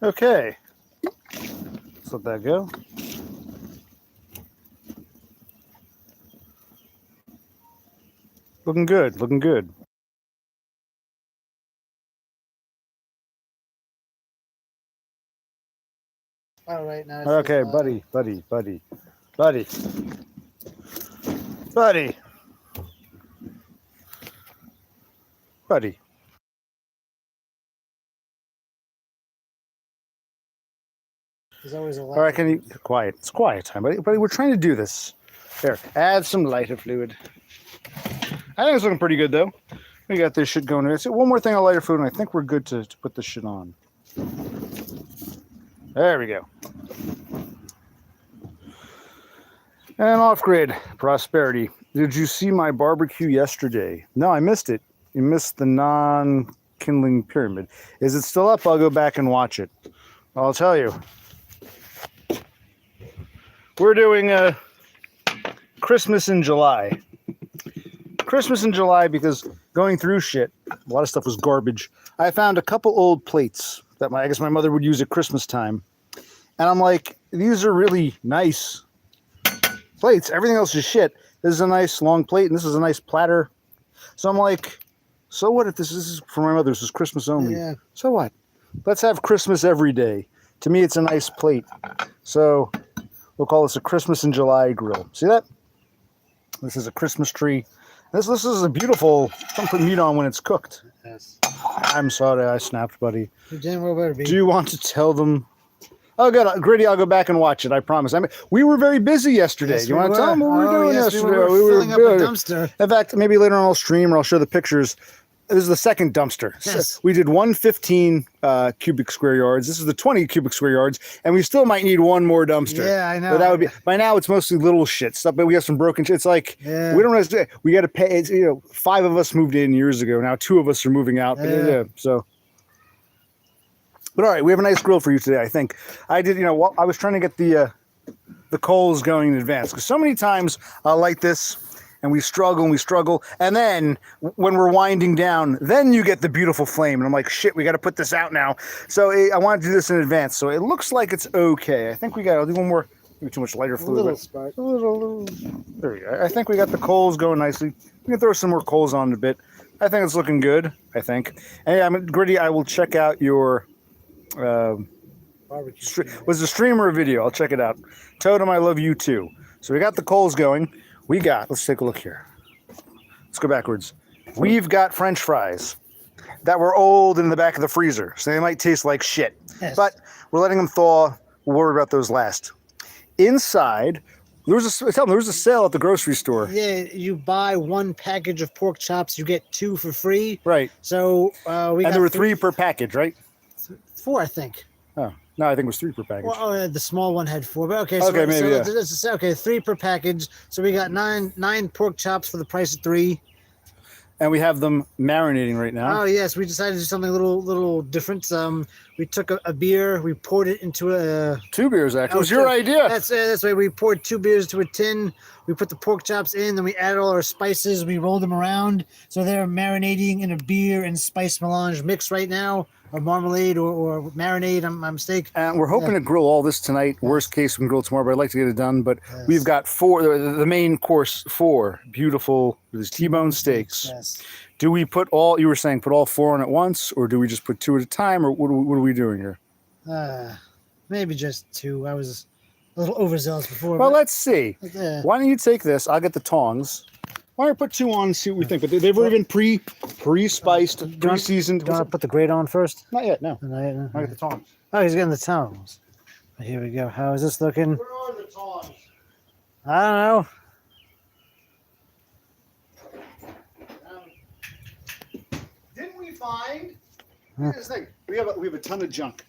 Okay. Let's let that go. Looking good. Looking good. All right, now. Okay, buddy. There's always a All right, can you quiet? It's quiet time, buddy. We're trying to do this. Here, add some lighter fluid. I think it's looking pretty good though. We got this shit going. So one more thing on lighter fluid, and I think we're good to put this shit on. There we go. And off grid prosperity. Did you see my barbecue yesterday? No, I missed it. You missed the non-kindling pyramid. Is it still up? I'll go back and watch it. I'll tell you. We're doing Christmas in July. Christmas in July because going through shit, a lot of stuff was garbage. I found a couple old plates that I guess my mother would use at Christmas time. And I'm like, these are really nice plates. Everything else is shit. This is a nice long plate and this is a nice platter. So I'm like, so what if this is for my mother? This is Christmas only. Yeah. So what? Let's have Christmas every day. To me, it's a nice plate. So we'll call this a Christmas in July grill. See that? This is a Christmas tree. This is a beautiful, don't put meat on when it's cooked. Yes. I'm sorry I snapped, buddy. Do Do you want to tell them? Oh, good. Gritty, I'll go back and watch it. I promise. I mean, we were very busy yesterday. Yes, Do you want to tell them what we were doing yesterday? We were filling up a dumpster. In fact, maybe later on I'll stream or I'll show the pictures. This is the second dumpster. Yes. So we did 115 cubic square yards. This is the 20 cubic square yards, and we still might need one more dumpster. Yeah, I know. But that would be by now. It's mostly little shit stuff, but we have some broken shit. It's like Yeah. we don't know. We got to pay. It's, 5 of us moved in years ago. Now 2 of us are moving out. Yeah. So. But all right, we have a nice grill for you today. I think I did. I was trying to get the coals going in advance because so many times I light this. And we struggle, and then when we're winding down, then you get the beautiful flame, and I'm like, shit, we got to put this out now. So I want to do this in advance, so it looks like it's okay. I think we got. I'll do one more. Maybe too much lighter fluid. A little spark. A little. There we go. I think we got the coals going nicely. We can throw some more coals on in a bit. I think it's looking good. I think. And yeah, Gritty, I will check out your. Barbecue. Was it a stream or a video? I'll check it out. Totem, I love you too. So we got the coals going. Let's take a look here. Let's go backwards. We've got French fries that were old in the back of the freezer, so they might taste like shit. Yes. But we're letting them thaw. We'll worry about those last. Inside, there was a sale at the grocery store. Yeah, you buy 1 package of pork chops, you get 2 for free. Right. So And there were 3 per package, right? 4, I think. Oh, no, I think it was 3 per package. Well, the small one had 4, but okay. So, Okay, maybe, yeah. So, okay, 3 per package. So we got nine pork chops for the price of 3. And we have them marinating right now. Oh yes, we decided to do something a little different. We took a beer, we poured it into a. 2 beers, actually. It was your idea. That's right. We poured 2 beers into a tin. We put the pork chops in, then we added all our spices. We rolled them around, so they're marinating in a beer and spice melange mix right now, or marmalade or marinade. I'm mistake. And we're hoping to grill all this tonight. Worst case, we can grill tomorrow, but I'd like to get it done. But we've got 4, the main course, 4 beautiful T-bone steaks. Yes. Do we put all, you were saying, put all 4 on at once, or do we just put 2 at a time, or what are we doing here? Maybe just 2. I was a little overzealous before. Well, let's see. Yeah. Why don't you take this? I'll get the tongs. Why don't I put 2 on and see what we think? But they've already been pre-spiced, pre-seasoned. Do you want to put the grate on first? Not yet, no. No. I'll get the tongs. Oh, he's getting the tongs. Here we go. How is this looking? Where are the tongs? I don't know. Didn't we find? Look at this thing. We have a ton of junk.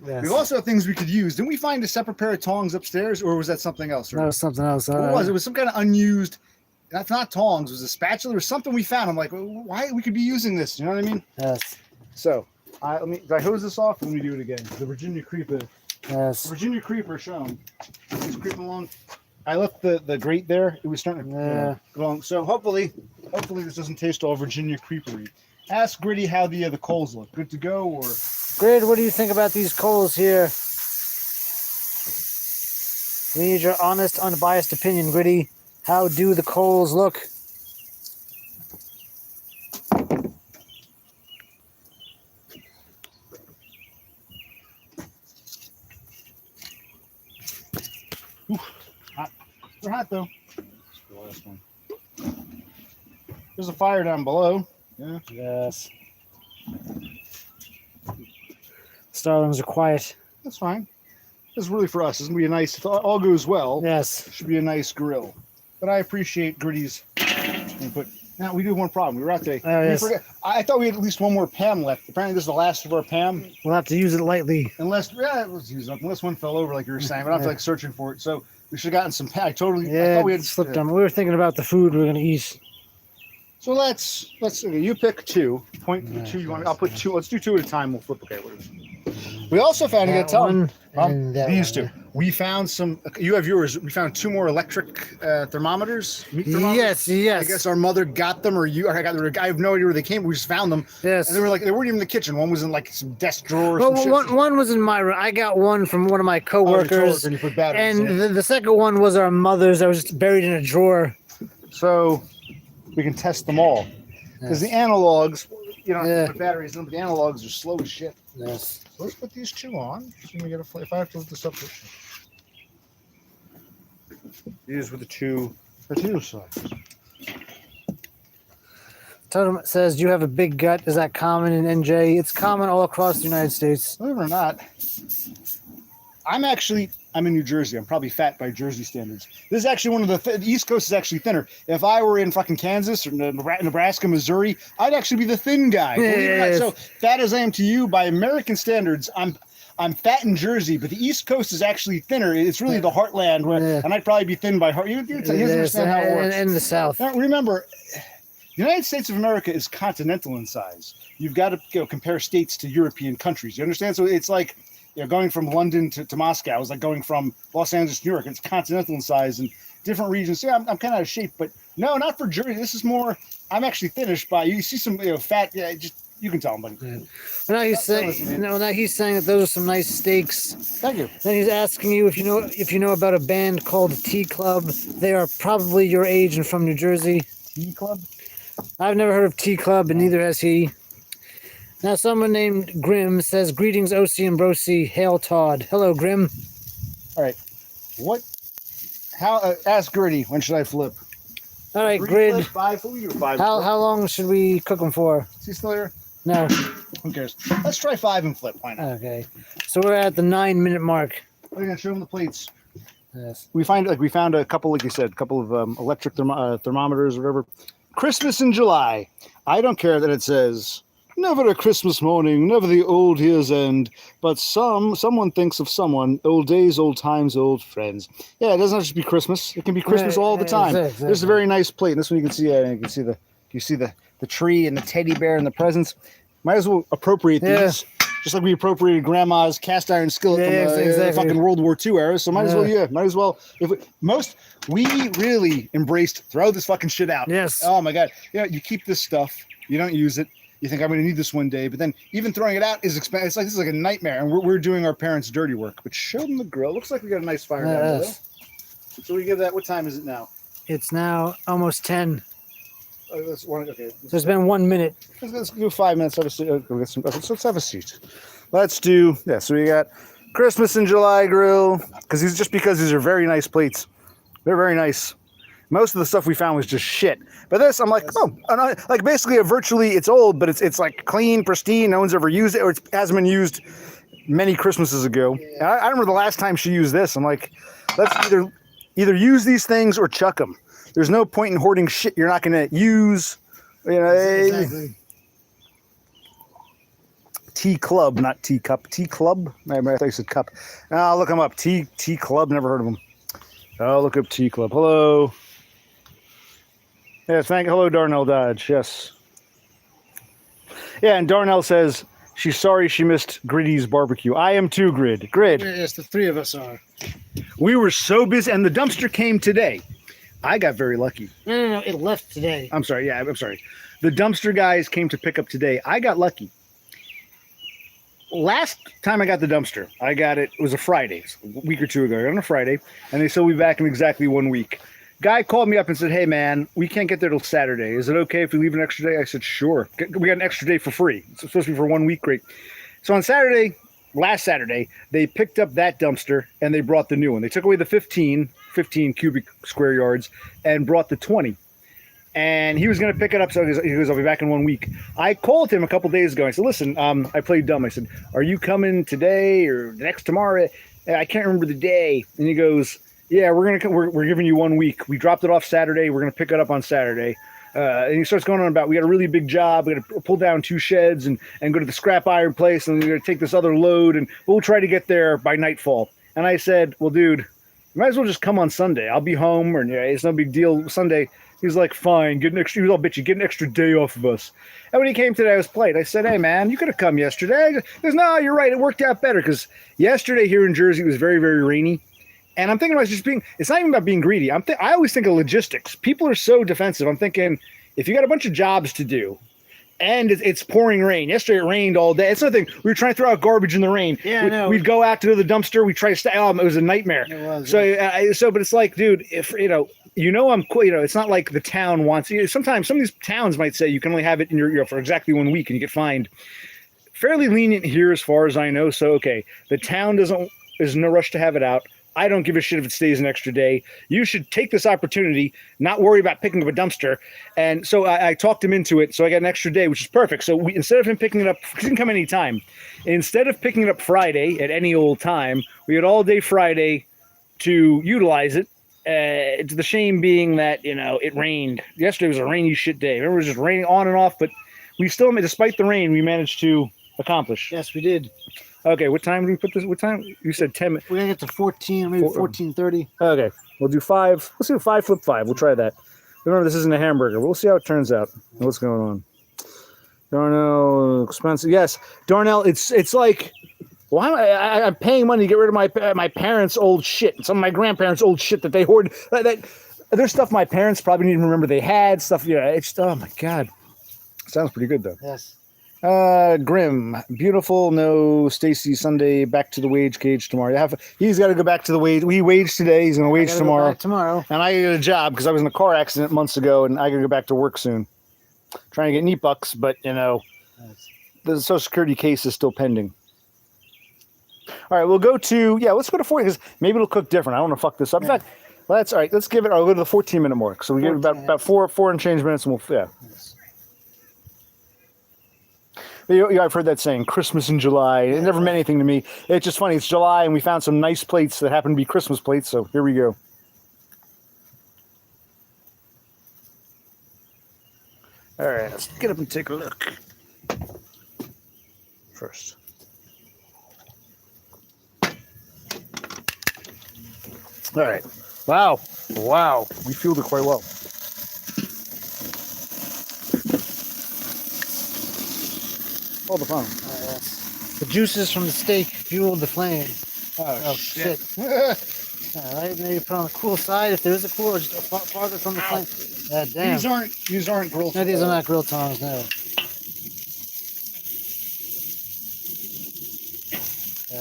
Yes. We also have things we could use. Didn't we find a separate pair of tongs upstairs, or was that something else? That was something else. What was it? It was some kind of unused. That's not tongs. It was a spatula or something we found. I'm like, why we could be using this? You know what I mean? Yes. So, did I hose this off? Let me do it again. The Virginia Creeper. Yes. Virginia Creeper shown. He's creeping along. I left the grate there. It was starting to go along. So hopefully this doesn't taste all Virginia Creepery. Ask Gritty how the coals look. Good to go, or Grid, what do you think about these coals here? We need your honest, unbiased opinion, Gritty. How do the coals look? Hot. They're hot though. The last one. There's a fire down below. Yeah. Yes. Starlings are quiet. That's fine. This is really for us. It's gonna be a nice. If all goes well, Yes. it should be a nice grill. But I appreciate Gritty's input. Now we do have one problem. We were out today. Oh, yes. I thought we had at least one more Pam left. Apparently, this is the last of our Pam. We'll have to use it lightly. Unless let's use it up. Unless one fell over, like you were saying. But I'm like searching for it. So we should have gotten some Pam. I Yeah, thought we had slipped them. We were thinking about the food we were going to eat. So let's okay, you pick two. Two. You want? I'll put two. Let's do two at a time. We'll flip. Okay. What is it? We also found. You That gotta tell them. one and that These one. two. We found some. You have yours. We found two more electric thermometers. Meat thermometers. Yes, yes. I guess our mother got them, or you. I got them. I have no idea where they came. We just found them. Yes. And they were like they weren't even in the kitchen. One was in like some desk drawer. Or Well, some shit. one was in my room. I got one from one of my Oh, your coworkers, coworker, you put batteries and in it. the second one was our mother's. That was just buried in a drawer. So we can test them all because the analogs, you know, Yeah. put batteries in, but the analogs are slow as shit. Yes. So let's put these two on. Let me get a. If I have to look this up. These were the two sides. Totem says, "Do you have a big gut? Is that common in NJ? It's common all across the United States." Believe it or not, I'm in New Jersey. I'm probably fat by Jersey standards. This is actually one of the East Coast is actually thinner. If I were in fucking Kansas or Nebraska, Missouri, I'd actually be the thin guy. Believe it or not. Yes. So fat as I am to you by American standards, I'm fat in Jersey, but the East Coast is actually thinner. It's really the heartland, and I'd probably be thin by heart. You Yes, understand how it works. and the South. Now, remember, the United States of America is continental in size. You've got to compare states to European countries. You understand? So it's like going from London to Moscow is like going from Los Angeles to New York. It's continental in size and different regions. Yeah, I'm kind of out of shape, but no, not for Jersey. This is more. I'm actually finished by. You see some fat. Yeah, just you can tell him, buddy. Well, now he's saying. No, now he's saying that those are some nice steaks. Thank you. Then he's asking you if you know about a band called T Club. They are probably your age and from New Jersey. Tea Club. I've never heard of T Club, and neither has he. Now, someone named Grim says, "Greetings, OC and Brocy. Hail Todd." Hello, Grim. All right. What? How? Ask Gritty. When should I flip? All right, Three Grid. flip, five. What do you do? Five. How flip? long should we cook them for? Is he still here? No. Who cares? Let's try five and flip. Why not? Okay. So we're at the 9-minute mark. We're gonna show him the plates. Yes. We found a couple, like you said, a couple of electric thermometers or whatever. Christmas in July. I don't care that it says never a Christmas morning, never the old year's end, but someone thinks of someone, old days, old times, old friends. Yeah, it doesn't have to be Christmas. It can be Christmas Right, all the time. exactly. There's a very nice plate. And this one you can see the tree and the teddy bear and the presents. Might as well appropriate these. Yeah. Just like we appropriated Grandma's cast iron skillet Yeah, from the exactly. fucking World War II era, so might as well. We really embraced throw this fucking shit out. Yes. Oh my god. You keep this stuff. You don't use it. You think I'm going to need this one day, but then even throwing it out is expensive. It's like this is like a nightmare, and we're doing our parents' dirty work. But show them the grill. Looks like we got a nice fire down below. Yes. So we give that. What time is it now? It's now almost 10. Okay. So it's been 1 minute. Let's do 5 minutes. Have a seat. Let's have a seat. Let's do. Yeah. So we got Christmas in July grill because these are very nice plates. They're very nice. Most of the stuff we found was just shit. But this, I'm like, like basically it's old, but it's like clean, pristine. No one's ever used it, or it hasn't been used many Christmases ago. Yeah. I remember the last time she used this. I'm like, let's either use these things or chuck them. There's no point in hoarding shit you're not going to use. Exactly. Tea Club, not teacup. Tea Club? I thought you said cup. I'll look them up. Tea Club, never heard of them. I'll look up Tea Club. Hello. Yes, hello, Darnell Dodge. Yes. Yeah, and Darnell says she's sorry she missed Gritty's barbecue. I am too, Grid. Yes, the three of us are. We were so busy, and the dumpster came today. I got very lucky. No. It left today. I'm sorry. Yeah, I'm sorry. The dumpster guys came to pick up today. I got lucky. last time I got the dumpster, it was a Friday, a week or two ago. I got it on a Friday, and they said we'll be back in exactly 1 week. Guy called me up and said, hey, man, we can't get there till Saturday. Is it okay if we leave an extra day? I said, sure. We got an extra day for free. It's supposed to be for 1 week, great. So on Saturday, last Saturday, they picked up that dumpster, and they brought the new one. They took away the 15 cubic square yards and brought the 20. And he was going to pick it up, so he goes, I'll be back in 1 week. I called him a couple days ago. I said, listen, I played dumb. I said, are you coming today or next tomorrow? I can't remember the day. And he goes, yeah, we're giving you 1 week. We dropped it off Saturday. We're going to pick it up on Saturday. And he starts going on about, we got a really big job. We got to pull down 2 sheds and go to the scrap iron place. And we're going to take this other load. And we'll try to get there by nightfall. And I said, well, dude, you might as well just come on Sunday. I'll be home. Or yeah, it's no big deal. Sunday. He's like, fine, he was all bitchy, get an extra day off of us. And when he came today, I was polite. I said, hey, man, you could have come yesterday. He goes, no, you're right. It worked out better because yesterday here in Jersey, it was very, very rainy. And I'm thinking about it's not even about being greedy. I always think of logistics. People are so defensive. I'm thinking, if you got a bunch of jobs to do and it's pouring rain. Yesterday, it rained all day. It's nothing. We were trying to throw out garbage in the rain. Yeah, We'd go out to the dumpster. We'd try to stay. Oh, it was a nightmare. It was, So, but it's like, dude, if, I'm cool. It's not like the town wants you. Sometimes some of these towns might say you can only have it in your, for exactly 1 week and you get fined. Fairly lenient here as far as I know. So, okay, the town is no rush to have it out. I don't give a shit if it stays an extra day. You should take this opportunity, not worry about picking up a dumpster. And so I talked him into it. So I got an extra day, which is perfect. So instead of him picking it up, he can come anytime. Instead of picking it up Friday at any old time, we had all day Friday to utilize it. It's the shame being that, it rained. Yesterday was a rainy shit day. Remember, it was just raining on and off, but we still, despite the rain, we managed to accomplish. Yes, we did. Okay, what time did we put this? What time? You said 10 minutes. We're going to get to 14, maybe 14:30. Okay, we'll do 5. Let's do 5 flip 5. We'll try that. Remember, this isn't a hamburger. We'll see how it turns out. What's going on? Darnell, expensive. Yes, Darnell, it's like, why I'm paying money to get rid of my parents' old shit, some of my grandparents' old shit that they hoard. There's stuff my parents probably didn't even remember they had. Stuff, it's, oh my God. Sounds pretty good, though. Yes. Grim, beautiful. No, Stacy. Sunday back to the wage cage tomorrow. He's got to go back to the wage. We waged today. He's gonna wage tomorrow. And I get a job because I was in a car accident months ago, and I gotta go back to work soon. Trying to get neat bucks, but the Social Security case is still pending. All right, we'll go to let's go to 40 because maybe it'll cook different. I don't want to fuck this up. In fact, that's all right. Let's give it. I'll go to the 14-minute mark. So we get about four and change minutes, and we'll Yes. I've heard that saying, Christmas in July. It never meant anything to me. It's just funny. It's July, and we found some nice plates that happen to be Christmas plates, so here we go. All right, let's get up and take a look first. All right. Wow. We fueled it quite well. Hold the phone. Yes. The juices from the steak fueled the flame. Oh shit. All right, maybe put on the cool side if there is a cooler, just farther from the flame. Damn. These aren't grilled. No, these are not grilled tongs, no.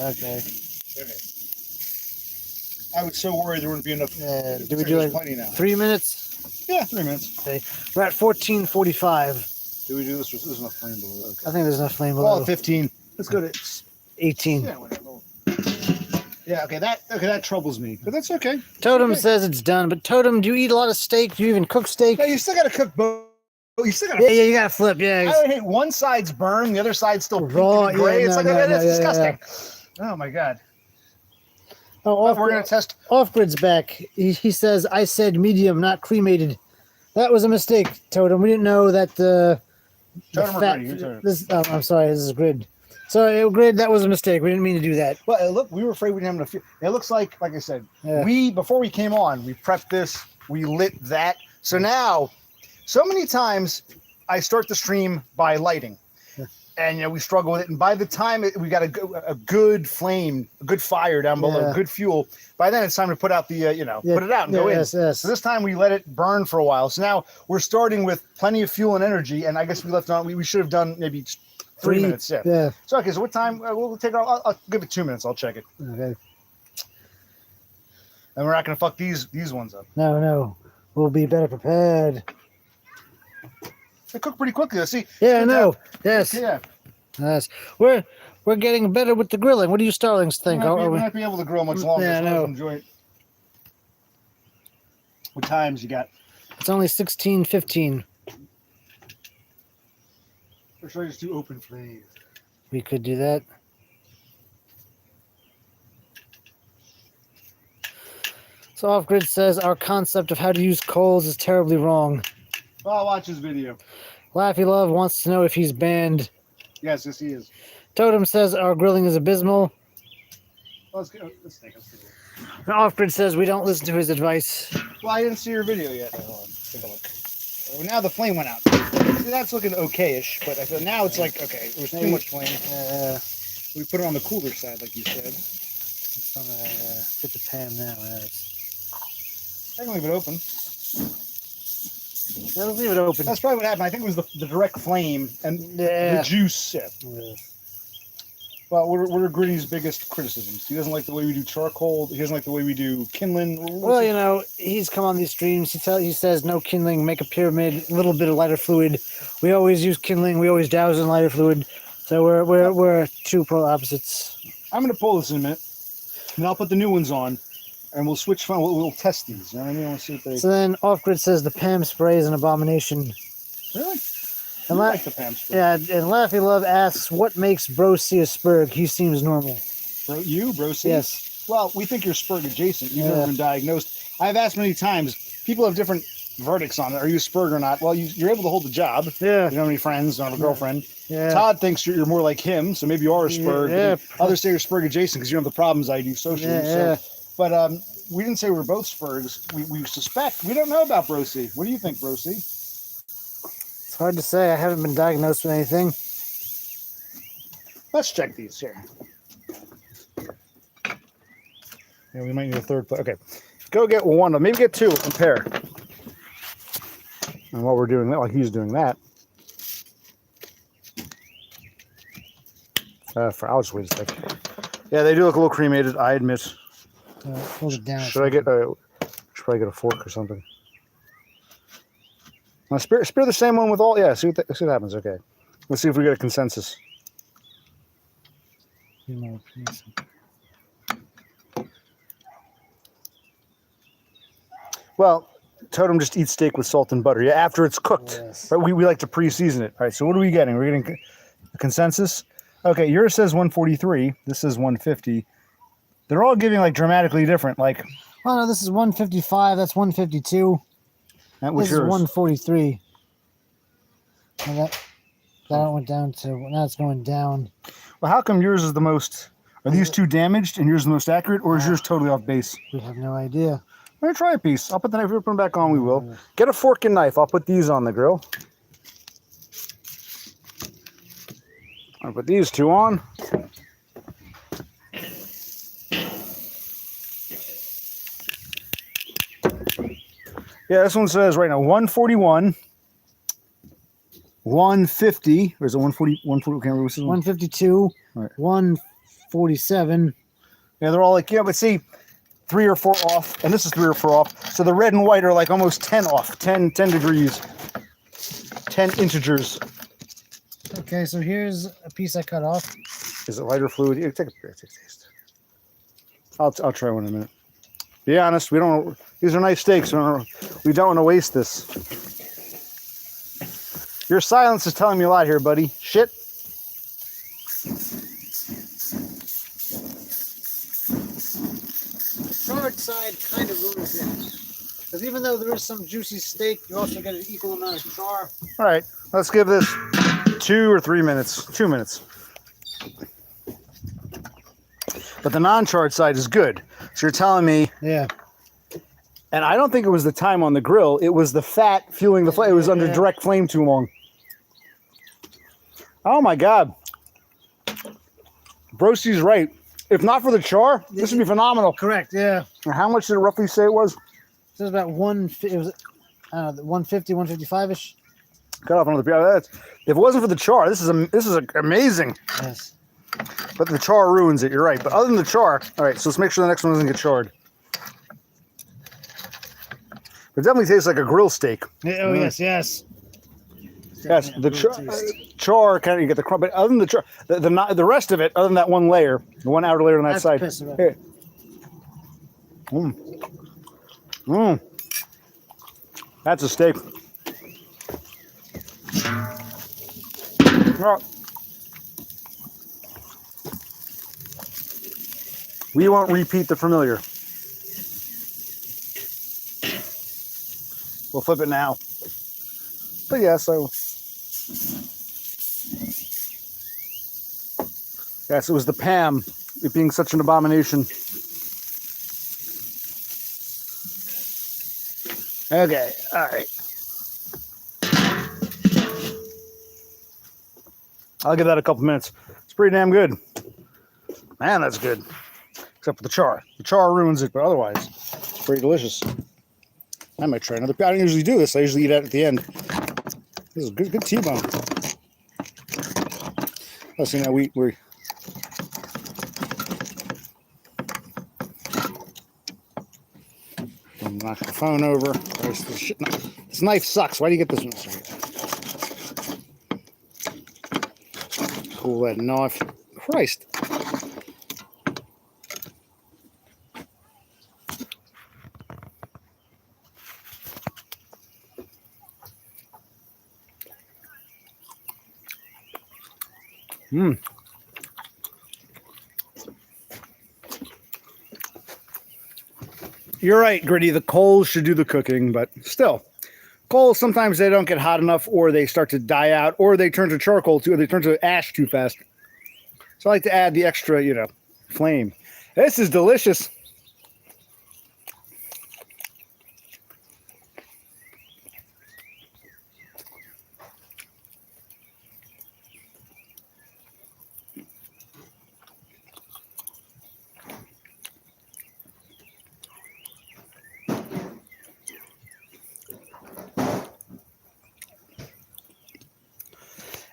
Okay. I was so worried there wouldn't be enough. Do we do it 3 minutes? Yeah, 3 minutes. Okay. We're at 14:45. Do we do this? There's enough flame below. Okay. I think there's enough flame below. Well, 15. Let's go to 18. Yeah, whatever. Yeah, okay, that troubles me, but that's okay. Totem says it's done, but Totem, do you eat a lot of steak? Do you even cook steak? Yeah, you still got to cook both. You still got to. Yeah, you got to flip. Yeah. I hate one side's burned, the other side's still raw. Pink and gray. Yeah, It's that's disgusting. Yeah. Oh my God. Oh, we're gonna test. Off Grid's back. He says I said medium, not cremated. That was a mistake, Totem. We didn't know that the fat. I'm sorry. This is Grid. So Grid, that was a mistake. We didn't mean to do that. Well, look, we were afraid we didn't have enough. It looks like I said, before we came on, we prepped this, we lit that. So now, so many times, I start the stream by lighting, and we struggle with it. And by the time we got a good flame, a good fire down below, good fuel. By then it's time to put out the put it out and go in. Yes. So this time we let it burn for a while. So now we're starting with plenty of fuel and energy. And I guess we left on. We should have done maybe 3 minutes, yeah. Yeah. So, okay, so what time? We'll take I'll give it 2 minutes. I'll check it. Okay. And we're not going to fuck these ones up. No. We'll be better prepared. They cook pretty quickly. Let's see. Yeah, I know. Yes. Yeah. Yes. We're getting better with the grilling. What do you starlings think? We might be able to grill much longer. Yeah, I so let's know. enjoy it. What times you got? It's only 16:15. Or should I just do open flame? We could do that. So Off Grid says our concept of how to use coals is terribly wrong. Well, I'll watch his video. Laffy Love wants to know if he's banned. Yes, he is. Totem says our grilling is abysmal. Well, let's take it. And Off Grid says we don't listen to his advice. Well, I didn't see your video yet. Hold on. Take a look. Well, now the flame went out. See, that's looking okay-ish, but I feel now it's like, okay, there was too much flame. We put it on the cooler side, like you said. It's on get the pan now. I can leave it open. Yeah, let's leave it open. That's probably what happened. I think it was the direct flame and the juice. Yeah. Well, what are Gritty's biggest criticisms? He doesn't like the way we do charcoal. He doesn't like the way we do kindling. Well, you know, he's come on these streams. He says no kindling, make a pyramid, a little bit of lighter fluid. We always use kindling. We always douse in lighter fluid. So we're two polar opposites. I'm going to pull this in a minute, and I'll put the new ones on, and we'll switch. We'll test these. You know what I mean? We'll see if they. So then Off Grid says the Pam spray is an abomination. Really? And I like the Pam spray. Yeah, and Laffy Love asks, what makes Bro see a Spurg? He seems normal. Bro C? Yes. Well, we think you're Spurg adjacent. You've never been diagnosed. I've asked many times. People have different verdicts on it. Are you Spurg or not? Well, you're able to hold the job. Yeah. You don't have any friends. Don't have a girlfriend. Yeah. Todd thinks you're more like him, so maybe you are a Spurg. Yeah. Others say you're Spurg adjacent because you don't have the problems I do socially. Yeah. But we didn't say we're both Spurgs. We suspect. We don't know about Bro C. What do you think, Bro C? It's hard to say. I haven't been diagnosed with anything. Let's check these here. Yeah, we might need a third plate. Okay. Go get one. Maybe get two and pair. And while we're doing that, like he's doing that. I'll just wait a second. Yeah, they do look a little cremated, I admit. Hold it down. Should I probably get a fork or something? Now, spear the same one with all. Yeah, see what happens. Okay. Let's see if we get a consensus. Well, Totem just eats steak with salt and butter. Yeah, after it's cooked. Yes. But we like to pre-season it. All right, so what are we getting? We're getting a consensus? Okay, yours says 143. This says 150. They're all giving like dramatically different. Like, oh no, this is 155. That's 152. that was This is yours. 143. And that went down to, now it's going down. Well, how come yours is the most? Are these two damaged and yours the most accurate, or is yours totally off base? We have no idea. I'm gonna try a piece. I'll put the knife. If we put them back on, we will. Get a fork and knife. I'll put these on the grill. I'll put these two on. Yeah, this one says right now 141, 150, or is it 140? 140. Okay, what's this one? 152, Right. 147. Yeah, they're all like, yeah, but see, 3 or 4 off, and this is 3 or 4 off. So the red and white are like almost 10 off, 10 degrees, 10 integers. Okay, so here's a piece I cut off. Is it lighter fluid? Here, take a taste. I'll try one in a minute. Be honest, we don't. These are nice steaks. We don't want to waste this. Your silence is telling me a lot here, buddy. Shit. Charred side kind of ruins it. Because even though there is some juicy steak, you also get an equal amount of char. All right, let's give this 2 or 3 minutes. 2 minutes. But the non-charred side is good. So you're telling me, Yeah. and I don't think it was the time on the grill. It was the fat fueling the flame. It was under direct flame too long. Oh my God. Brosy's right. If not for the char, this would be phenomenal. Correct, yeah. How much did it roughly say it was? So it was about 150, 150, 155-ish. Cut off another piece. If it wasn't for the char, this is amazing. Yes. But the char ruins it. You're right. But other than the char, all right. So let's make sure the next one doesn't get charred. It definitely tastes like a grill steak. Yeah, oh yes, yes. Yes, the char kind of you get the crumb, but other than the char, the rest of it, other than that one layer, the one outer layer on that That's side. pissed about. Here. That's a steak. Oh. We won't repeat the familiar. We'll flip it now. But yeah, so yes, it was the Pam, it being such an abomination. Okay, all right. I'll give that a couple minutes. It's pretty damn good. Man, that's good. Except for the char. The char ruins it, but otherwise, it's pretty delicious. I might try another. I don't usually do this. I usually eat it at the end. This is a good T-bone. Oh, see now we're knock the phone over. This knife sucks. Why do you get this one? Cool that knife. Christ. You're right, Gritty. The coals should do the cooking, but still, coals sometimes they don't get hot enough, or they start to die out, or they turn to charcoal too, or they turn to ash too fast. So I like to add the extra, flame. This is delicious.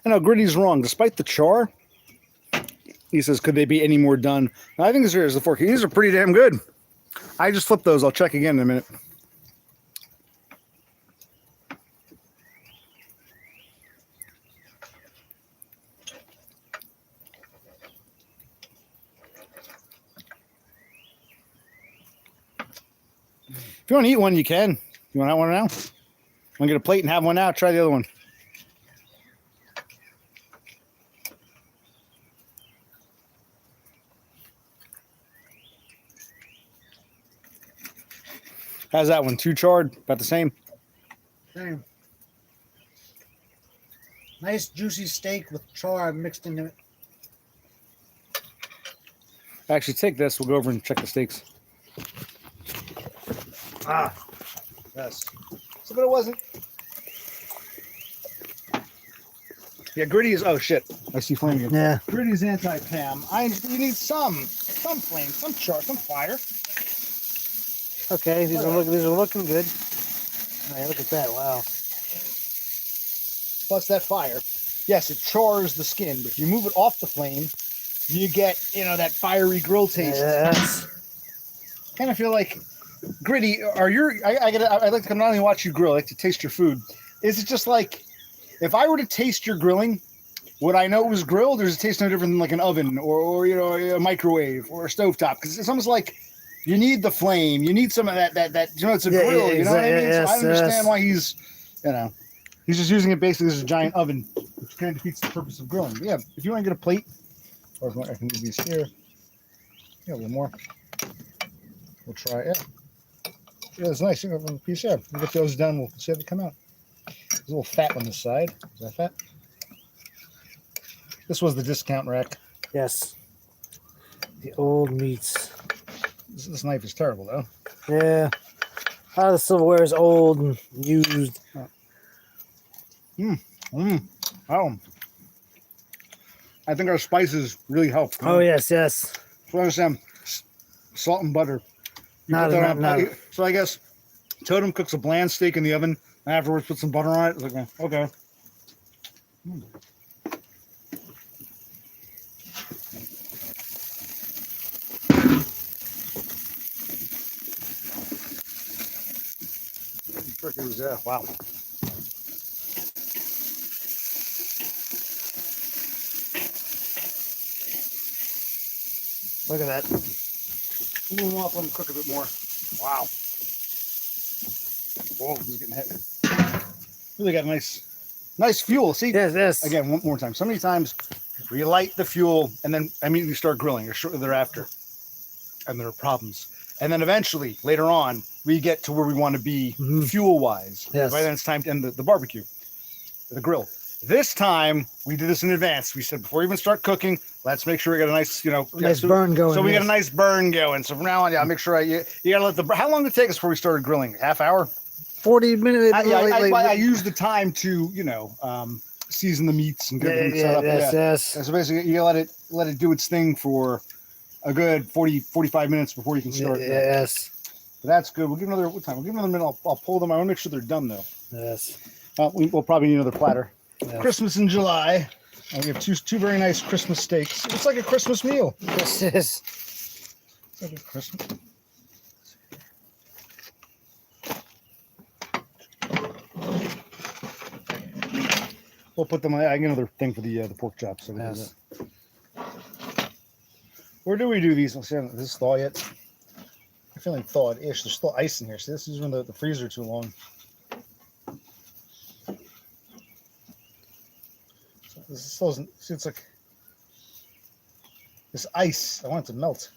I know Gritty's wrong. Despite the char, he says, could they be any more done? I think here's the fork. These are pretty damn good. I just flipped those. I'll check again in a minute. If you want to eat one, you can. You want to have one now? Want to get a plate and have one now? Try the other one. How's that one? Too charred? About the same? Same. Nice juicy steak with char mixed into it. Actually, take this. We'll go over and check the steaks. Ah, yes. So, but it wasn't. Yeah, Gritty is. Oh shit! I see flame again. Yeah. Gritty is anti-Pam. You need some flame, some char, some fire. Okay, these are looking good. All right, look at that! Wow. Plus that fire. Yes, it chars the skin, but if you move it off the flame, you get that fiery grill taste. Yes. Kind of feel like Gritty. I'd like to come not only watch you grill, I like to taste your food. Is it just like if I were to taste your grilling? Would I know it was grilled, or does it taste no different than like an oven or a microwave or a stovetop? Because it's almost like you need the flame. You need some of that it's a grill. You know what I mean? Yes, so I understand why he's just using it basically as a giant oven, which kind of defeats the purpose of grilling. But yeah, if you want to get a plate, or if I can leave these here. Yeah, a little more. We'll try it. Yeah, it's nice. A piece. Yeah, we'll get those done. We'll see how they come out. There's a little fat on this side. Is that fat? This was the discount rack. Yes. The old meats. This knife is terrible, though. Yeah. A lot of the silverware is old and used. Oh. I think our spices really help. Oh, yes, yes. So I understand salt and butter. Not. So I guess Totem cooks a bland steak in the oven and afterwards put some butter on it. It's like, okay. Turkeys, yeah, wow. Look at that. Move them off, let them cook a bit more. Wow. Whoa, this is getting hit. Really got nice fuel. See, Yes. again, one more time. So many times we light the fuel and then immediately start grilling or shortly thereafter. And there are problems. And then eventually, later on, we get to where we want to be fuel-wise. Yes. By then it's time to end the barbecue, the grill. This time, we did this in advance. We said, before we even start cooking, let's make sure we got a nice, Nice burn going. So we yes. got a nice burn going. So from now on, yeah, make sure you got to let the, how long did it take us before we started grilling? Half hour? 40 minutes. I used the time to, season the meats and get everything set up. Yes. So basically, you let it do its thing for a good 45 minutes before you can start. Yes. But that's good. We'll give another minute. I'll pull them. I want to make sure they're done though. Yes. We'll probably need another platter. Yes. Christmas in July. We have two very nice Christmas steaks. It's like a Christmas meal. Yes. Yes. It's like a Christmas. We'll put them. I get another thing for the pork chops. So Yes. Where do we do these? Let's see, is this thaw yet? I feel like thawed-ish. There's still ice in here. See, this is when the freezer too long. So this still isn't. See, it's like this ice. I want it to melt.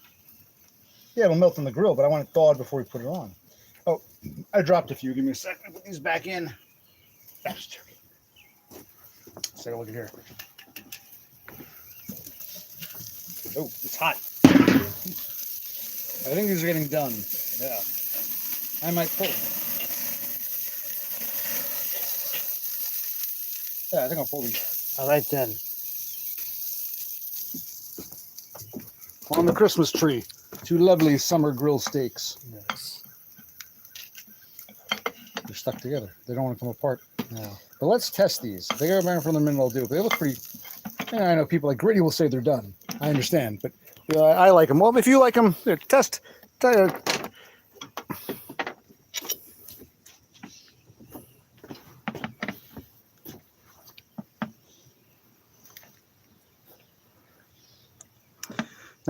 Yeah, it'll melt on the grill, but I want it thawed before we put it on. Oh, I dropped a few. Give me a second. I put these back in. That's turkey. Let's take a look at here. Oh, it's hot. I think these are getting done. Yeah. I might pull them. Yeah, I think I'll pull these. All right then. On the Christmas tree. Two lovely summer grill steaks. Yes. They're stuck together. They don't want to come apart. No. But let's test these. If they go back from the minute, I'll do it. But they look pretty. I know people like Gritty will say they're done. I understand, but I like them. Well, if you like them, test. Now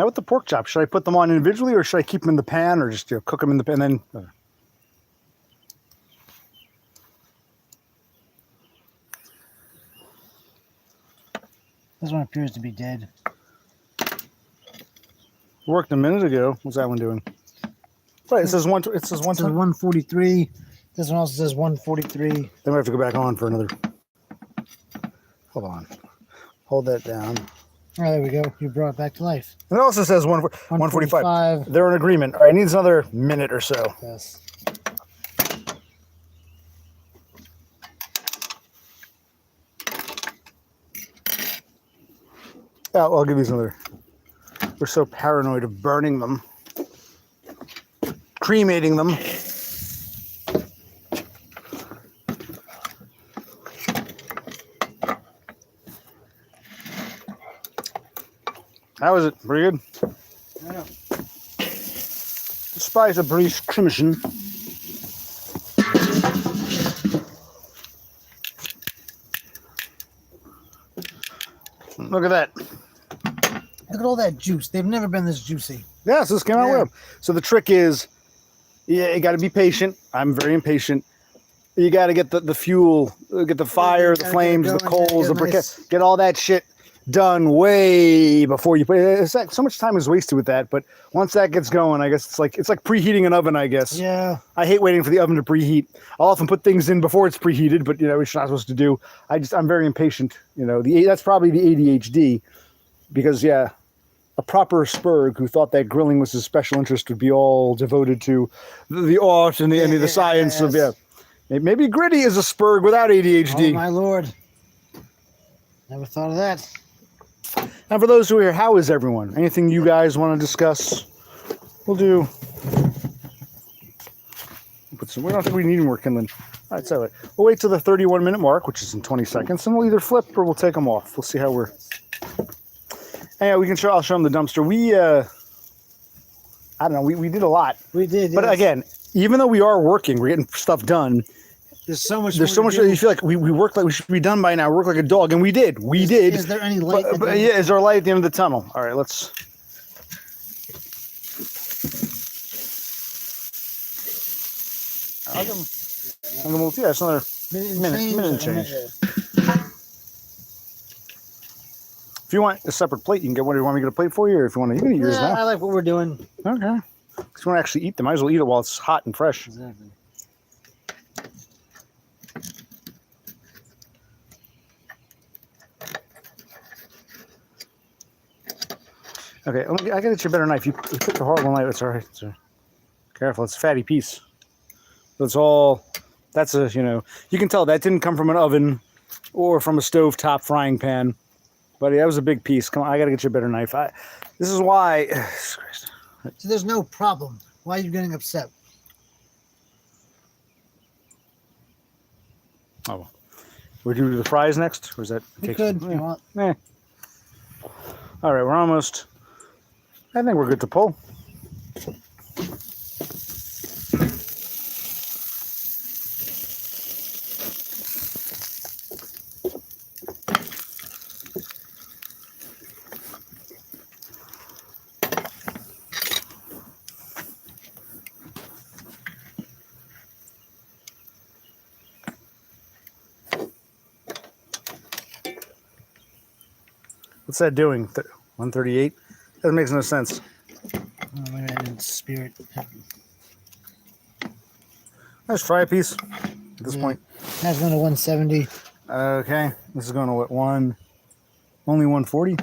with the pork chops, should I put them on individually, or should I keep them in the pan, or just cook them in the pan? And then This one appears to be dead. worked a minute ago. What's that one doing? Right, it says one. It says one. It says 143. This one also says 143. Then we have to go back on for another. Hold on. Hold that down. Oh, there we go. You brought it back to life. And it also says 145. 145. They're in agreement. All right, it needs another minute or so. Yes. Yeah, I'll give these another. We're so paranoid of burning them, cremating them. How is it? Pretty good? Yeah. Despite a brief cremation. Look at that. Look at all that juice. They've never been this juicy. Yeah, so this came out Yeah. well. So the trick is, yeah, you got to be patient. I'm very impatient. You got to get the fuel, get the fire, the gotta flames, get the it going, coals, the get it nice. briquette, get all that shit done way before you put it. It's like so much time is wasted with that. But once that gets going, I guess it's like preheating an oven. I guess. Yeah. I hate waiting for the oven to preheat. I'll often put things in before it's preheated, but which you're not supposed to do. I'm very impatient. That's probably the ADHD, because a proper Spurg who thought that grilling was his special interest would be all devoted to the art and the science of Maybe Gritty is a Spurg without ADHD. Oh my lord. Never thought of that. And for those who are here, how is everyone? Anything you guys want to discuss? We'll do. We don't think we need more kindling. All right, so we'll wait till the 31-minute mark, which is in 20 seconds, and we'll either flip or we'll take them off. We'll see how we're. Yeah, we can show. I'll show them the dumpster. I don't know. We did a lot. We did. But yes. again, even though we are working, we're getting stuff done. There's so much. There's so much. to do. You feel like we work like we should be done by now. Work like a dog, and we did. We did. Is there any light? But yeah, is there a light at the end of the tunnel? All right, let's. I'll give them, yeah, it's another minute and change. If you want a separate plate, you can get one. Do you want me to get a plate for you, or if you want to, you can eat yours Yeah, now. I like what we're doing. Okay. If you want to actually eat them, might as well eat it while it's hot and fresh. Exactly. Okay, I gotta get you a better knife. You picked the horrible knife. It's all right. Careful, it's a fatty piece. That's all. That's a, you can tell that didn't come from an oven or from a stovetop frying pan. Buddy, that was a big piece. Come on, I gotta get you a better knife. This is why. So there's no problem. Why are you getting upset? Oh, well. We're doing the fries next, or is that? We could. If you want. All right, we're almost. I think we're good to pull. What's that doing? 138? That makes no sense. Oh, maybe I didn't spirit. Let's try a piece at this point. That's going to 170. Okay, this is going to what, only 140?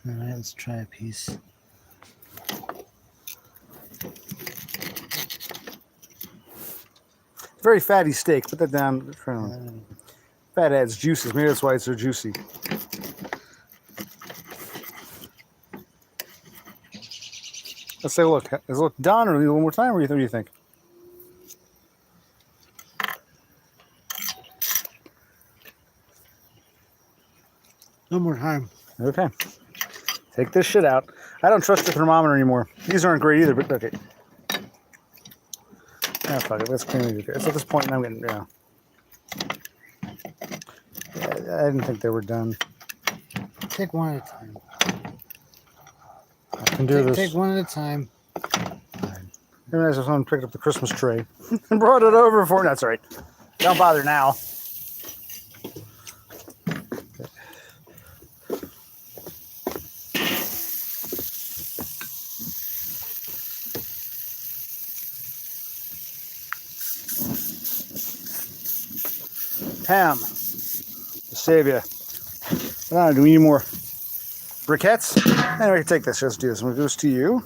All right, let's try a piece. Very fatty steak. Put that down. Fat adds juices. Maybe that's why it's so juicy. Let's take a look. Is it look done, or need a little more time? What do you think? No more time. Okay. Take this shit out. I don't trust the thermometer anymore. These aren't great either, but okay. Ah, fuck it. Let's clean it. It's at this point, I'm getting, yeah. I didn't think they were done. Take one at a time. I can do this. Take one at a time. Maybe nice if someone picked up the Christmas tray and brought it over for. That's all right. Don't bother now. Ham, to save you. Do we need more briquettes? Anyway, take this. Let's do this. I'm going to do this to you.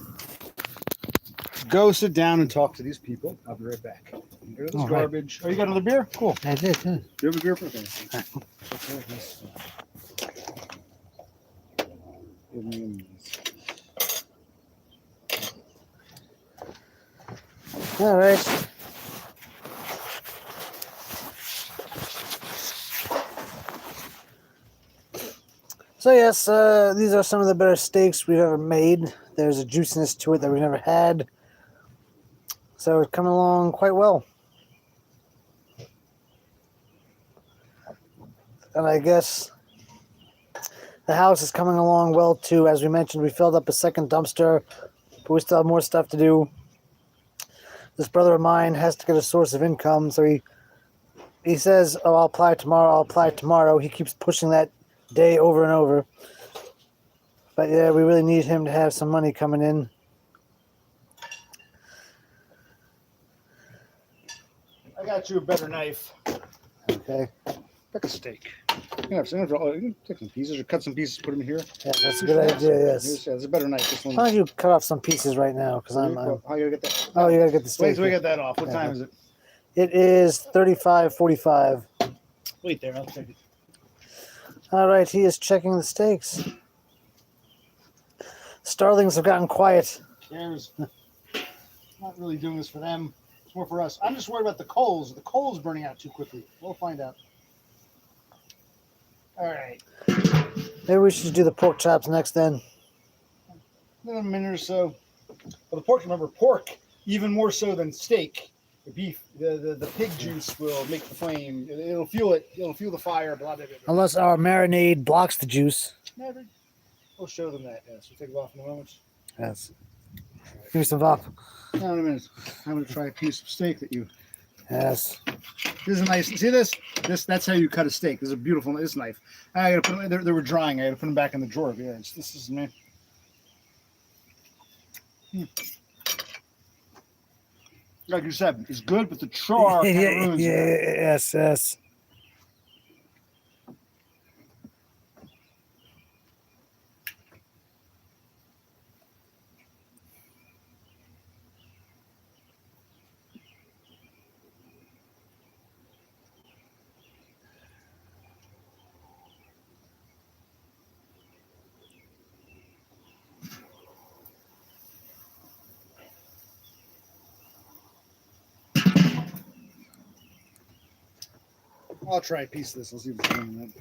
Go sit down and talk to these people. I'll be right back. Get rid of this garbage. Oh, you got another beer? Cool. I did. Yeah. Do you have a beer for me? All right. So yes, these are some of the better steaks we've ever made. There's a juiciness to it that we've never had. So it's coming along quite well. And I guess the house is coming along well too. As we mentioned, we filled up a second dumpster, but we still have more stuff to do. This brother of mine has to get a source of income, so he says, "Oh, I'll apply tomorrow. I'll apply tomorrow." He keeps pushing that day over and over. But yeah, we really need him to have some money coming in. I got you a better knife. Okay. Pick a steak. You can take some pieces or cut some pieces, put them here. Yeah, that's a good idea. Yes. Yeah, it's a better knife. This one. Why don't you cut off some pieces right now? Because I'm. How you gotta get that? Oh, you gotta get the steak. Wait till we get that off. What time is it? It is 35:45. Wait there. I'll take it. All right, he is checking the steaks. Starlings have gotten quiet. Cares. Not really doing this for them. It's more for us. I'm just worried about the coals. The coals burning out too quickly. We'll find out. All right. Maybe we should do the pork chops next then. In a minute or so. Well, the pork. Remember, pork even more so than steak. The beef, the pig juice will make the flame. It'll fuel it. It'll fuel the fire. Blah blah blah. blah. Unless our marinade blocks the juice. Never. We'll show them that. Yes, we'll take it off in a moment. Yes. Give me some vop. Now in a minute. I'm going to try a piece of steak that you. Yes. This is nice. See this? That's how you cut a steak. This is a beautiful. This knife. I got to put them. They were drying. I got to put them back in the drawer. Yeah, this is man. Like you said, it's good, but the char kind of ruins it. Yes, yes. I'll try a piece of this. I'll see what's going on.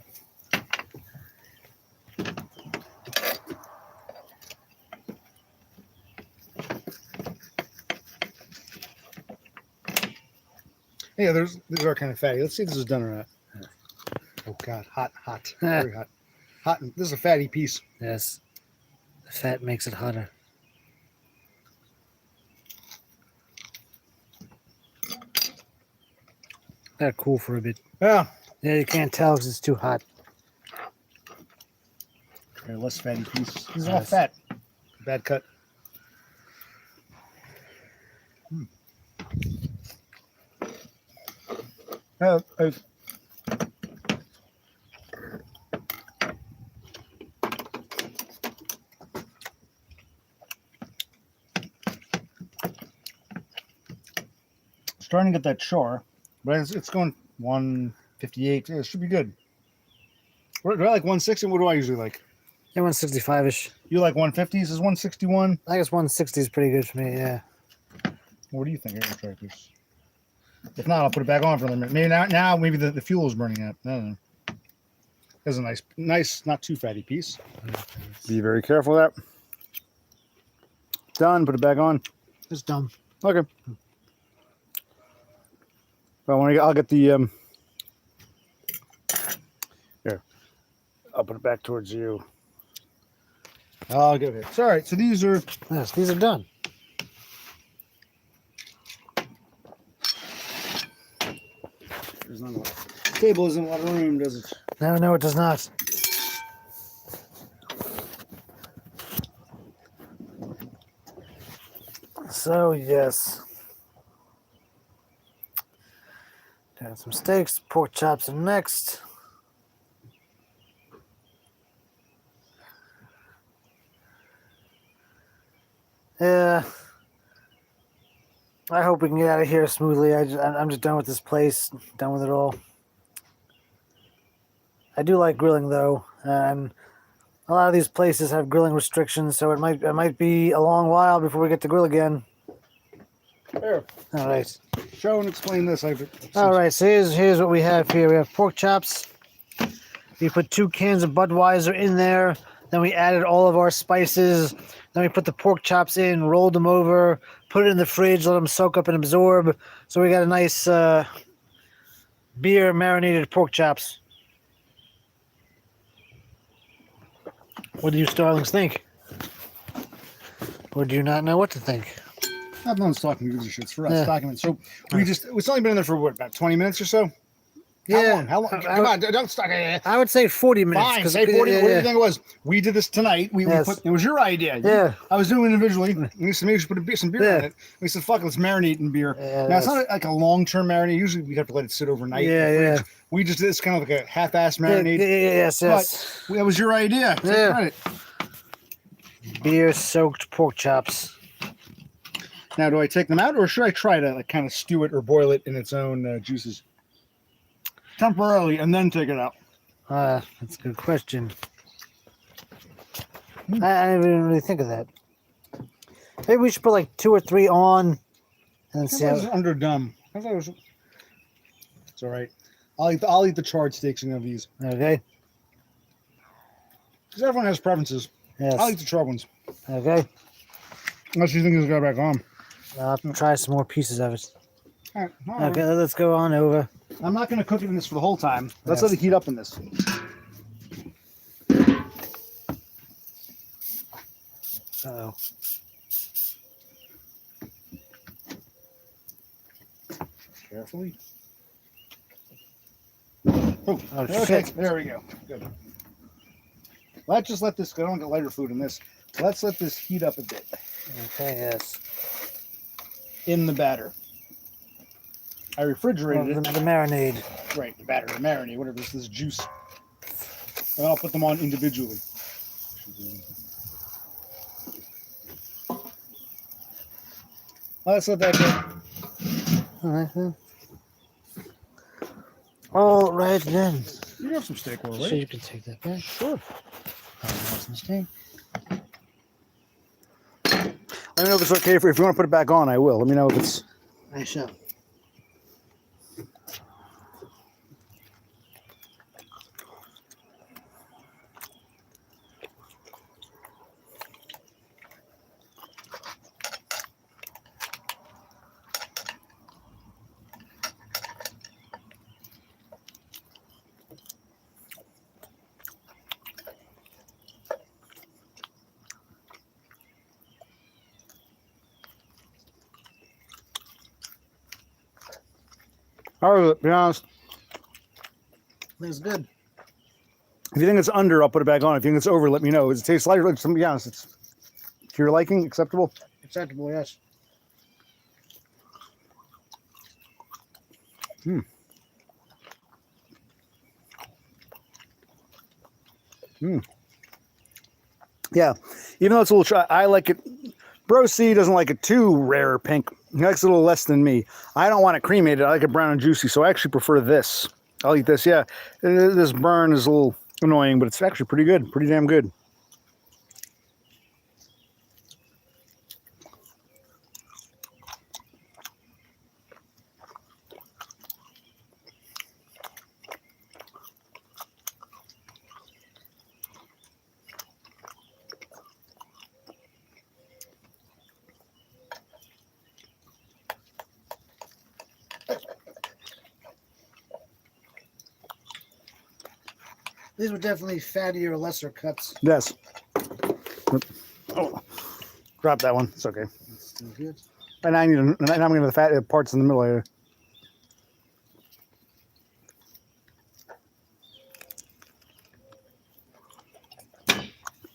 Yeah, these are kind of fatty. Let's see if this is done or not. Oh God, hot, very hot, hot. This is a fatty piece. Yes. The fat makes it hotter. Let it cool for a bit. Yeah. Yeah, you can't tell because it's too hot. Okay, less fatty pieces. These are all Yes. fat. Bad cut. Starting to get that char, but it's going 158. Yeah, it should be good. Do I like 160? What do I usually like? Yeah, 165-ish. You like 150s? Is 161? I guess 160 is pretty good for me, yeah. What do you think? I'll try this. If not, I'll put it back on for a minute. Maybe now maybe the fuel is burning out. I don't know. That's a nice, not too fatty piece. Be very careful with that. Done. Put it back on. It's dumb. Okay. Well, I'll get the here. I'll put it back towards you. I'll get it. It's all right. So these are. Yes, these are done. There's not a lot. Table isn't a lot of room, does it? No, it does not. So, yes. Got some steaks, pork chops are next. Yeah. I hope we can get out of here smoothly. I'm just done with this place, done with it all. I do like grilling though, and a lot of these places have grilling restrictions, so it might be a long while before we get to grill again. There. All right. Show and explain this. All right. So here's what we have here. We have pork chops. We put 2 cans of Budweiser in there. Then we added all of our spices. Then we put the pork chops in, rolled them over, put it in the fridge, let them soak up and absorb. So we got a nice beer marinated pork chops. What do you starlings think? Or do you not know what to think? Everyone's talking gives a shit. It's for us Yeah. documents. So it's only been in there for what, about 20 minutes or so? Yeah. How long? Come on, don't stop. I would say 40 minutes. Fine, say 40. What do you think it was? We did this tonight. Yes. It was your idea. Yeah. I was doing it individually. We said maybe we should put some beer Yeah. in it. We said, fuck it, let's marinate in beer. Yeah, now, it's not like a long-term marinade. Usually we'd have to let it sit overnight. in the Yeah, fridge. We just did this kind of like a half-ass marinade. Yes. But that was your idea. Take Yeah. credit. Beer-soaked pork chops. Now, do I take them out or should I try to like kind of stew it or boil it in its own juices? Temporarily and then take it out. That's a good question. I didn't even really think of that. Maybe we should put like 2 or 3 on and then I see thought it was how. underdone. I thought it was. It's all right. I'll eat the charred steaks of these Okay. because everyone has preferences. Yes. I'll eat the charred ones Okay. unless you think it's got back on. I'll try some more pieces of it. All right. All right. Okay, let's go on over. I'm not going to cook it in this for the whole time. Let's Yes. let it heat up in this. Uh-oh. Carefully. Oh, Oh, okay. shit. There we go. Good. Let's just let this go. I don't get lighter food in this. Let's let this heat up a bit Okay, yes. in the batter. I refrigerated Well, it. the marinade. Right, the batter, the marinade, whatever this juice. And I'll put them on individually. Let's let that go. All right then. You have some steak oil, So right? you can take that back. Sure. That's a mistake. Let me know if it's okay. If you want to put it back on, I will. Let me know if it's... I shall. All right, be honest. That's good. If you think it's under, I'll put it back on. If you think it's over, let me know. Does it taste lighter? Like, to be honest, it's to your liking, acceptable. Acceptable, yes. Yeah, even though it's a little dry, I like it. Bro C doesn't like it too rare or pink. He likes it a little less than me. I don't want it cremated. I like it brown and juicy, so I actually prefer this. I'll eat this. Yeah, this burn is a little annoying, but it's actually pretty good. Pretty damn good. These were definitely fattier, lesser cuts. Yes. Oh, drop that one. It's okay. That's still good. And now I'm going to the fat parts in the middle here.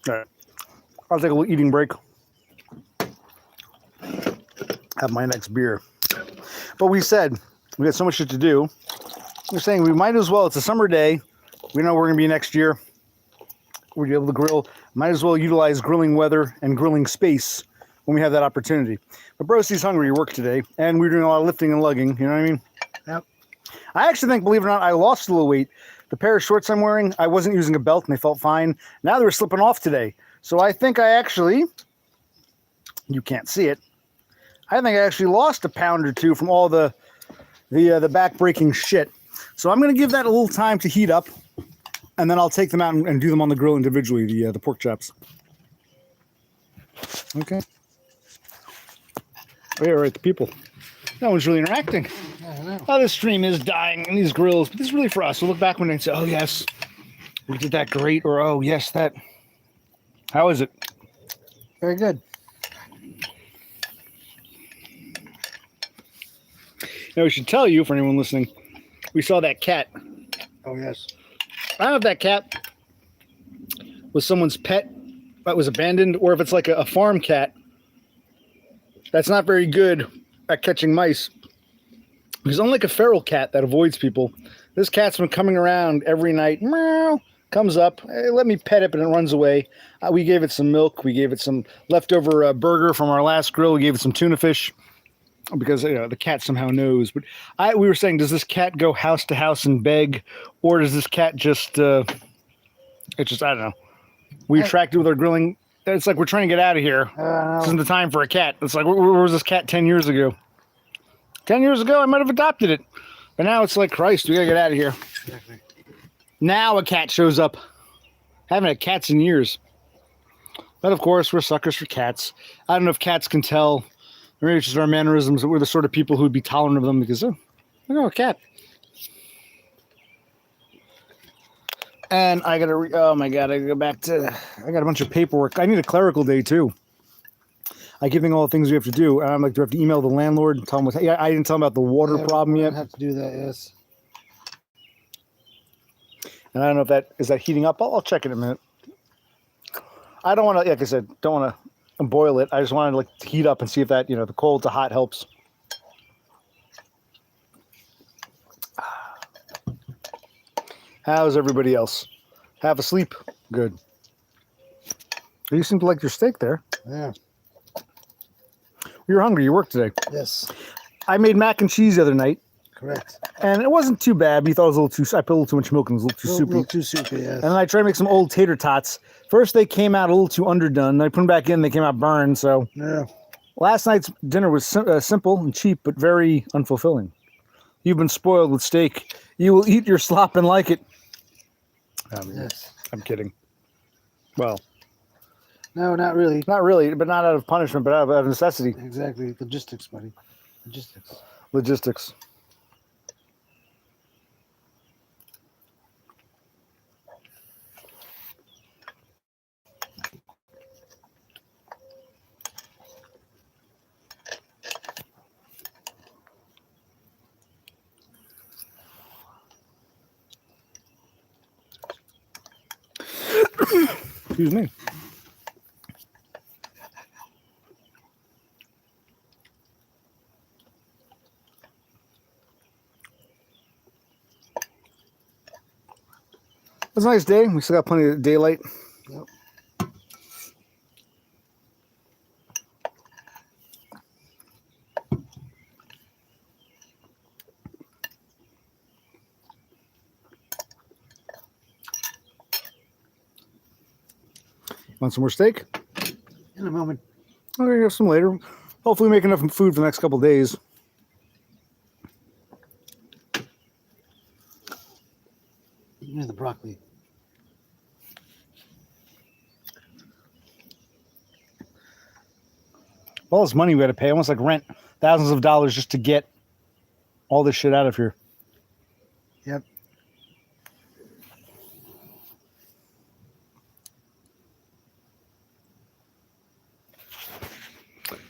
All right. I'll take a little eating break. Have my next beer. But we said we got so much shit to do. We're saying we might as well. It's a summer day. We know we're going to be next year. We'll be able to grill. Might as well utilize grilling weather and grilling space when we have that opportunity. But Brosy's hungry at work today, and we're doing a lot of lifting and lugging. You know what I mean? Yep. I actually think, believe it or not, I lost a little weight. The pair of shorts I'm wearing, I wasn't using a belt, and they felt fine. Now they're slipping off today. So I think I actually, you can't see it, I think I actually lost a pound or two from all the back-breaking shit. So I'm going to give that a little time to heat up, and then I'll take them out and do them on the grill individually, the pork chops. Okay. Oh, yeah, right, the people. No one's really interacting. I don't know. Oh, this stream is dying in these grills, but this is really for us. We'll look back one day and say, oh, yes, we did that great, or oh, yes, that. How is it? Very good. Now, we should tell you, for anyone listening, we saw that cat. Oh yes. I don't know if that cat was someone's pet that was abandoned, or if it's like a farm cat that's not very good at catching mice. Because unlike a feral cat that avoids people, this cat's been coming around every night. Meow, comes up, hey, let me pet it, but it runs away. We gave it some milk. We gave it some leftover burger from our last grill. We gave it some tuna fish because the cat somehow knows. But we were saying, does this cat go house to house and beg, or does this cat just? It's just, I don't know. We attracted with our grilling. It's like we're trying to get out of here. This isn't the time for a cat. It's like, where was this cat 10 years ago? 10 years ago, I might have adopted it. But now it's like, Christ, we got to get out of here. Exactly. Now a cat shows up. Haven't had cats in years. But of course, we're suckers for cats. I don't know if cats can tell. Or maybe it's just our mannerisms that we're the sort of people who would be tolerant of them because, a cat. And I got to, oh my God, I got to go back to, I got a bunch of paperwork. I need a clerical day too. I give him all the things we have to do. And I'm like, do I have to email the landlord and tell him I didn't tell him about the water problem yet. I have to do that, yes. And I don't know if is that heating up. I'll check in a minute. I don't want to, like I said, don't want to boil it. I just want to like heat up and see if that, the cold to hot helps. How's everybody else? Half asleep? Good. You seem to like your steak there. Yeah. You're hungry. You worked today. Yes. I made mac and cheese the other night. Correct. And it wasn't too bad. You thought it was a little too. I put a little too much milk and it was a little too soupy. A little too soupy, yes. And then I tried to make some old tater tots. First, they came out a little too underdone. Then I put them back in. They came out burned. So yeah. Last night's dinner was simple and cheap, but very unfulfilling. You've been spoiled with steak. You will eat your slop and like it. Yes. I'm kidding. Well, no, not really. not really, but not out of punishment, but out of necessity. Exactly. Logistics, buddy. Logistics. Logistics. Excuse me. It was a nice day. We still got plenty of daylight. Yep. Want some more steak? In a moment. Okay, have some later. Hopefully make enough food for the next couple of days. Give me the broccoli. All this money we had to pay, almost like rent, thousands of dollars just to get all this shit out of here. Yep.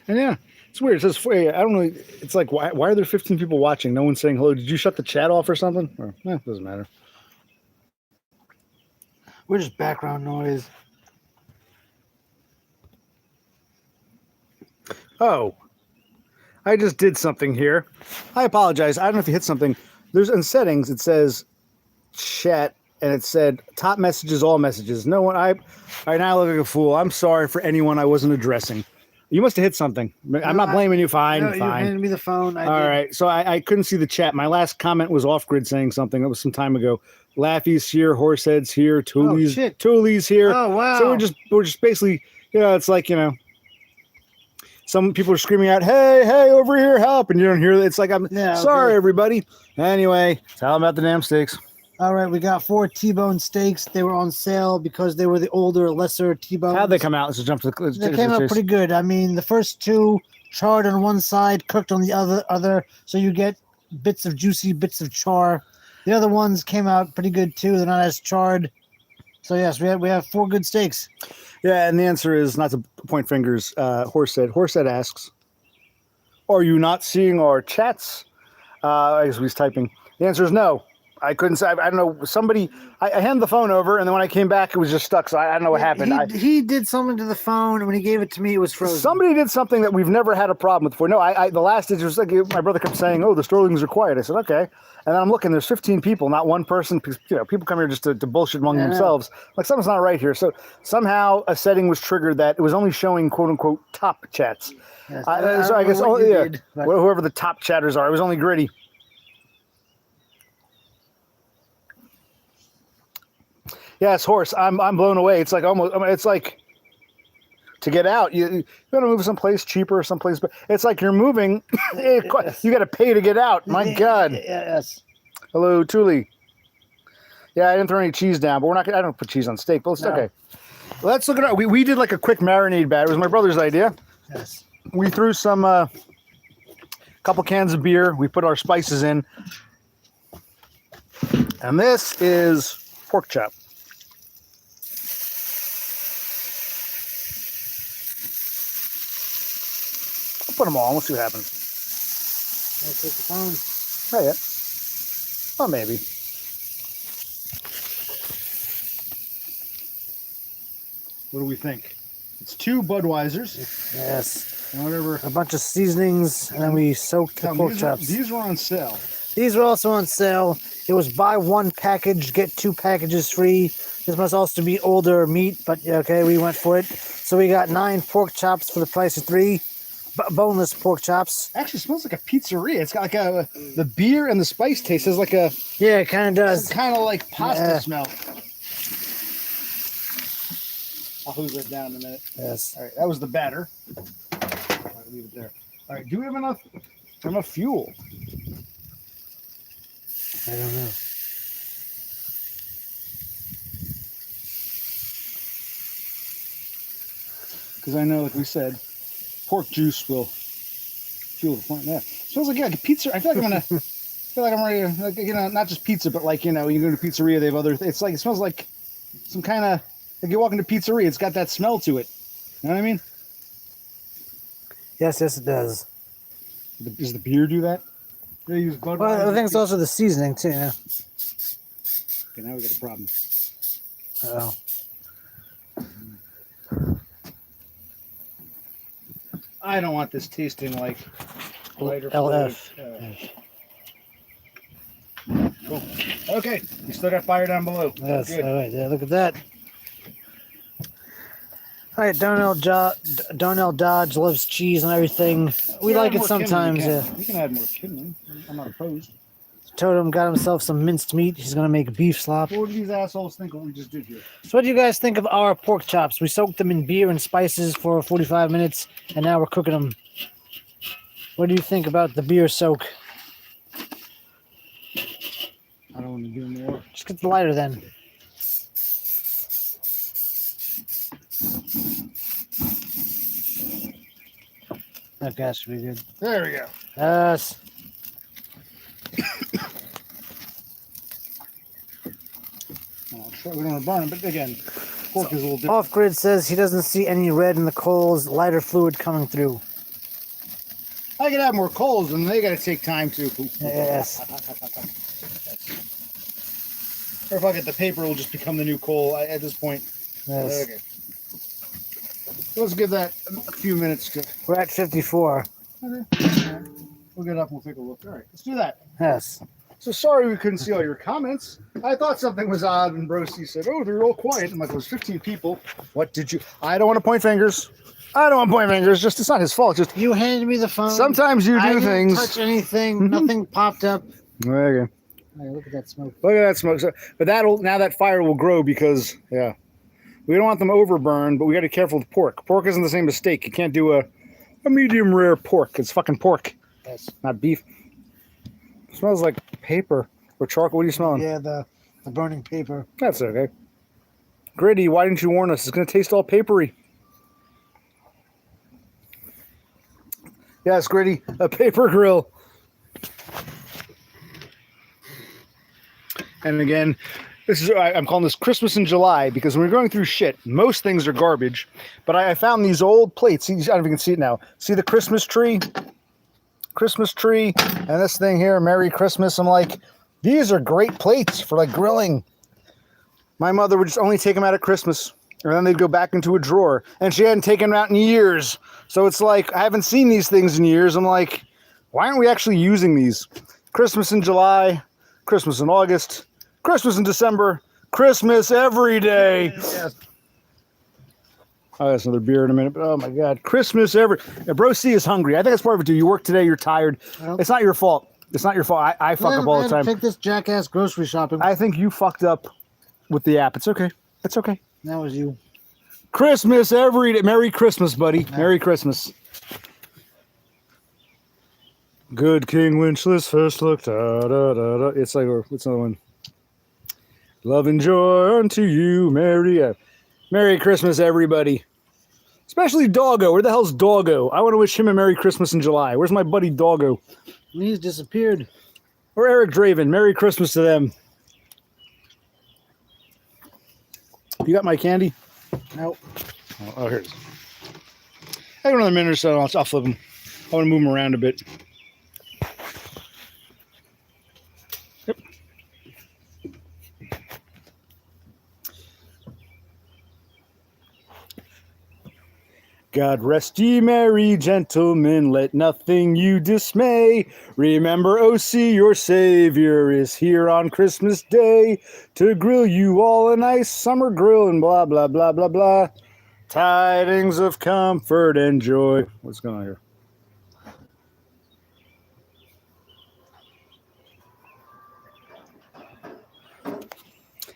And yeah, it's weird. It says, I don't know. It's like, why are there 15 people watching? No one's saying hello. Did you shut the chat off or something? Or, doesn't matter. We're just background noise. Oh, I just did something here. I apologize. I don't know if you hit something. There's in settings, it says chat, and it said top messages, all messages. No one, all right, now I look like a fool. I'm sorry for anyone I wasn't addressing. You must have hit something. I'm not blaming you. Fine, No, fine. you handed me the phone. All right. So I couldn't see the chat. My last comment was off grid saying something. That was some time ago. Laffy's here, Horsehead's here, Tooley's here. Oh wow. So we're just basically, it's like, some people are screaming out, hey, over here, help. And you don't hear it. It's like, I'm sorry, everybody. Anyway, tell them about the damn steaks. All right, we got 4 T-bone steaks. They were on sale because they were the older, lesser T-bones. How'd they come out? Let's jump to the They came out pretty good. I mean, the first 2 charred on one side, cooked on the other, so you get bits of juicy bits of char. The other ones came out pretty good too. They're not as charred. So yes, we have 4 good steaks. Yeah, and the answer is not to point fingers. Horsehead asks, "Are you not seeing our chats?" I guess he's typing. The answer is no. I couldn't say. I don't know. Somebody. I handed the phone over, and then when I came back, it was just stuck. So I don't know what happened. He did something to the phone, and when he gave it to me, it was frozen. Somebody did something that we've never had a problem with before. No, the last digit was like my brother kept saying, "Oh, the Sterlings are quiet." I said, "Okay," and then I'm looking. There's 15 people, not one person. You know, people come here just to bullshit among themselves. Like something's not right here. So somehow a setting was triggered that it was only showing "quote unquote" top chats. Yes. So I guess whoever the top chatters are. It was only Gritty. Yes, horse. I'm blown away. It's like almost. I mean, it's like to get out. You got to move someplace cheaper, someplace. But it's like you're moving. You got to pay to get out. My God. Yes. Hello, Thule. Yeah, I didn't throw any cheese down, but we're not. I don't put cheese on steak. But it's okay. Let's look at it. We did like a quick marinade bat. It was my brother's idea. Yes. We threw some couple cans of beer. We put our spices in, and this is pork chop. Put them all. Let's see what happens. I'll take the phone. Oh, yeah. Oh, maybe. What do we think? It's 2 Budweisers. Yes. Whatever. A bunch of seasonings, and then we soaked the pork chops. These were on sale. These were also on sale. It was buy 1 package, get 2 packages free. This must also be older meat, but okay, we went for it. So we got 9 pork chops for the price of 3. Boneless pork chops. Actually, it smells like a pizzeria. It's got like the beer and the spice taste is like a... Yeah, it kind of does. Kind of like pasta smell. I'll hose that down in a minute. Yes. All right, that was the batter. All right, leave it there. All right, do we have enough fuel? I don't know. Because I know, like we said, pork juice will fuel the plant. Yeah, smells like a pizza. I feel like I'm ready to, like, you know, not just pizza, but like, you know, you go to a pizzeria, they have other. It's like it smells like some kind of like you walk into a pizzeria. It's got that smell to it. You know what I mean? Yes, it does. Does the beer do that? They use Budweiser. Well, I think it's also the seasoning too. Yeah. Okay, now we got a problem. Oh. I don't want this tasting like lighter LF. Cool. Okay, we still got fire down below. Yes. Good. All right. Yeah. Look at that. All right. Darnell Dodge loves cheese and everything. We like it sometimes. We can add more kidney. I'm not opposed. Totem got himself some minced meat. He's gonna make beef slop. What do these assholes think what we just did here? So what do you guys think of our pork chops? We soaked them in beer and spices for 45 minutes, and now we're cooking them. What do you think about the beer soak? I don't want to do more. Just get the lighter then. That gas should be good. There we go. Yes. We don't want to burn them, but again, pork is a little different. Off Grid says he doesn't see any red in the coals, lighter fluid coming through. I could have more coals, and they got to take time to. Yes. Or if I get the paper, it will just become the new coal at this point. Yes. Okay. Let's give that a few minutes to. We're at 54. Okay. We'll get up and we'll take a look. All right, let's do that. Yes. So sorry we couldn't see all your comments. I thought something was odd, and Broski said, "Oh, they're all quiet." I'm like, "It was 15 people. What did you?" I don't want to point fingers. I don't want to point fingers. Just it's not his fault. Just You handed me the phone. sometimes you do I didn't things. touch anything. Nothing popped up. Okay. Hey, look at that smoke. Look at that smoke. So, but that fire will grow because we don't want them overburned, but we got to be careful with pork. Pork isn't the same as steak. You can't do a medium rare pork. It's fucking pork. Yes. Not beef. It smells like paper or charcoal. What are you smelling? Yeah, the burning paper. That's okay. Gritty, why didn't you warn us? It's going to taste all papery. Yes, Gritty, a paper grill. And again, I'm calling this Christmas in July because when we're going through shit, most things are garbage. But I found these old plates. See, I don't know if you can see it now. See the Christmas tree? Christmas tree and this thing here, Merry Christmas. I'm like, These are great plates for like grilling. My mother would just only take them out at Christmas, and then they'd go back into a drawer. And she hadn't taken them out in years. So it's like, I haven't seen these things in years. I'm like, why aren't we actually using these? Christmas in July, Christmas in August, Christmas in December, Christmas every day. Yes. Oh, that's another beer in a minute. But oh my God, Christmas every. Bro C is hungry. I think that's part of it too. You work today, you're tired. Well, It's not your fault. It's not your fault. I fuck up all the time. Pick this jackass grocery shopping. I think you fucked up with the app. It's okay. It's okay. That was you. Christmas every day. Merry Christmas, buddy. Merry Christmas. Good King Wenceslas first looked. Da, da, da, da. It's like, what's another one? Love and joy unto you, Merry Christmas, everybody. Especially Doggo. Where the hell's Doggo? I want to wish him a Merry Christmas in July. Where's my buddy Doggo? He's disappeared. Or Eric Draven. Merry Christmas to them. You got my candy? Nope. Oh, here it is. I got another minute or so. I'll flip them. I want to move them around a bit. Yep. God rest ye merry gentlemen, let nothing you dismay. Remember, OC, your Savior is here on Christmas Day to grill you all a nice summer grill and blah, blah, blah, blah, blah. Tidings of comfort and joy. What's going on here?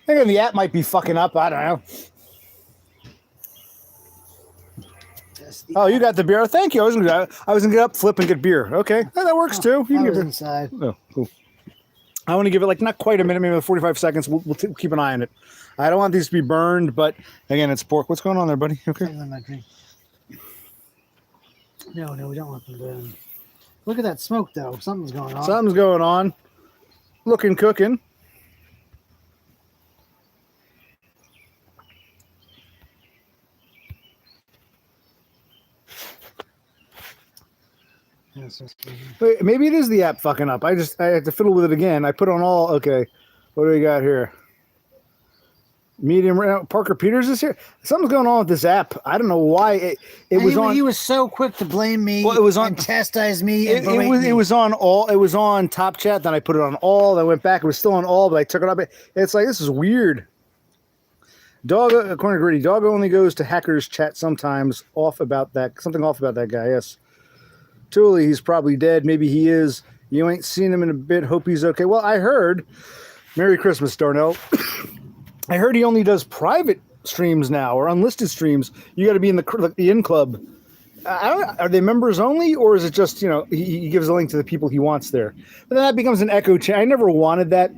Again, the app might be fucking up. I don't know. Oh, you got the beer. Thank you. I was gonna get up, flip, and get beer. Okay, that works too. You can I get was beer. inside. Oh, cool. I want to give it like not quite a minute, maybe 45 seconds. We'll keep an eye on it. I don't want these to be burned, but again, it's pork. What's going on there, buddy? Okay. No, we don't want them to. Look at that smoke, though. Something's going on. Something's going on. Looking, cooking. Wait, maybe it is the app fucking up. I have to fiddle with it again. I put on all. Okay, what do we got here? Medium. Parker Peters is here. Something's going on with this app. I don't know why it was on. He was so quick to blame me. Well, it was on and chastise me. And it was on all. It was on Top Chat. Then I put it on all. Then I went back. It was still on all, but I took it up. It's like this is weird. Dog, according to Gritty, Dog only goes to hackers chat sometimes. Off about that. Something off about that guy. Yes. Tully, he's probably dead. Maybe he is. You ain't seen him in a bit. Hope he's okay. Well, I heard. Merry Christmas, Darnell. I heard he only does private streams now or unlisted streams. You got to be in the in club. Are they members only, or is it just he gives a link to the people he wants there? But then that becomes an echo chamber. I never wanted that.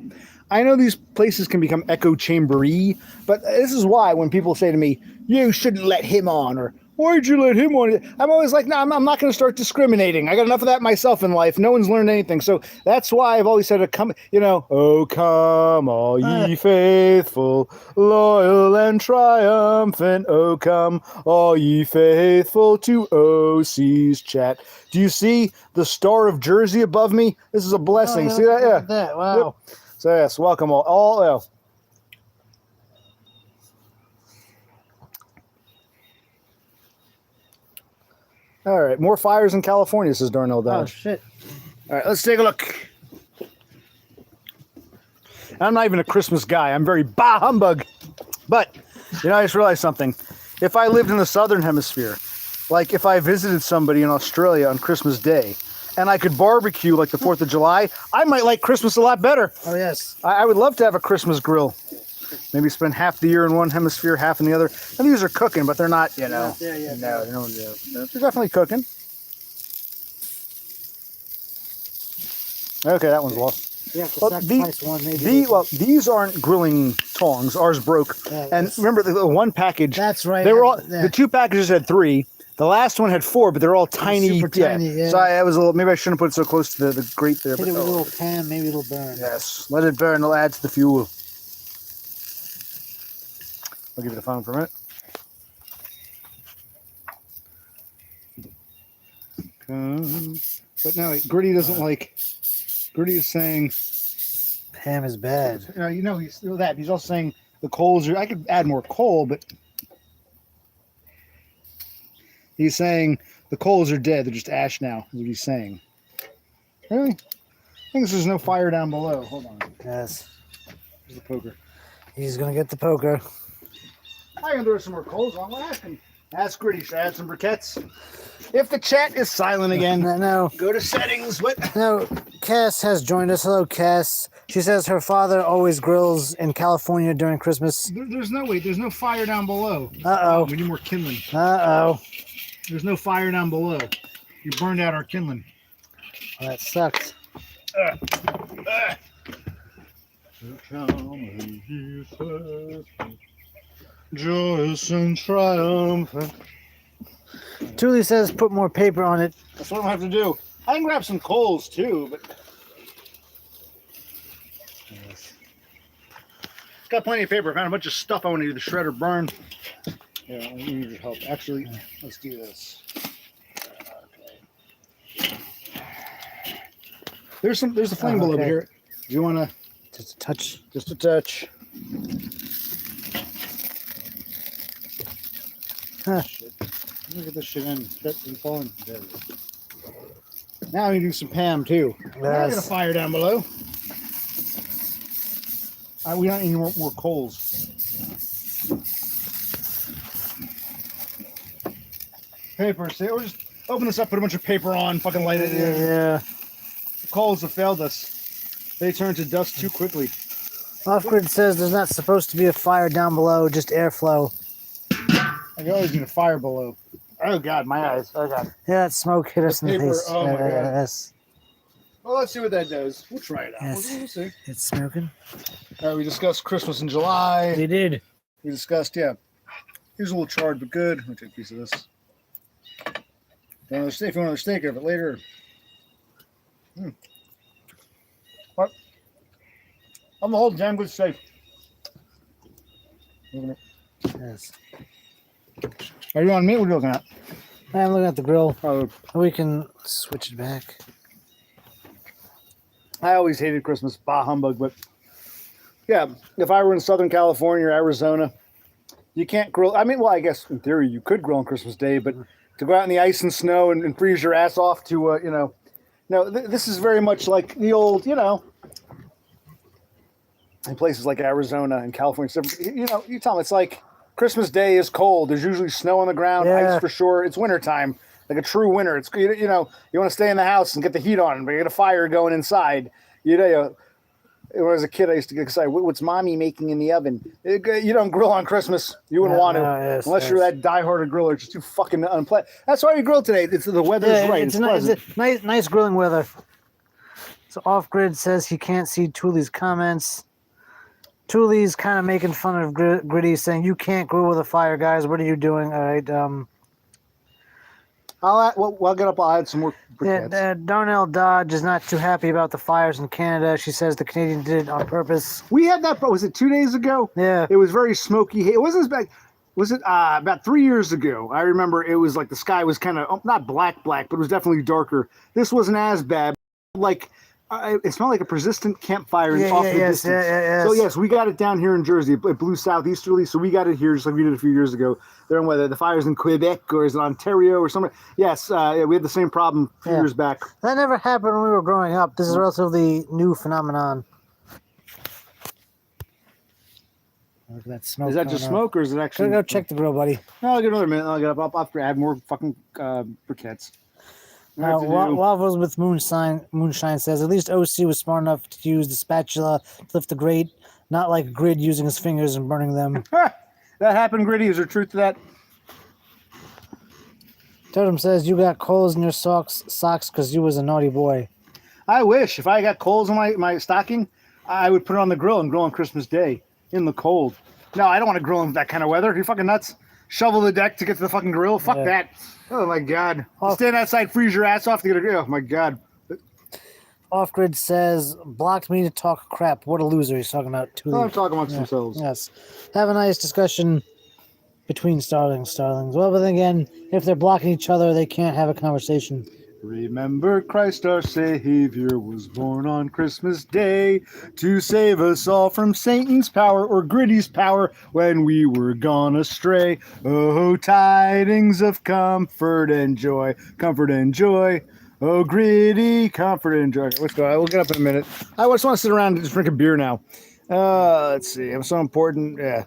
I know these places can become echo chambery, but this is why when people say to me, "You shouldn't let him on," or "Why'd you let him on?" I'm always like, no, I'm not going to start discriminating. I got enough of that myself in life. No one's learned anything. So that's why I've always said, oh, come, all ye faithful, loyal and triumphant. Oh, come, all ye faithful to OC's chat. Do you see the Star of Jersey above me? This is a blessing. See that? Yeah. That. Wow. Yep. So, yes, welcome all. All right, more fires in California, says Darnell Oh, Dodge. shit. All right, let's take a look. I'm not even a Christmas guy. I'm very bah humbug. But, I just realized something. If I lived in the Southern Hemisphere, like if I visited somebody in Australia on Christmas Day, and I could barbecue like the 4th of July, I might like Christmas a lot better. Oh, yes. I would love to have a Christmas grill. Maybe spend half the year in one hemisphere, half in the other. And these are cooking, but they're not, Not there yet. No, they're definitely cooking. Okay, that one's lost. You have to Well, sacrifice one, maybe. These aren't grilling tongs. Ours broke. Yeah, And remember, the one package. That's right. They were all Yeah. the 2 packages had 3. The last one had 4, but they're all tiny. super tiny, yeah. So I was a little. Maybe I shouldn't put it so close to the grate there. Hit But it with a little pan, maybe it'll burn. yes, let it burn. It'll add to the fuel. I'll give you the phone for a minute. But no, Gritty doesn't like. Gritty is saying Pam is bad. He's still that. He's also saying the coals are. I could add more coal, but he's saying the coals are dead. They're just ash now. Is what he's saying. Really? I think there's no fire down below. Hold on. Yes. There's the poker. He's gonna get the poker. I can throw some more coals on. What happened? Ask Gritty. Should I add some briquettes? If the chat is silent again, No. go to settings. What? No, Cass has joined us. Hello, Cass. She says her father always grills in California during Christmas. There's no wait. There's no fire down below. Uh-oh. We need more kindling. Uh-oh. There's no fire down below. You burned out our kindling. Well, that sucks. Joyous and triumphant. Thule says put more paper on it. That's what I'm gonna have to do. I can grab some coals too, but got plenty of paper. I found a bunch of stuff I want to do the shredder burn. Yeah, I need your help. Actually, let's do this. Okay. There's a flame bulb over here. Do you want to Just a touch. just a touch? Huh. Shit. Look at this shit in. Shit been falling. There we go. Now we do some Pam too. Now I got a fire down below. We don't need more coals. Paper. See, or just open this up, put a bunch of paper on, fucking light it. Yeah. The coals have failed us. They turn to dust too quickly. Off-grid says there's not supposed to be a fire down below, just airflow. I always need a fire below. Oh God, my eyes. Oh God. Yeah, that smoke hit us in the paper, face. oh my God. Yes. Well, let's see what that does. We'll try it out. Yes. We'll see. It's smoking. All right, we discussed Christmas in July. We did. We discussed, yeah. Here's a little charred, but good. Let me take a piece of this. If you want another steak of it later. What? I'm the whole damn good steak. Yes. Are you on meat? What are you looking at? I'm looking at the grill. Oh, We can switch it back. I always hated Christmas, bah humbug, but yeah, if I were in Southern California or Arizona, you can't grill. I mean, well, I guess in theory you could grill on Christmas Day, but to go out in the ice and snow and freeze your ass off to, no, this is very much like the old, in places like Arizona and California. So, you tell them it's like Christmas Day is cold. There's usually snow on the ground, ice for sure. It's wintertime. Like a true winter. It's you want to stay in the house and get the heat on, but you get a fire going inside. When I was a kid, I used to get excited. What's mommy making in the oven? You don't grill on Christmas. You wouldn't want to, unless you're that diehard griller. It's just too fucking unpleasant. That's why we grill today. The weather is right. It's nice grilling weather. So Off-Grid says he can't see Thule's comments. Thule's kind of making fun of Gritty, saying you can't grill with a fire, guys. What are you doing? All right. I'll get up. I'll add some more briquettes. Darnell Dodge is not too happy about the fires in Canada. She says the Canadians did it on purpose. We had that. Was it 2 days ago? Yeah. It was very smoky. It wasn't as bad. Was it about 3 years ago? I remember it was like the sky was kind of not black, but it was definitely darker. This wasn't as bad. Like it smelled like a persistent campfire off the distance. So yes, we got it down here in Jersey. It blew southeasterly, so we got it here just like we did a few years ago. They're in whether the fire's in Quebec or is it Ontario or somewhere. Yes, we had the same problem a few years back. That never happened when we were growing up. This is a relatively new phenomenon. Look at that smoke. Is that just smoke or is it actually? Go check the grill, buddy. No, I'll get another minute. I'll get up. I'll have to add more fucking briquettes. Waffles with Moonshine says, at least OC was smart enough to use the spatula to lift the grate, not like Grid using his fingers and burning them. That happened, Gritty. Is there truth to that? Totem says, you got coals in your socks because you was a naughty boy. I wish. If I got coals in my stocking, I would put it on the grill and grill on Christmas Day in the cold. No, I don't want to grill in that kind of weather. Are you fucking nuts? Shovel the deck to get to the fucking grill? Fuck that. Oh, my God. Stand outside, freeze your ass off to get a grill. Oh, my God. Off-Grid says, blocked me to talk crap. What a loser. He's talking about Thule. Let them talk amongst themselves. Yes. Have a nice discussion between starlings. Well, but then again, if they're blocking each other, they can't have a conversation. Remember Christ our Savior was born on Christmas Day to save us all from Satan's power or Gritty's power when we were gone astray. Oh, tidings of comfort and joy, comfort and joy. Oh, Gritty, comfort and joy. Let's go. We'll get up in a minute. I just want to sit around and just drink a beer now. Let's see. I'm so important. Yeah.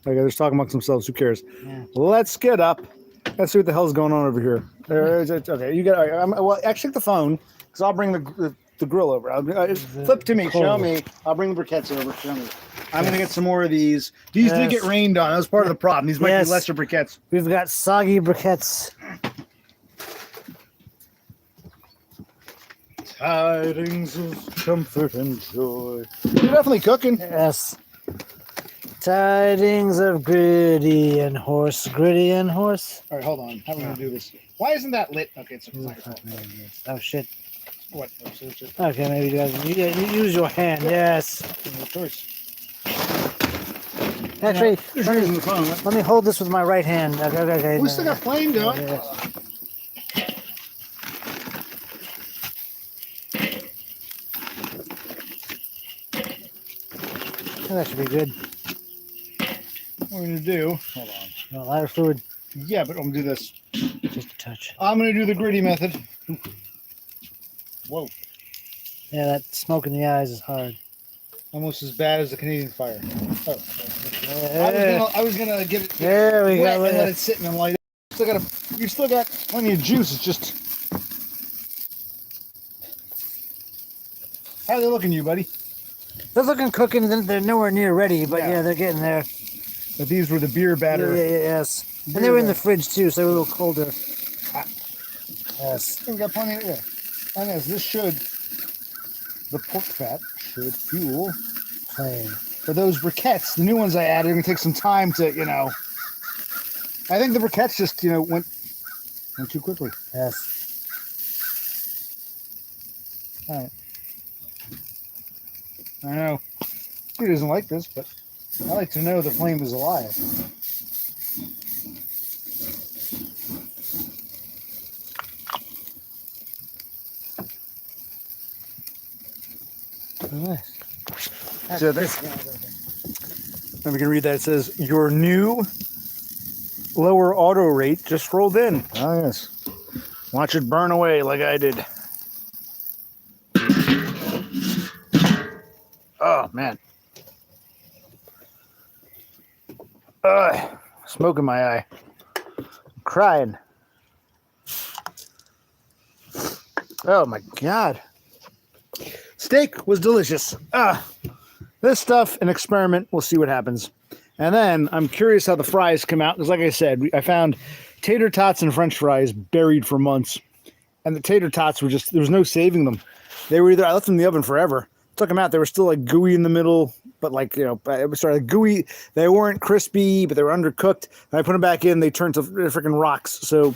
Okay, they're just talking amongst themselves. Who cares? Yeah. Let's get up. Let's see what the hell's going on over here. Okay, you got. Well, actually, check the phone because I'll bring the grill over. Flip to me. Show me. I'll bring the briquettes over. Show me. I'm gonna get some more of these. These did get rained on. That was part of the problem. These might be lesser briquettes. We've got soggy briquettes. Tidings of comfort and joy. You're definitely cooking. Yes. Tidings of Gritty and Horse. Gritty and Horse. All right, hold on. How are we gonna do this? Why isn't that lit? Okay, it's not your fault. Oh shit. What? Oh, so it's just Okay, maybe you guys you use your hand. Yes. no choice. Actually, You're using the phone. let me hold this with my right hand. Okay. We still got flame going. Yeah. That should be good. What we're gonna do? Hold on. A lot of fluid. Yeah, but I'm gonna do this. Just a touch. I'm gonna do the Gritty method. Whoa. Yeah, that smoke in the eyes is hard. Almost as bad as the Canadian Fire. Oh. Yeah. I was gonna give it There we wet go. and let it sit and then light it. You still got plenty of juice. It's just. How are they looking, you buddy? They're looking cooking. They're nowhere near ready, but yeah, they're getting there. But these were the beer batter. Yes. And they were in the fridge too, so they were a little colder. Yes. We got plenty of yeah. And as this should, the pork fat should fuel. Plain. For those briquettes, the new ones I added, are gonna take some time to, I think the briquettes just, went too quickly. Yes. All right. I know. He doesn't like this, but I like to know the flame is alive. Nice. So this, and we can read that. It says, your new lower auto rate just rolled in. Oh, yes. Watch it burn away like I did. Oh, man. Smoke in my eye. I'm crying. Oh, my God. Steak was delicious. This stuff, an experiment. We'll see what happens. And then I'm curious how the fries come out. Because like I said, I found tater tots and french fries buried for months. And the tater tots were just, there was no saving them. They were I left them in the oven forever. Took them out. They were still like gooey in the middle. But like, like gooey. They weren't crispy, but they were undercooked. And I put them back in. They turned to freaking rocks. So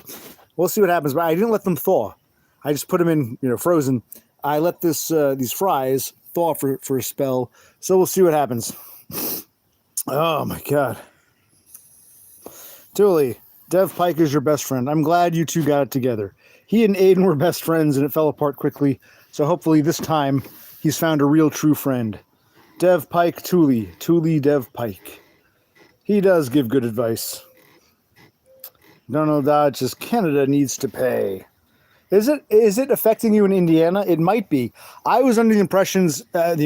we'll see what happens. But I didn't let them thaw. I just put them in, frozen. I let these fries thaw for a spell, so we'll see what happens. Oh my God, Thule, Dev Pike is your best friend. I'm glad you two got it together. He and Aiden were best friends, and it fell apart quickly. So hopefully this time he's found a real true friend. Dev Pike, Thule, Dev Pike. He does give good advice. Donald Dodge says Canada needs to pay. Is it affecting you in Indiana? It might be. I was under the impression. I was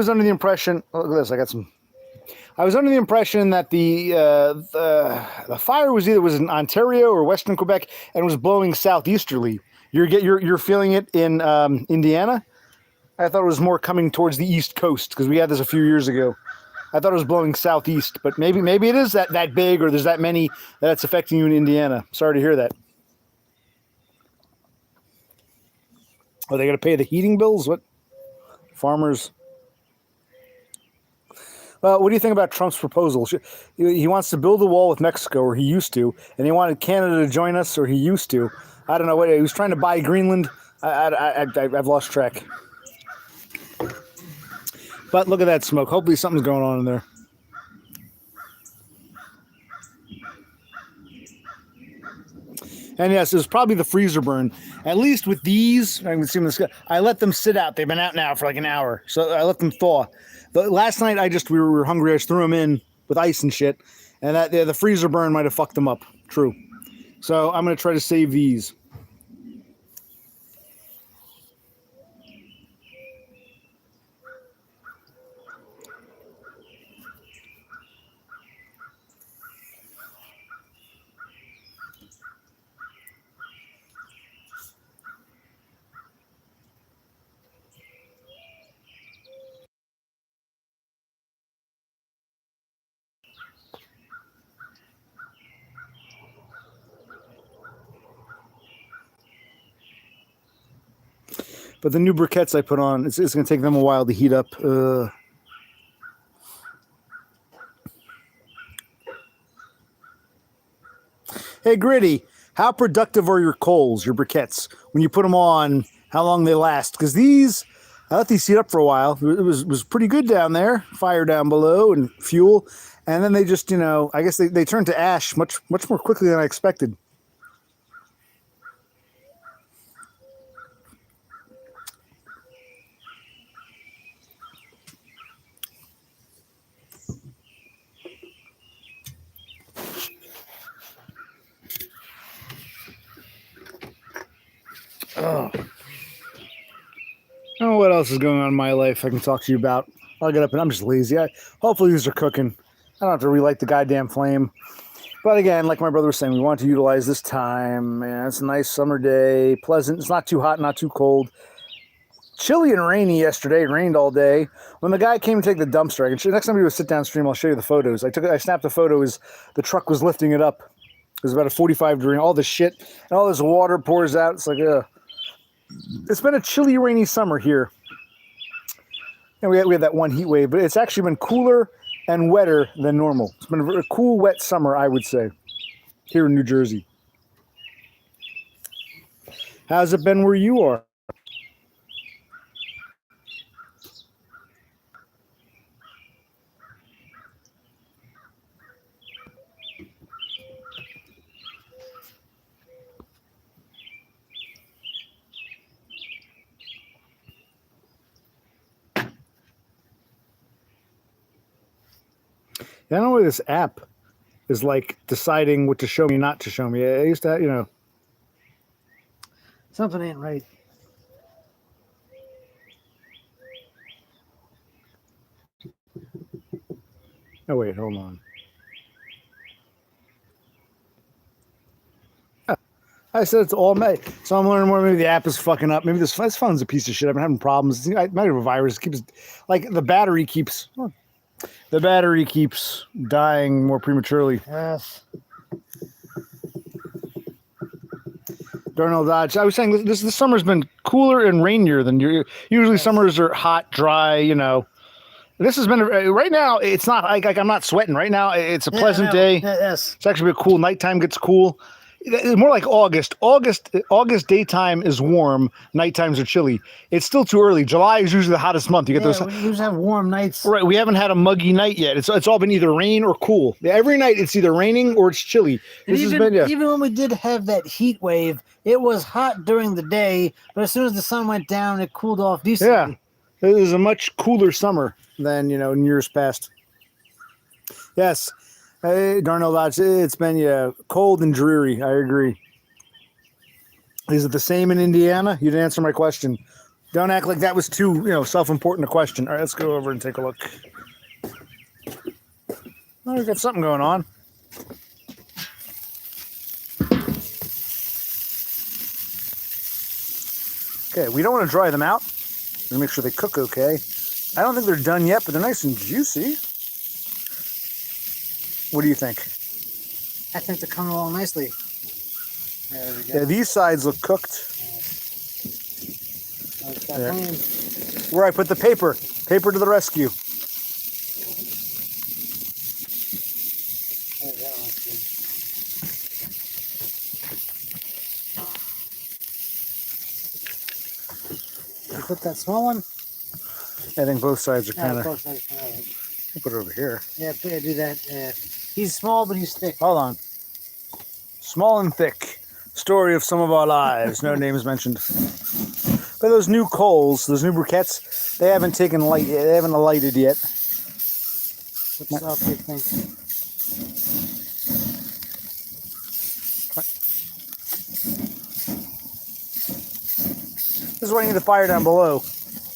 under the impression. Look at this. I was under the impression that the fire was in Ontario or Western Quebec and was blowing southeasterly. You're feeling it in Indiana. I thought it was more coming towards the East Coast because we had this a few years ago. I thought it was blowing southeast, but maybe it is that big or there's that many that it's affecting you in Indiana. Sorry to hear that. Are they going to pay the heating bills? What? Farmers. Well, what do you think about Trump's proposal? He wants to build a wall with Mexico, or he used to, and he wanted Canada to join us, or he used to. I don't know what he was trying to buy Greenland. I've lost track. But look at that smoke. Hopefully something's going on in there. And yes, it was probably the freezer burn. At least with these, I can see them in the sky. I let them sit out. They've been out now for like an hour, so I let them thaw. Last night, we were hungry. I just threw them in with ice and shit, and the freezer burn might have fucked them up. True. So I'm gonna try to save these. But the new briquettes I put on, it's going to take them a while to heat up. Hey, Gritty, how productive are your coals, your briquettes? When you put them on, how long they last? Because these, I let these heat up for a while. It was pretty good down there, fire down below and fuel. And then they just, I guess they turned to ash much more quickly than I expected. Oh. I don't know what else is going on in my life I can talk to you about. I'll get up and I'm just lazy. Hopefully these are cooking. I don't have to relight the goddamn flame. But again, like my brother was saying, we want to utilize this time. Man, it's a nice summer day. Pleasant. It's not too hot, not too cold. Chilly and rainy yesterday. It rained all day. When the guy came to take the dumpster, next time we do a sit-down stream, I'll show you the photos. I snapped a photo as the truck was lifting it up. It was about a 45 degree. All the shit and all this water pours out. It's like, it's been a chilly, rainy summer here. And we had that one heat wave, but it's actually been cooler and wetter than normal. It's been a cool, wet summer, I would say, here in New Jersey. How's it been where you are? I don't know where this app is like deciding what to show me, not to show me. I used to, Something ain't right. Oh, wait, hold on. I said it's all May. So I'm learning more. Maybe the app is fucking up. Maybe this phone's a piece of shit. I've been having problems. I might have a virus. It keeps, like, the battery keeps dying more prematurely. Yes. Darnell Dodge. I was saying this summer's been cooler and rainier than usually. Summers are hot, dry. This has been right now. It's not like I'm not sweating right now. It's a pleasant day. Yes. It's actually a cool nighttime. Gets cool. It's more like August. August daytime is warm. Nighttimes are chilly. It's still too early. July is usually the hottest month. You get those. We usually have warm nights. Right. We haven't had a muggy night yet. It's all been either rain or cool. Every night it's either raining or it's chilly. Even when we did have that heat wave, it was hot during the day, but as soon as the sun went down, it cooled off decently. Yeah. It was a much cooler summer than in years past. Yes. Hey, Darnell Dodge, it's been cold and dreary. I agree. Is it the same in Indiana? You didn't answer my question. Don't act like that was too self-important a question. All right, let's go over and take a look. Oh, we got something going on. Okay, we don't want to dry them out. We're gonna make sure they cook okay. I don't think they're done yet, but they're nice and juicy. What do you think? I think they're coming along nicely. There we go. Yeah, these sides look cooked. Yeah. Where I put the paper. Paper to the rescue. You put that small one? I think both sides are kind of. Both sides kind of. Put it over here. Yeah, do that. He's small, but he's thick. Hold on. Small and thick. Story of some of our lives. No names mentioned. But those new coals, those new briquettes, they haven't taken light. They haven't alighted yet. What's up, big thing? This is why you need the fire down below.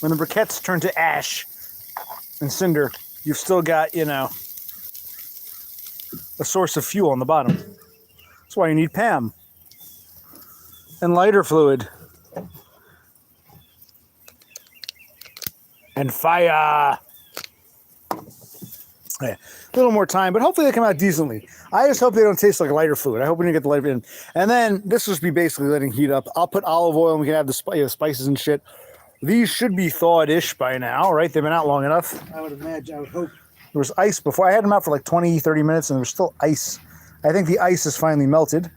When the briquettes turn to ash and cinder, you've still got, you know, a source of fuel on the bottom. That's why you need PAM and lighter fluid and fire. Yeah, a little more time, but hopefully they come out decently. I just hope they don't taste like lighter fluid. I hope we can get the lighter in. And then this will just be basically letting heat up. I'll put olive oil and we can have the spices and shit. These should be thawed-ish by now, right? They've been out long enough. I would imagine. I would hope. There was ice before. I had them out for like 20, 30 minutes and there was still ice. I think the ice is finally melted.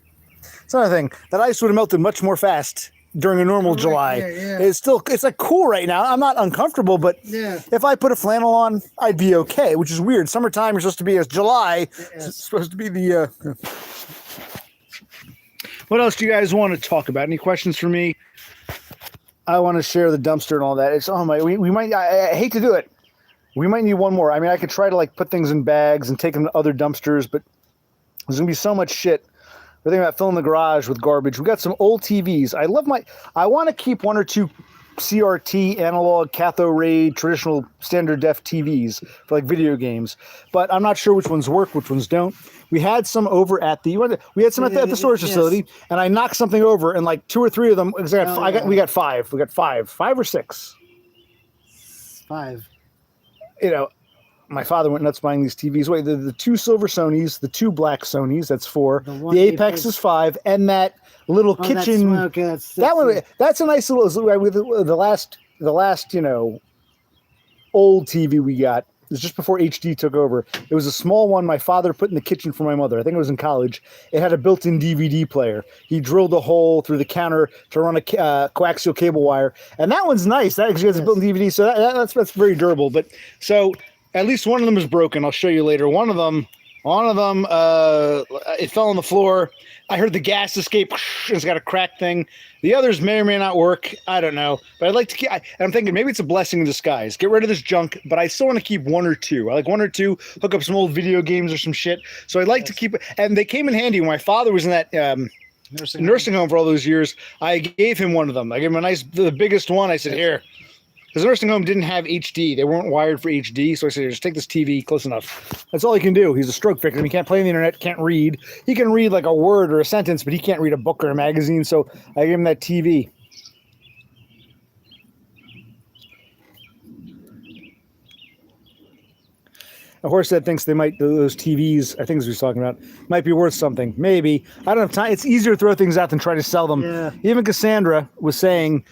It's another thing. That ice would have melted much more fast during a normal July. Yeah. It's like cool right now. I'm not uncomfortable, but Yeah. if I put a flannel on, I'd be okay, which is weird. Summertime is supposed to be as July. Yes. It's supposed to be the What else do you guys want to talk about? Any questions for me? I want to share the dumpster and all that. It's we might I hate to do it. We might need one more. I mean, I could try to like put things in bags and take them to other dumpsters, but there's gonna be so much shit. We're thinking about filling the garage with garbage. We got some old TVs. I want to keep one or two CRT, analog, cathode ray, traditional standard def TVs for like video games, but I'm not sure which ones work, which ones don't. We had some over at the storage facility, and I knocked something over, and like 2 or 3 of them. We got 5. We got 5 or 6. 5. You know, my father went nuts buying these TVs. Wait, the 2 silver Sonys, the 2 black Sonys, that's 4. The Apex is 5, and that little kitchen. That's a nice little. The last old TV we got. It was just before HD took over. It was a small one my father put in the kitchen for my mother. I think it was in college. It had a built-in DVD player. He drilled a hole through the counter to run a coaxial cable wire, and that one's nice. That actually has a built-in DVD, so that's very durable. But so at least one of them is broken. I'll show you later. One of them, it fell on the floor. I heard the gas escape. It's got a crack thing. The others may or may not work. I don't know. But I'd like to keep, I'm thinking maybe it's a blessing in disguise. Get rid of this junk, but I still want to keep 1 or 2. I like 1 or 2, hook up some old video games or some shit. So I'd like to keep it. And they came in handy when my father was in that nursing home for all those years. I gave him one of them. I gave him the biggest one. I said, here. Because the nursing home didn't have HD. They weren't wired for HD. So I said, just take this TV, close enough. That's all he can do. He's a stroke victim. He can't play on the internet, can't read. He can read like a word or a sentence, but he can't read a book or a magazine. So I gave him that TV. A horse that thinks those TVs, I think as we were talking about, might be worth something. Maybe. I don't have time. It's easier to throw things out than try to sell them. Yeah. Even Cassandra was saying,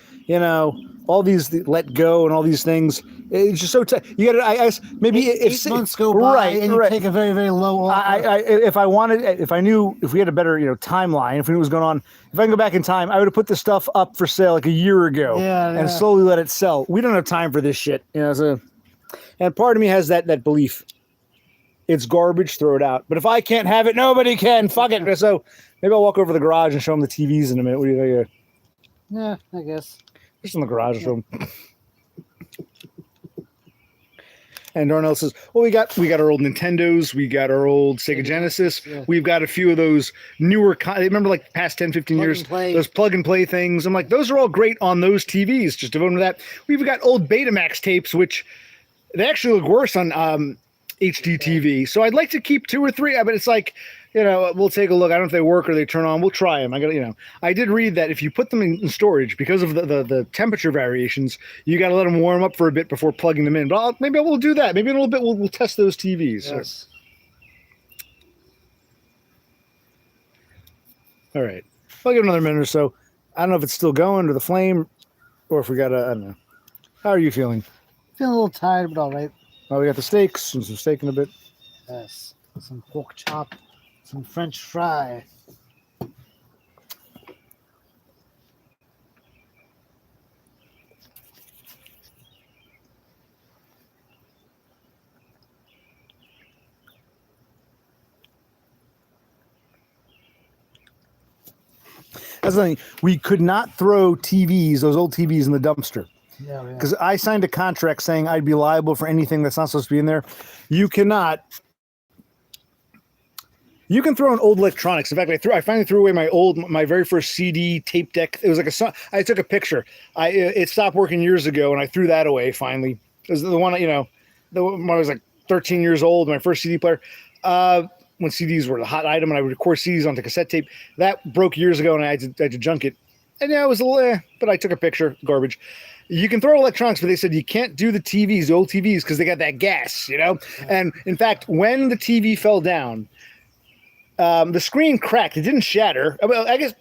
all these let go and all these things. It's just so you got to. Maybe if 8 months go by and you take a very, very low offer. If I knew, if we had a better timeline, if we knew what was going on, if I can go back in time, I would have put this stuff up for sale like a year ago and slowly let it sell. We don't have time for this shit, So, and part of me has that belief. It's garbage, throw it out. But if I can't have it, nobody can. Fuck it. So maybe I'll walk over to the garage and show them the TVs in a minute. What do you think? Yeah, I guess. Just in the garage room. And Darnell says, well, we got our old Nintendos. We got our old Sega Genesis. Yeah. We've got a few of those newer, remember like past 10, 15 years, those plug and play things. I'm like, those are all great on those TVs. Just devote to that. We've got old Betamax tapes, which they actually look worse on HD TV. So I'd like to keep 2 or 3, but it's like, we'll take a look. I don't know if they work or they turn on. We'll try them. I did read that if you put them in storage, because of the temperature variations, you got to let them warm up for a bit before plugging them in. But maybe we'll do that. Maybe in a little bit we'll test those TVs. Yes. All right. I'll give it another minute or so. I don't know if it's still going to the flame or if we got I don't know. How are you feeling? Feeling a little tired, but all right. Oh, we got the steaks and some steak in a bit. Yes. Some pork chop. Some French fry. That's the thing. We could not throw TVs, those old TVs, in the dumpster. Yeah, yeah. Because I signed a contract saying I'd be liable for anything that's not supposed to be in there. You cannot. You can throw in old electronics. In fact, I finally threw away my very first CD tape deck. It was like I took a picture. It stopped working years ago, and I threw that away finally. It was the one, when I was like 13 years old, my first CD player. When CDs were the hot item, and I would record CDs onto cassette tape. That broke years ago, and I had to junk it. And yeah, it was a little, but I took a picture. Garbage. You can throw electronics, but they said you can't do the TVs, the old TVs, because they got that gas, And in fact, when the TV fell down, the screen cracked. It didn't shatter. Well, I guess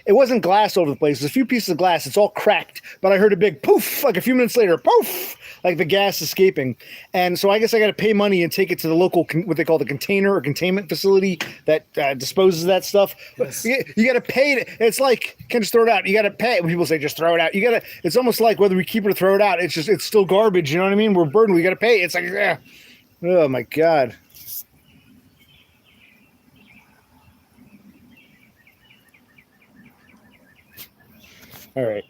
it wasn't glass over the place. There's a few pieces of glass. It's all cracked. But I heard a big poof, like a few minutes later, poof, like the gas escaping. And so I guess I got to pay money and take it to the local, what they call the container or containment facility that disposes of that stuff. Yes. You got to pay it. It's like, can't just throw it out. You got to pay. When people say just throw it out, it's almost like whether we keep it or throw it out. It's still garbage. You know what I mean? We're burdened. We got to pay. It's like, oh my God. All right.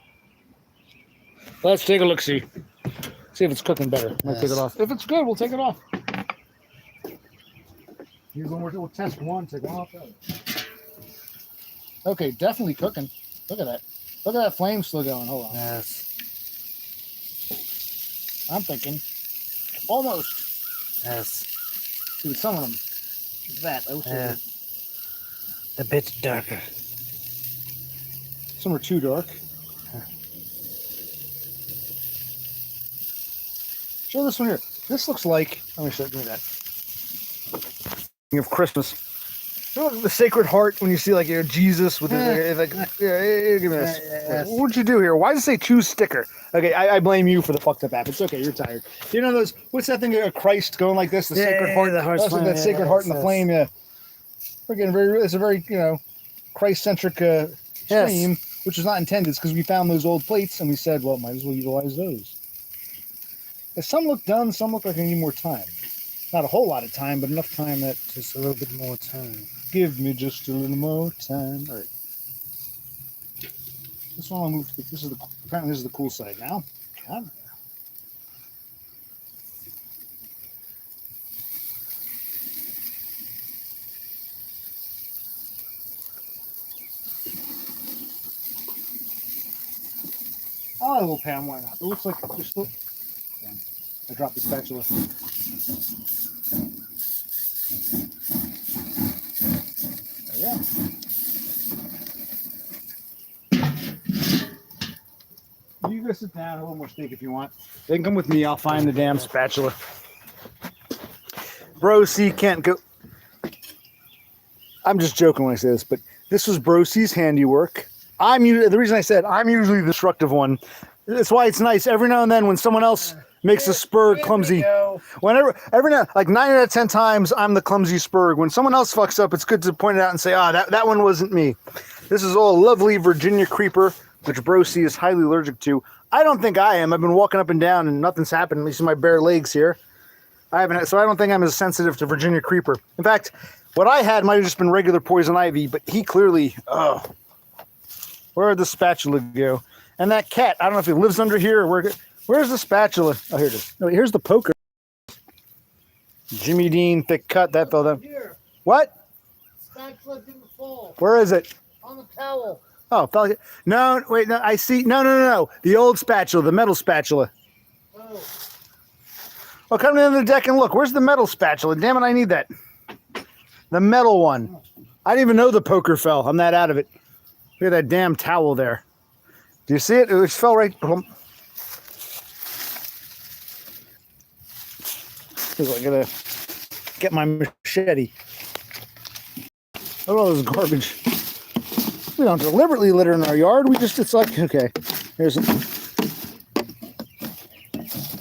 Let's take a look. See if it's cooking better. Might take it off. If it's good, we'll take it off. Here's one more. We'll test one. Take one off. Okay, definitely cooking. Look at that. Look at that flame still going. Hold on. Yes. I'm thinking almost. Yes. See, with some of them, that. Yeah. A bit darker. Some are too dark. Show this one here. This looks like. Let me show you that. Of Christmas. You know, the Sacred Heart when you see Jesus with give me this. Yes. What'd you do here? Why does it say choose sticker? Okay, I blame you for the fucked up app. It's okay, you're tired. You know those? What's that thing? Christ going like this? The Sacred Heart. The heart's flame, that Sacred Heart and the flame. Yeah. We're getting it's a very Christ-centric stream, which was not intended because we found those old plates and we said, well, might as well utilize those. Some look done, some look like I need more time. Not a whole lot of time, but enough time that just a little bit more time. Give me just a little more time. All right. This one I'll move to. Apparently this is the cool side now. God. Oh, a little pan, why not? It looks like there's still. Damn. I dropped the spatula. There we go. You go sit down, a little more steak if you want. They can come with me. I'll find the damn spatula. Bro C can't go. I'm just joking when I say this, but this was Bro C's handiwork. The reason I said I'm usually the destructive one. That's why it's nice every now and then when someone else makes a spurg clumsy. Every now, like 9 out of 10 times, I'm the clumsy spurg. When someone else fucks up, it's good to point it out and say, that one wasn't me. This is all lovely Virginia creeper, which Bro C is highly allergic to. I don't think I am. I've been walking up and down and nothing's happened. At least in my bare legs here. So I don't think I'm as sensitive to Virginia creeper. In fact, what I had might have just been regular poison ivy, but he clearly, where'd the spatula go? And that cat, I don't know if he lives under here or where's the spatula? Oh, here it is. No, here's the poker. Jimmy Dean, thick cut, that fell down. Here. What? Spatula didn't fall. Where is it? On the towel. Oh, fell. No, wait, no, I see. No. The old spatula, the metal spatula. Oh. Well, come to the deck and look. Where's the metal spatula? Damn it, I need that. The metal one. I didn't even know the poker fell. I'm that out of it. Look at that damn towel there. Do you see it? It just fell right. I gotta get my machete. Look at all this garbage. We don't deliberately litter in our yard. It's like, okay. Here's it.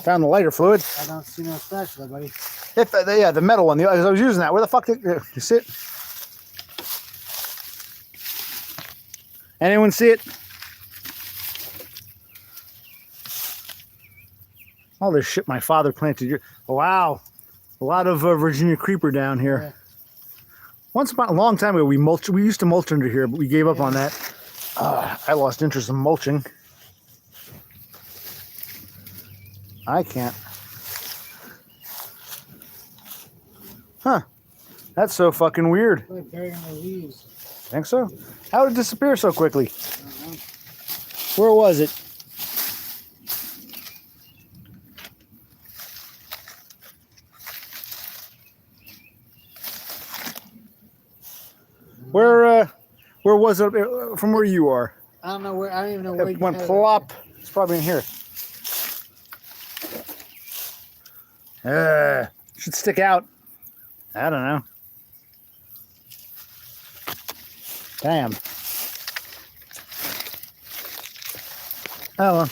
Found the lighter fluid. I don't see no spatula, buddy. The metal one. I was using that. Where the fuck did you see it? Anyone see it? All this shit my father planted here. Wow. A lot of Virginia creeper down here. Yeah. A long time ago, we used to mulch under here, but we gave up on that. I lost interest in mulching. I can't. Huh. That's so fucking weird. Like burying the leaves. Think so? How did it disappear so quickly? I don't know. Where was it? Where was it from where you are? I don't know where. I don't even know where. It went plop. It's probably in here. Should stick out. I don't know. Damn. Oh well.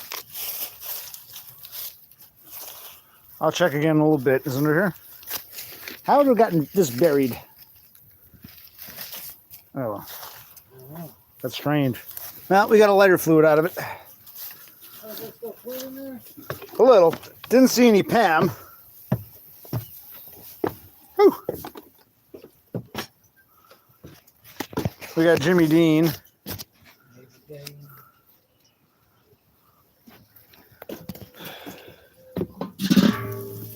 I'll check again in a little bit. Isn't it here? How would we have gotten this buried? Oh well. That's strange. Well, we got a lighter fluid out of it. Oh, is there still fluid in there? A little. Didn't see any Pam. Whew. We got Jimmy Dean.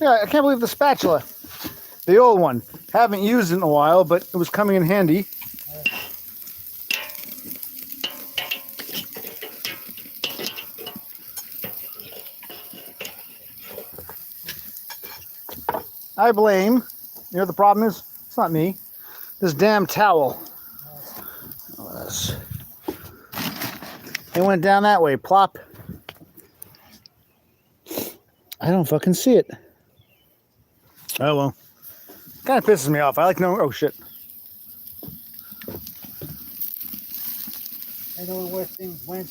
Yeah, I can't believe the spatula. The old one. Haven't used it in a while, but it was coming in handy. I blame, you know what the problem is? It's not me. This damn towel. It went down that way, plop. I don't fucking see it. Oh well. Kind of pisses me off. I like knowing, oh shit. I know where things went.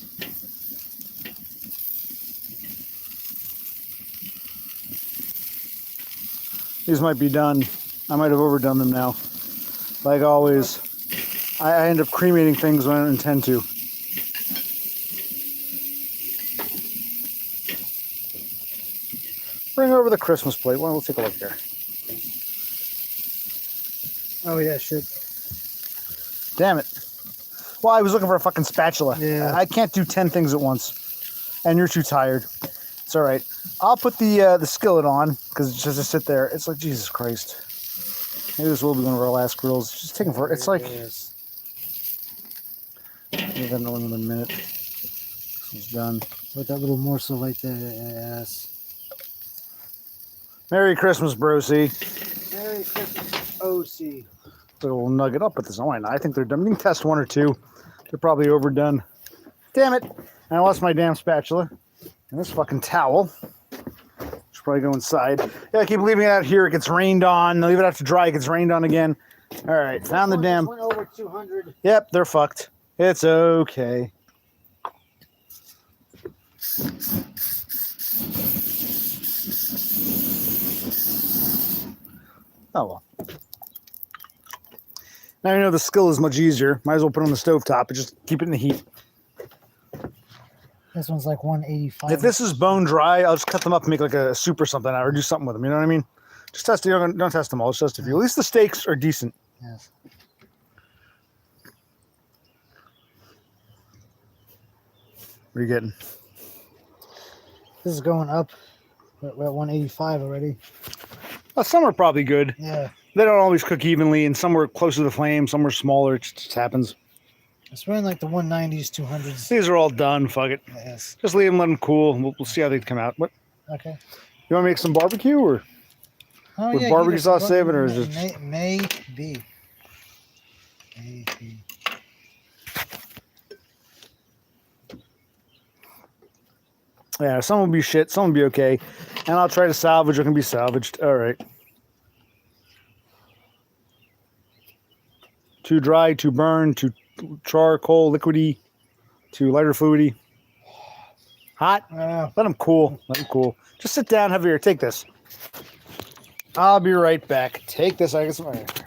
These might be done. I might have overdone them now. Like always, I end up cremating things when I don't intend to. Bring over the Christmas plate. Well, let's take a look here. Oh yeah, shit. Damn it. Well, I was looking for a fucking spatula. Yeah. I can't do 10 things at once. And you're too tired. It's all right. I'll put the skillet on because it's just to sit there. It's like, Jesus Christ. Maybe this will be one of our last grills. It's just taking for it's like, Yes. maybe another minute. This one's done. Put that little morsel right there. Yes. Merry Christmas, Brosie. Merry Christmas, OC. Little nugget up with this. Oh, why not? I think they're done. We can test one or two. They're probably overdone. Damn it. I lost my damn spatula. And this fucking towel. Should probably go inside. Yeah, I keep leaving it out here. It gets rained on. I leave it out to dry. It gets rained on again. All right. Found the damn. Went over 200. Yep, they're fucked. It's okay. Oh well. Now you know the skill is much easier. Might as well put it on the stovetop and just keep it in the heat. This one's like 185. If this is bone dry, I'll just cut them up and make like a soup or something, or do something with them. You know what I mean? Just test it. Don't test them all. Just test a few. At least the steaks are decent. Yes. What are you getting? This is going up. We're at 185 already. Well, some are probably good. Yeah. They don't always cook evenly, and some are closer to the flame, some are smaller. It just happens. It's running like the 190s, 200s. These are all done. Fuck it. Yes. Just leave them, let them cool. We'll see how they come out. What? Okay. You want to make some barbecue or? Oh, With yeah, barbecue either- sauce save it, or is it- Maybe. Maybe. Yeah, some will be shit, some will be okay. And I'll try to salvage what can be salvaged. All right. Too dry, too burn, too charcoal, liquidy, too lighter fluidy. Hot? Let them cool. Let them cool. Just sit down, have a beer. Take this. I'll be right back. Take this. I guess. All right.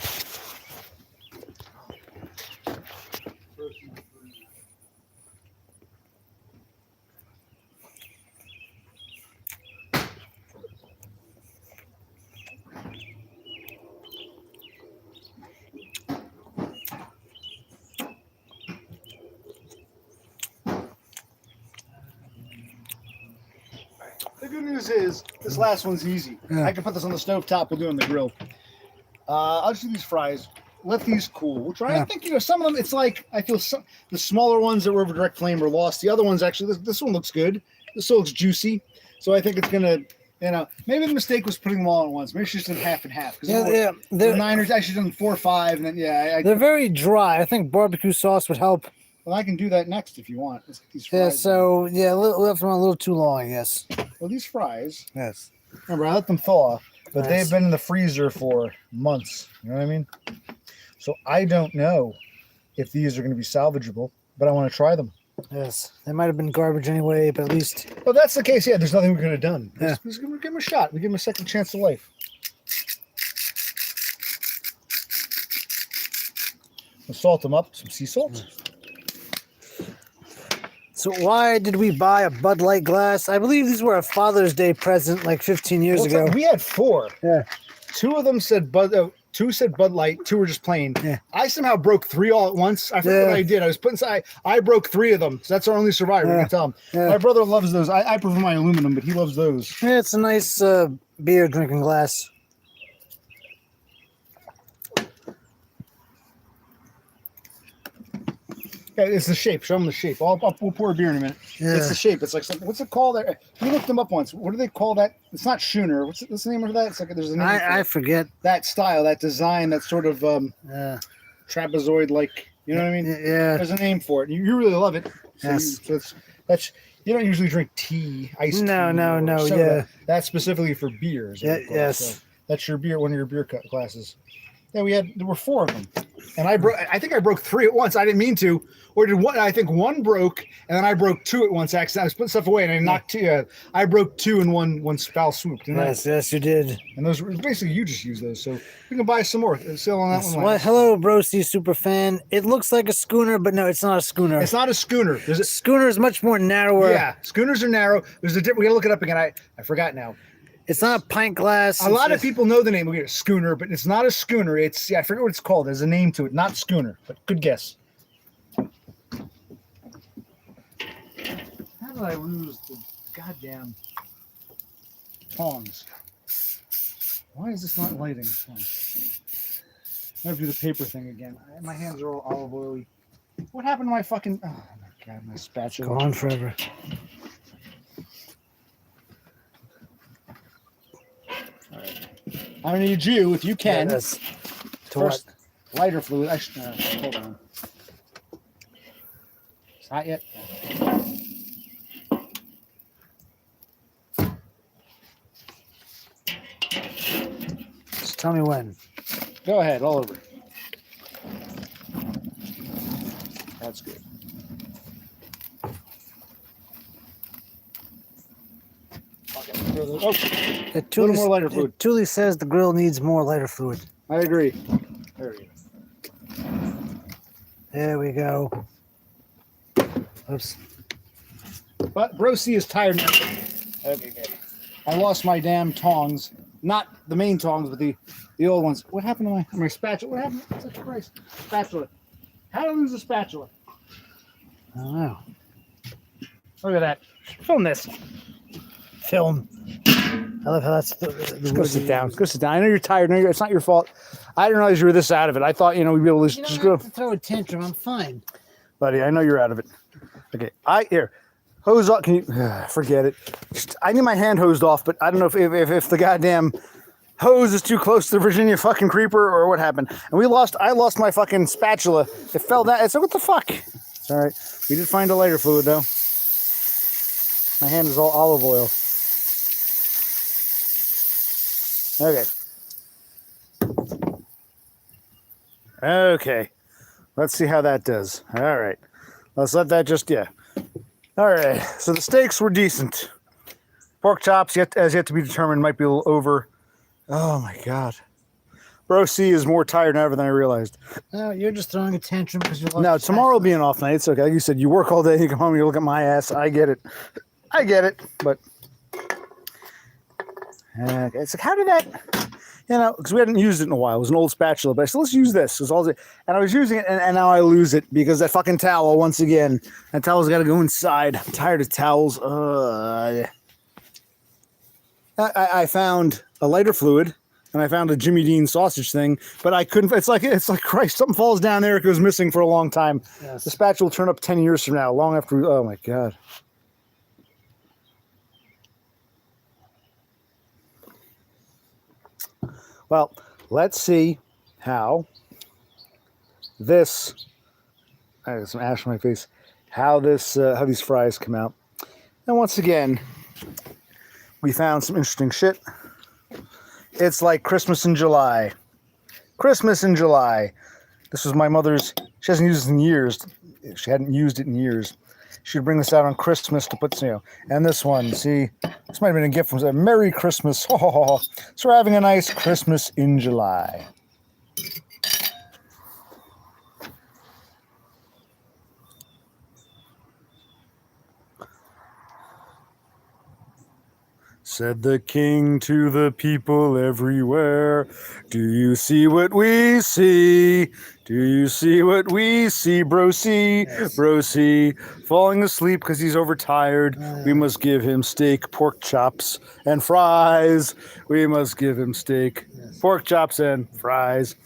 good news is this last one's easy. Yeah. I can put this on the stove top. We'll do it on the grill. I'll just do these fries. Let these cool. We'll try. Yeah. I think some of them. It's like I feel the smaller ones that were over direct flame are lost. The other ones actually. This one looks good. This one looks juicy. So I think it's gonna. Maybe the mistake was putting them all at once. Maybe she just did half and half. Yeah. The They're, 9ers actually done 4 or 5, and then they're very dry. I think barbecue sauce would help. Well, I can do that next if you want. Let's get these Yeah. fries. So yeah, left them a little too long, I guess. Well, these fries. Yes. Remember, I let them thaw, but Nice. they've been in the freezer for months. You know what I mean? So I don't know if these are going to be salvageable, but I want to try them. Yes. They might have been garbage anyway, but at least. Well, that's the case. Yeah, there's nothing we could have done. Yeah. Let's give them a shot. We give them a second chance of life. We'll salt them up. Some sea salt. So why did we buy a Bud Light glass? I believe these were a Father's Day present like 15 years Well, it's ago. like we had 4. Yeah. 2 of them said Two said Bud Light. 2 were just plain. Yeah. I somehow broke 3 all at once. I forget what I did. I was putting. I broke 3 of them. So that's our only survivor. You Yeah. can tell him. Yeah. My brother loves those. I prefer my aluminum, but he loves those. Yeah, it's a nice beer drinking glass. Yeah, it's the shape. Show them the shape. We'll pour a beer in a minute. Yeah. It's the shape. It's like something. What's it called? We looked them up once. What do they call that? It's not schooner. What's the name of that? It's like there's a name. for I it. forget. That style, that design, that sort of Yeah. trapezoid like. You know what I mean? Yeah. There's a name for it. You really love it. So Yes. that's you don't usually drink tea, iced tea. No, or soda. yeah. That's specifically for beers. Yeah, yes. So that's your beer. One of your beer glasses. Yeah, there were 4 of them, and I think I broke 3 at once. I didn't mean to, or did one? I think 1 broke, and then I broke 2 at once. Accidentally, I was putting stuff away, and I knocked 2. I broke 2 in one foul swoop. Didn't I? Yes, you did. And those were basically you just use those, so we can buy some more. Sell on that one. Well, hello, Brosy super fan. It looks like a schooner, but no, it's not a schooner. It's not a schooner. There's a Schooner is much more narrower. Yeah, schooners are narrow. There's a different. We gotta look it up again. I forgot now. It's not a pint glass. A lot of people know the name of it, schooner, but it's not a schooner. It's I forget what it's called. There's a name to it, not schooner, but good guess. How did I lose the goddamn tongs? Why is this not lighting? I have to do the paper thing again. My hands are all olive oily. What happened to my fucking? Oh my god, my spatula. Go on forever. I'm gonna need you if you can. Yes. To First, what? lighter fluid. Hold on. It's hot yet? Just tell me when. Go ahead, all over. That's good. Oh, It little more lighter fluid. Thule says the grill needs more lighter fluid. I agree. There we go. There we go. Oops. But Brosy is tired now. Okay, good. I lost my damn tongs. Not the main tongs, but the old ones. What happened to my spatula? What happened? Jesus Christ. Spatula. How did I lose a spatula? I don't know. Look at that. Film this. Film. I love how that's the Just go sit down. Go sit down. I know you're tired. It's not your fault. I didn't realize you were this out of it. I thought, we'd be able to You just don't go. have to throw a tantrum. I'm fine. Buddy, I know you're out of it. Okay. Here. Hose off. Can you forget it? I need my hand hosed off, but I don't know if the goddamn hose is too close to the Virginia fucking creeper or what happened. And I lost my fucking spatula. It fell down. It's like, what the fuck? It's all right. We did find a lighter fluid though. My hand is all olive oil. Okay. Okay. Let's see how that does. All right. Let's let that all right. So the steaks were decent. Pork chops, yet to be determined, might be a little over. Oh my God. Bro C is more tired than ever than I realized. No, you're just throwing a tantrum because you lost. No, your tomorrow will be an off night. It's okay. Like you said, you work all day, you come home, you look at my ass. I get it. But it's like, how did that, because we hadn't used it in a while. It was an old spatula, but I said, let's use this. And I was using it, and now I lose it because that fucking towel, once again, that towel's got to go inside. I'm tired of towels. I found a lighter fluid and I found a Jimmy Dean sausage thing, but I couldn't. It's like Christ, something falls down there. It goes missing for a long time. Yes. The spatula will turn up 10 years from now, long after. Oh my God. Well, let's see how this. I got some ash on my face. How these fries come out. And once again, we found some interesting shit. It's like Christmas in July. Christmas in July. This was my mother's. She hasn't used it in years. She hadn't used it in years. She'd bring this out on Christmas to put, and this one, see, this might have been a gift from a Merry Christmas. Oh, so we're having a nice Christmas in July. Said the king to the people everywhere, do you see what we see? Do you see what we see, bro-see? Yes. Bro-see, falling asleep because he's overtired. We must give him steak, pork chops, and fries. We must give him steak, pork chops, and fries.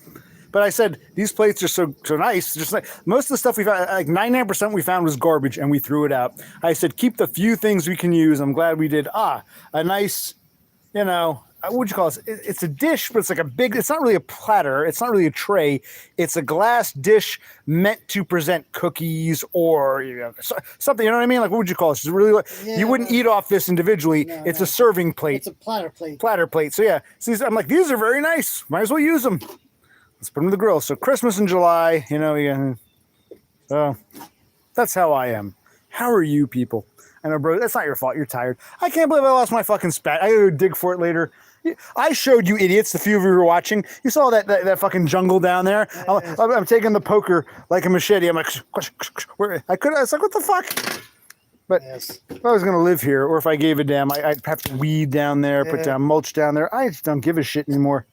But I said, these plates are so nice. Just like most of the stuff we found, like 99% we found was garbage and we threw it out. I said, keep the few things we can use. I'm glad we did. A nice, what would you call it? It's a dish, but it's like it's not really a platter. It's not really a tray. It's a glass dish meant to present cookies or, something, you know what I mean? Like, what would you call it? It's really, you wouldn't eat off this individually. No, it's a serving plate. It's a platter plate. Platter plate. So yeah, see, I'm like, these are very nice. Might as well use them. Let's put them in the grill. So Christmas in July, so that's how I am. How are you people? I know, bro, that's not your fault. You're tired. I can't believe I lost my fucking spat. I gotta go dig for it later. I showed you idiots, the few of you who were watching. You saw that fucking jungle down there. I'm taking the poker like a machete. I'm like, I was like, what the fuck? But if I was going to live here, or if I gave a damn, I'd have to weed down there, put down mulch down there. I just don't give a shit anymore.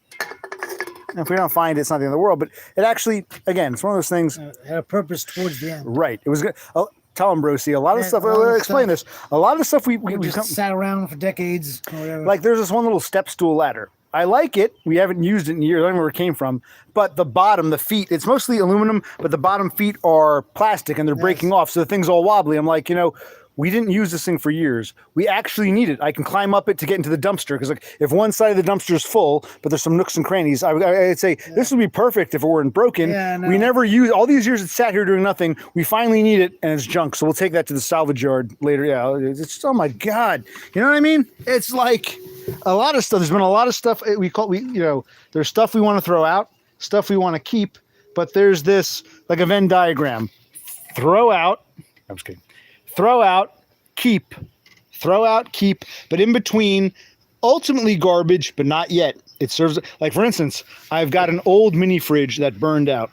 If we don't find it, it's not the end of the world. But it actually, again, it's one of those things. Had a purpose towards the end. Right. It was good. Tell them, bro. See, a lot of stuff. Explain this. A lot of the stuff we just sat around for decades or whatever. Like there's this one little step stool ladder. I like it. We haven't used it in years. I don't know where it came from. But the bottom, the feet, it's mostly aluminum, but the bottom feet are plastic and they're breaking off. So the thing's all wobbly. I'm like, we didn't use this thing for years. We actually need it. I can climb up it to get into the dumpster because, like, if one side of the dumpster is full, but there's some nooks and crannies, I'd say this would be perfect if it weren't broken. We never use all these years. It sat here doing nothing. We finally need it, and it's junk. So we'll take that to the salvage yard later. Yeah, it's oh my God, you know what I mean? It's like a lot of stuff. There's been a lot of stuff there's stuff we want to throw out, stuff we want to keep, but there's this like a Venn diagram. Throw out. I'm just kidding. Throw out, keep, but in between, ultimately garbage, but not yet. It serves, like for instance, I've got an old mini fridge that burned out.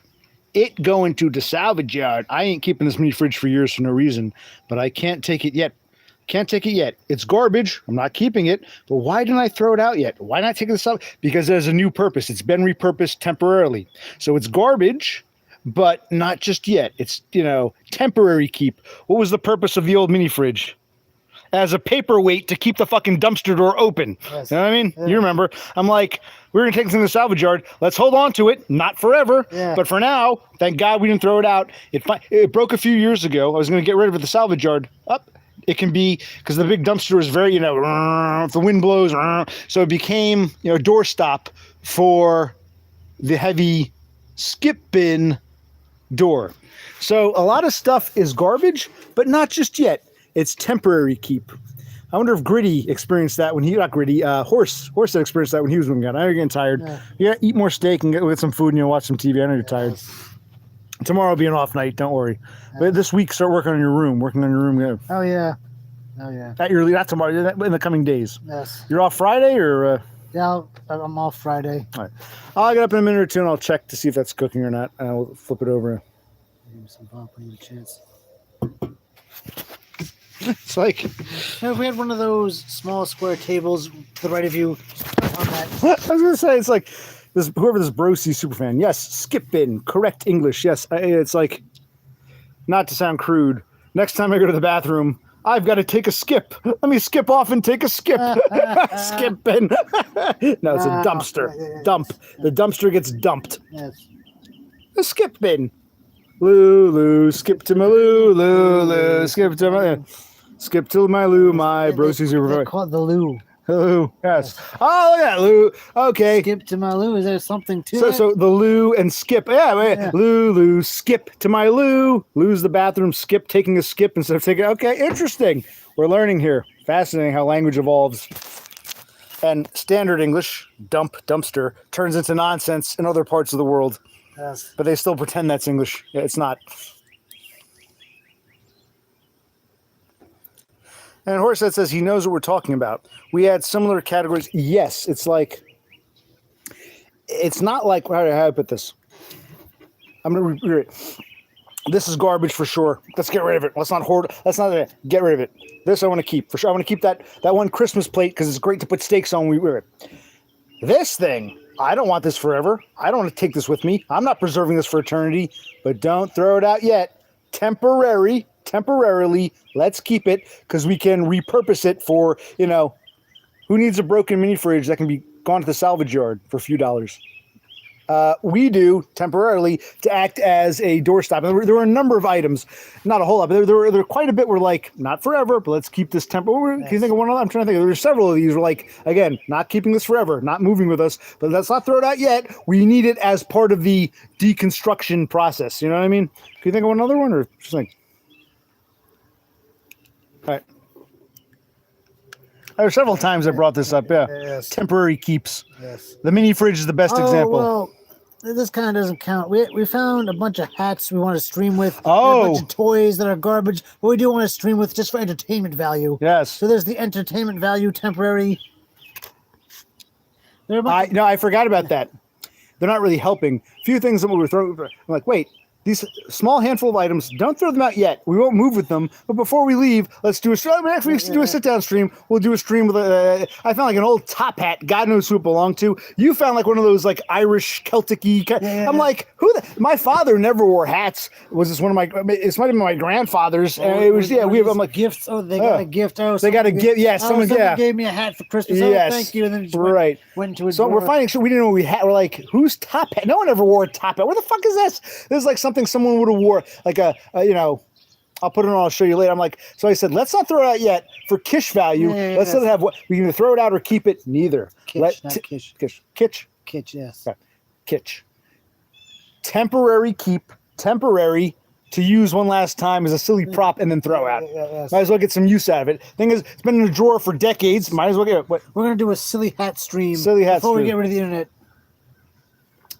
It going to the salvage yard. I ain't keeping this mini fridge for years for no reason, but I can't take it yet. It's garbage. I'm not keeping it, but why didn't I throw it out yet? Why not take this out? Because there's a new purpose. It's been repurposed temporarily. So it's garbage, but not just yet. It's, temporary keep. What was the purpose of the old mini fridge? As a paperweight to keep the fucking dumpster door open. Yes. You know what I mean? Yeah. You remember. I'm like, we're going to take this in the salvage yard. Let's hold on to it. Not forever. Yeah. But for now, thank God we didn't throw it out. It broke a few years ago. I was going to get rid of it at the salvage yard. It can be, because the big dumpster is very, if the wind blows, so it became, a doorstop for the heavy skip bin door. So a lot of stuff is garbage, but not just yet. It's temporary keep. I wonder if Gritty experienced that when Horse had experienced that when he was moving out. I know you're getting tired. Yeah, eat more steak and get some food and watch some TV. I know you're tired. Tomorrow will be an off night. Don't worry. But this week, start working on your room. Oh yeah. Not tomorrow. In the coming days. Yes. You're off Friday or? Yeah, I'm off Friday. All right. I'll get up in a minute or two and I'll check to see if that's cooking or not. And I'll flip it over. Give me some pop when you have a chance. It's like, if we had one of those small square tables to the right of you on that. I was gonna say, it's like whoever this Bro-C superfan. Yes, skip bin, correct English. Yes, it's like, not to sound crude. Next time I go to the bathroom, I've got to take a skip. Let me skip off and take a skip. Skip bin. No, it's a dumpster. Dump. The dumpster gets dumped. Yes. A skip bin. Lulu, skip to my Lulu, skip to my, skip to my Lou, my broski's They over. call it the loo. Lou, yes. Oh, yeah, Lou. Okay. Skip to my loo. Is there something to So, it? so the Lou and skip. Yeah, wait. Yeah. Lou, skip to my Lou. Lou's the bathroom. Skip, taking a skip instead of taking. Okay, interesting. We're learning here. Fascinating how language evolves. And standard English, dumpster, turns into nonsense in other parts of the world. Yes. But they still pretend that's English. Yeah, it's not. And Horsehead says he knows what we're talking about. We had similar categories. Yes, it's like, it's not like, how do I put this? I'm going to read it. This is garbage for sure. Let's get rid of it. Let's not hoard. Let's not get rid of it. This I want to keep for sure. I want to keep that one Christmas plate because it's great to put steaks on when we wear it. This thing, I don't want this forever. I don't want to take this with me. I'm not preserving this for eternity, but don't throw it out yet. Temporarily, let's keep it because we can repurpose it for, who needs a broken mini fridge that can be gone to the salvage yard for a few dollars? We do temporarily to act as a doorstop. And there were a number of items, not a whole lot, but there were quite a bit. Were like, not forever, but let's keep this temporary. Can you think of one of them? I'm trying to think. There were several of these. Were like, again, not keeping this forever, not moving with us, but let's not throw it out yet. We need it as part of the deconstruction process. You know what I mean? Can you think of another one, or just think? All right. There are several times I brought this up. Yeah, Yes. temporary keeps. Yes. The mini fridge is the best example. Well, this kind of doesn't count. We found a bunch of hats we want to stream with. Oh. A bunch of toys that are garbage, but we do want to stream with just for entertainment value. Yes. So there's the entertainment value temporary. There are a bunch I forgot about that. They're not really helping. Few things that we'll throw. I'm like, wait, these small handful of items, don't throw them out yet. We won't move with them. But before we leave, let's do a stream. Actually, we do a sit-down stream. We'll do a stream with I found like an old top hat. God knows who it belonged to. You found like one of those like Irish Celtic-y. I'm like, my father never wore hats. Was this one of my? It might have been my grandfather's. And it was I'm like gifts. Oh, they got a gift. Oh, they got a gift. Yeah, someone gave me a hat for Christmas. Yes. Oh, thank you. And then just right. went to a So drawer. we're finding. So we didn't know what we had. We're like, who's top hat? No one ever wore a top hat. What the fuck is this? This is like something someone would have wore, like I'll put it on. I'll show you later. I'm like, so I said, let's not throw it out yet for kitsch value. Let's let it have what we can either throw it out or keep it. Neither. Kitsch, not kitsch. Kitsch. Kitsch, yes. Okay. Kitsch. Temporary keep. Temporary to use one last time as a silly prop and then throw out. Yes. Might as well get some use out of it. Thing is, it's been in a drawer for decades. Might as well get it. What? We're gonna do a silly hat stream. Silly hat before stream. we get rid of the internet.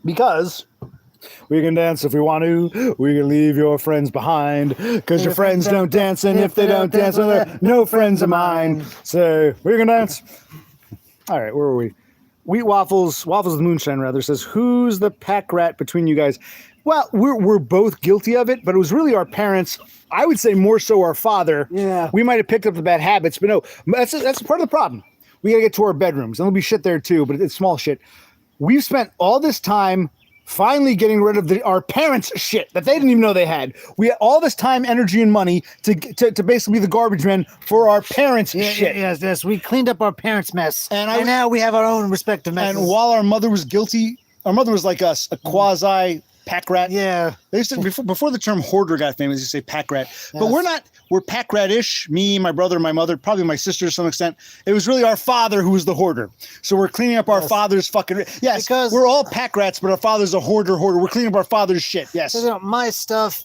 Because we can dance if we want to. We can leave your friends behind. Because your friends don't dance, and if they don't dance, well, they're no friends of mine. So we can dance. All right, where were we? Wheat Waffles with Moonshine rather says, "Who's the pack rat between you guys?" Well, we're both guilty of it, but it was really our parents. I would say more so our father. Yeah. We might have picked up the bad habits, but no, that's part of the problem. We got to get to our bedrooms, and there'll be shit there too, but it's small shit. We've spent all this time finally getting rid of our parents' shit that they didn't even know they had. We had all this time, energy, and money to basically be the garbage men for our parents' shit. Yes. We cleaned up our parents' mess, And now we have our own respective messes. And while our mother was guilty, our mother was like us, a quasi pack rat. Yeah. They used to, before the term hoarder got famous, you say pack rat. But Yes. we're not. We're pack rat-ish. Me, my brother, my mother, probably my sister to some extent. It was really our father who was the hoarder. So we're cleaning up our father's fucking. Yes, Because- we're all pack rats, but our father's a hoarder. We're cleaning up our father's shit. Yes. So, my stuff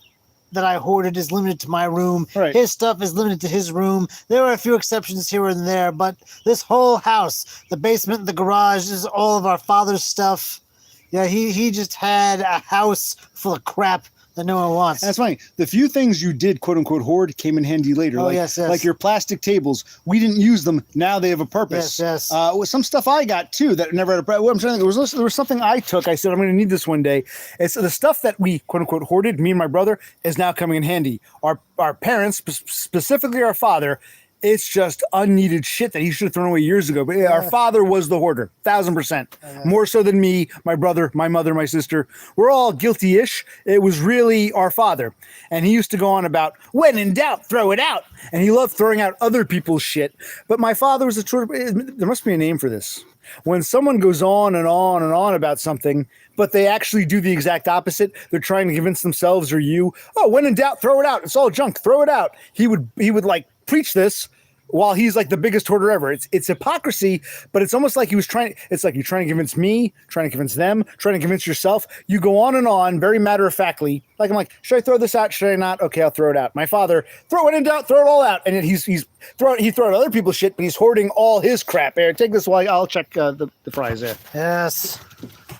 that I hoarded is limited to my room. Right. His stuff is limited to his room. There are a few exceptions here and there, but this whole house, the basement, the garage, is all of our father's stuff. Yeah, he just had a house full of crap that no one wants. That's funny. The few things you did, quote unquote, hoard came in handy later. Oh, yes. Like your plastic tables. We didn't use them. Now they have a purpose. Yes. With some stuff I got too that never had a purpose. I'm trying to think. There was something I took. I said, I'm going to need this one day. It's the stuff that we, quote unquote, hoarded, me and my brother, is now coming in handy. Our parents, specifically our father, it's just unneeded shit that he should have thrown away years ago. But yeah, our father was the hoarder, 1,000%. More so than me, my brother, my mother, my sister. We're all guilty-ish. It was really our father. And he used to go on about, when in doubt, throw it out. And he loved throwing out other people's shit. But my father was there must be a name for this. When someone goes on and on and on about something, but they actually do the exact opposite, they're trying to convince themselves or you, oh, when in doubt, throw it out. It's all junk, throw it out. He would like preach this while he's like the biggest hoarder ever. It's hypocrisy, but it's almost like he was trying. It's like you're trying to convince me, trying to convince them, trying to convince yourself. You go on and on, very matter of factly. Like I'm like, should I throw this out? Should I not? Okay, I'll throw it out. My father, throw it in doubt, throw it all out, and then he throw out other people's shit, but he's hoarding all his crap. Here, take this while I'll check the fries there. Yes.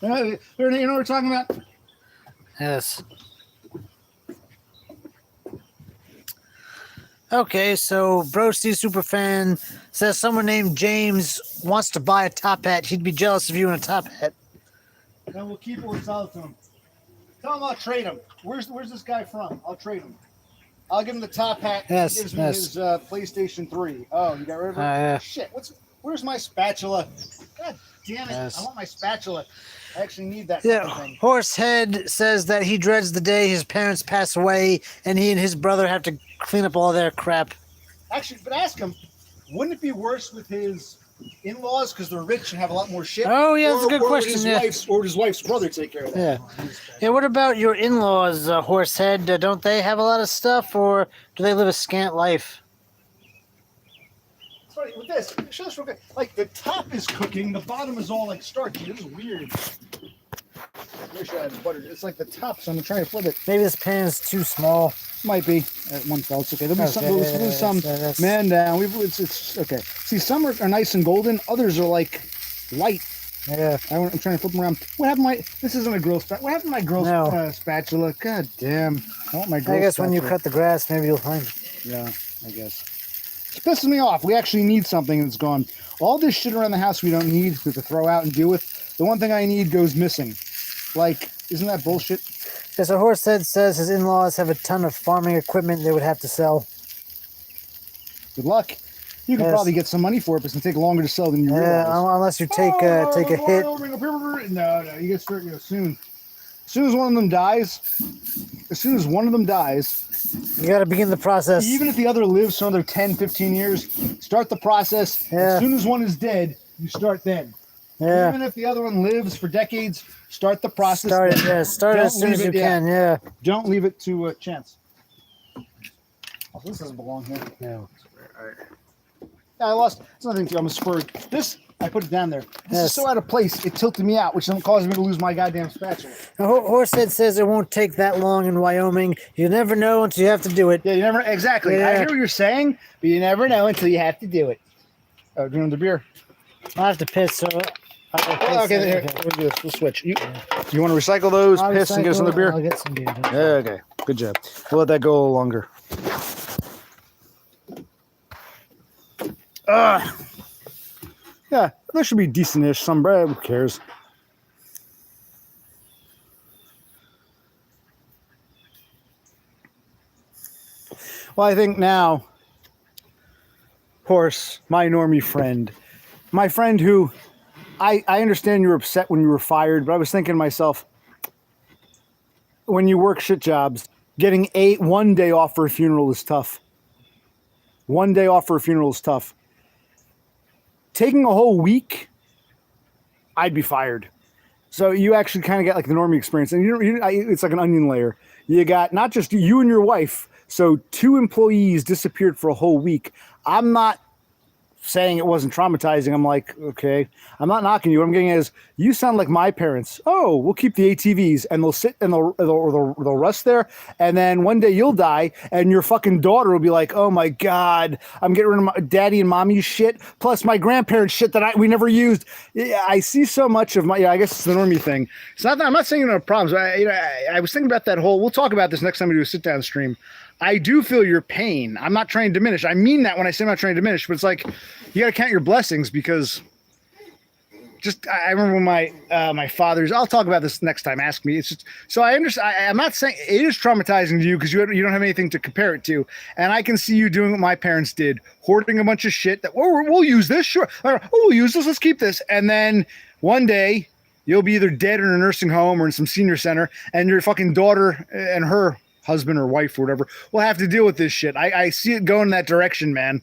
You know what we're talking about? Yes. Okay, so Brosty Superfan says someone named James wants to buy a top hat. He'd be jealous of you in a top hat. Then we'll keep it or sell it to him. Tell him I'll trade him. Where's this guy from? I'll trade him. I'll give him the top hat. Yes, He gives me his PlayStation 3. Oh, you got rid of it? Yeah. Shit, where's my spatula? God damn it. Yes. I want my spatula. I actually need that Yeah, fucking thing. Horsehead says that he dreads the day his parents pass away and he and his brother have to clean up all their crap. Actually, but ask him, wouldn't it be worse with his in-laws because they're rich and have a lot more shit? Oh, yeah, that's a good question, Or would his wife's brother take care of that? Yeah. Yeah, what about your in-laws, Horsehead? Don't they have a lot of stuff or do they live a scant life? It's funny, with this, show this real quick. Like, the top is cooking, the bottom is all, like, starchy. This is weird. I wish I had butter. It's like the top, so I'm trying to flip it. Maybe this pan's too small. Might be. One fell. It's okay. There'll be some that's- man down. It's okay. See, some are nice and golden. Others are, like, light. Yeah. I'm trying to flip them around. What happened to this isn't a grill spatula. What happened to my grill spatula? God damn. I want my grill I guess spatula. when you cut the grass, maybe you'll find it. Yeah, I guess. It's pissing me off. We actually need something that's gone. All this shit around the house we don't need, we have to throw out and deal with. The one thing I need goes missing. Like, isn't that bullshit? Yes, a Horsehead says his in-laws have a ton of farming equipment they would have to sell. Good luck. You can probably get some money for it, but it's going to take longer to sell than you realize. Unless you take a hit. No, you get started soon. As soon as one of them dies, You got to begin the process. even if the other lives for another 10, 15 years, start the process. Yeah. As soon as one is dead, you start then. Yeah. Even if the other one lives for decades, start the process. Start it, then. Start Don't as soon as leave you it- can, yeah. Don't leave it to chance. Oh, this doesn't belong here. No. Yeah, I lost. It's nothing to. I'm a spurred. This, I put it down there. This Yes. is so out of place. It tilted me out, which caused me to lose my goddamn spatula. Horsehead says it won't take that long in Wyoming. You never know until you have to do it. Yeah, you never exactly. I Yeah. hear what you're saying, but you never know until you have to do it. Oh, doing the beer. I have to piss, so. Okay, here. We'll do this. We'll switch. You want to recycle those, piss, and get us another beer? I'll get some beer. Okay, good job. We'll let that go a little longer. Yeah, there should be decent-ish. Some bread. Who cares? Well, I think now, Horse, my normie friend, my friend who, I understand you were upset when you were fired, but I was thinking to myself, when you work shit jobs, getting one day off for a funeral is tough. One day off for a funeral is tough. Taking a whole week, I'd be fired. So you actually kind of get like the normie experience, and it's like an onion layer. You got not just you and your wife, so 2 employees disappeared for a whole week. I'm not saying it wasn't traumatizing. I'm like, okay, I'm not knocking you. What I'm getting at is you sound like my parents. Oh, we'll keep the ATVs and they'll sit and they'll rest there. And then one day you'll die and your fucking daughter will be like, oh my God, I'm getting rid of my daddy and mommy's shit. Plus my grandparents' shit that we never used. I see so much of I guess it's the normie thing. It's not that I'm not saying you don't have problems. I was thinking about that whole, we'll talk about this next time we do a sit down stream. I do feel your pain. I'm not trying to diminish. I mean that when I say I'm not trying to diminish, but it's like, you got to count your blessings because I remember when my father's. I'll talk about this next time. Ask me. It's just so I understand. I'm not saying it is traumatizing to you because you don't have anything to compare it to, and I can see you doing what my parents did, hoarding a bunch of shit that we'll use this, sure. Or, we'll use this. Let's keep this, and then one day you'll be either dead in a nursing home or in some senior center, and your fucking daughter and her husband or wife or whatever will have to deal with this shit. I see it going in that direction, man.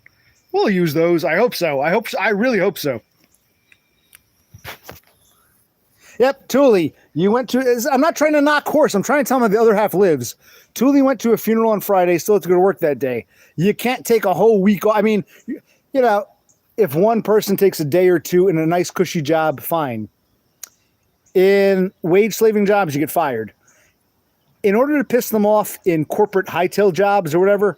We'll use those. I hope so. I really hope so. Yep, Thule, you went to. I'm not trying to knock horse. I'm trying to tell him how the other half lives. Thule went to a funeral on Friday. Still had to go to work that day. You can't take a whole week off. I mean, you know, if one person takes a day or two in a nice cushy job, fine. In wage slaving jobs, you get fired. In order to piss them off in corporate hightail jobs or whatever,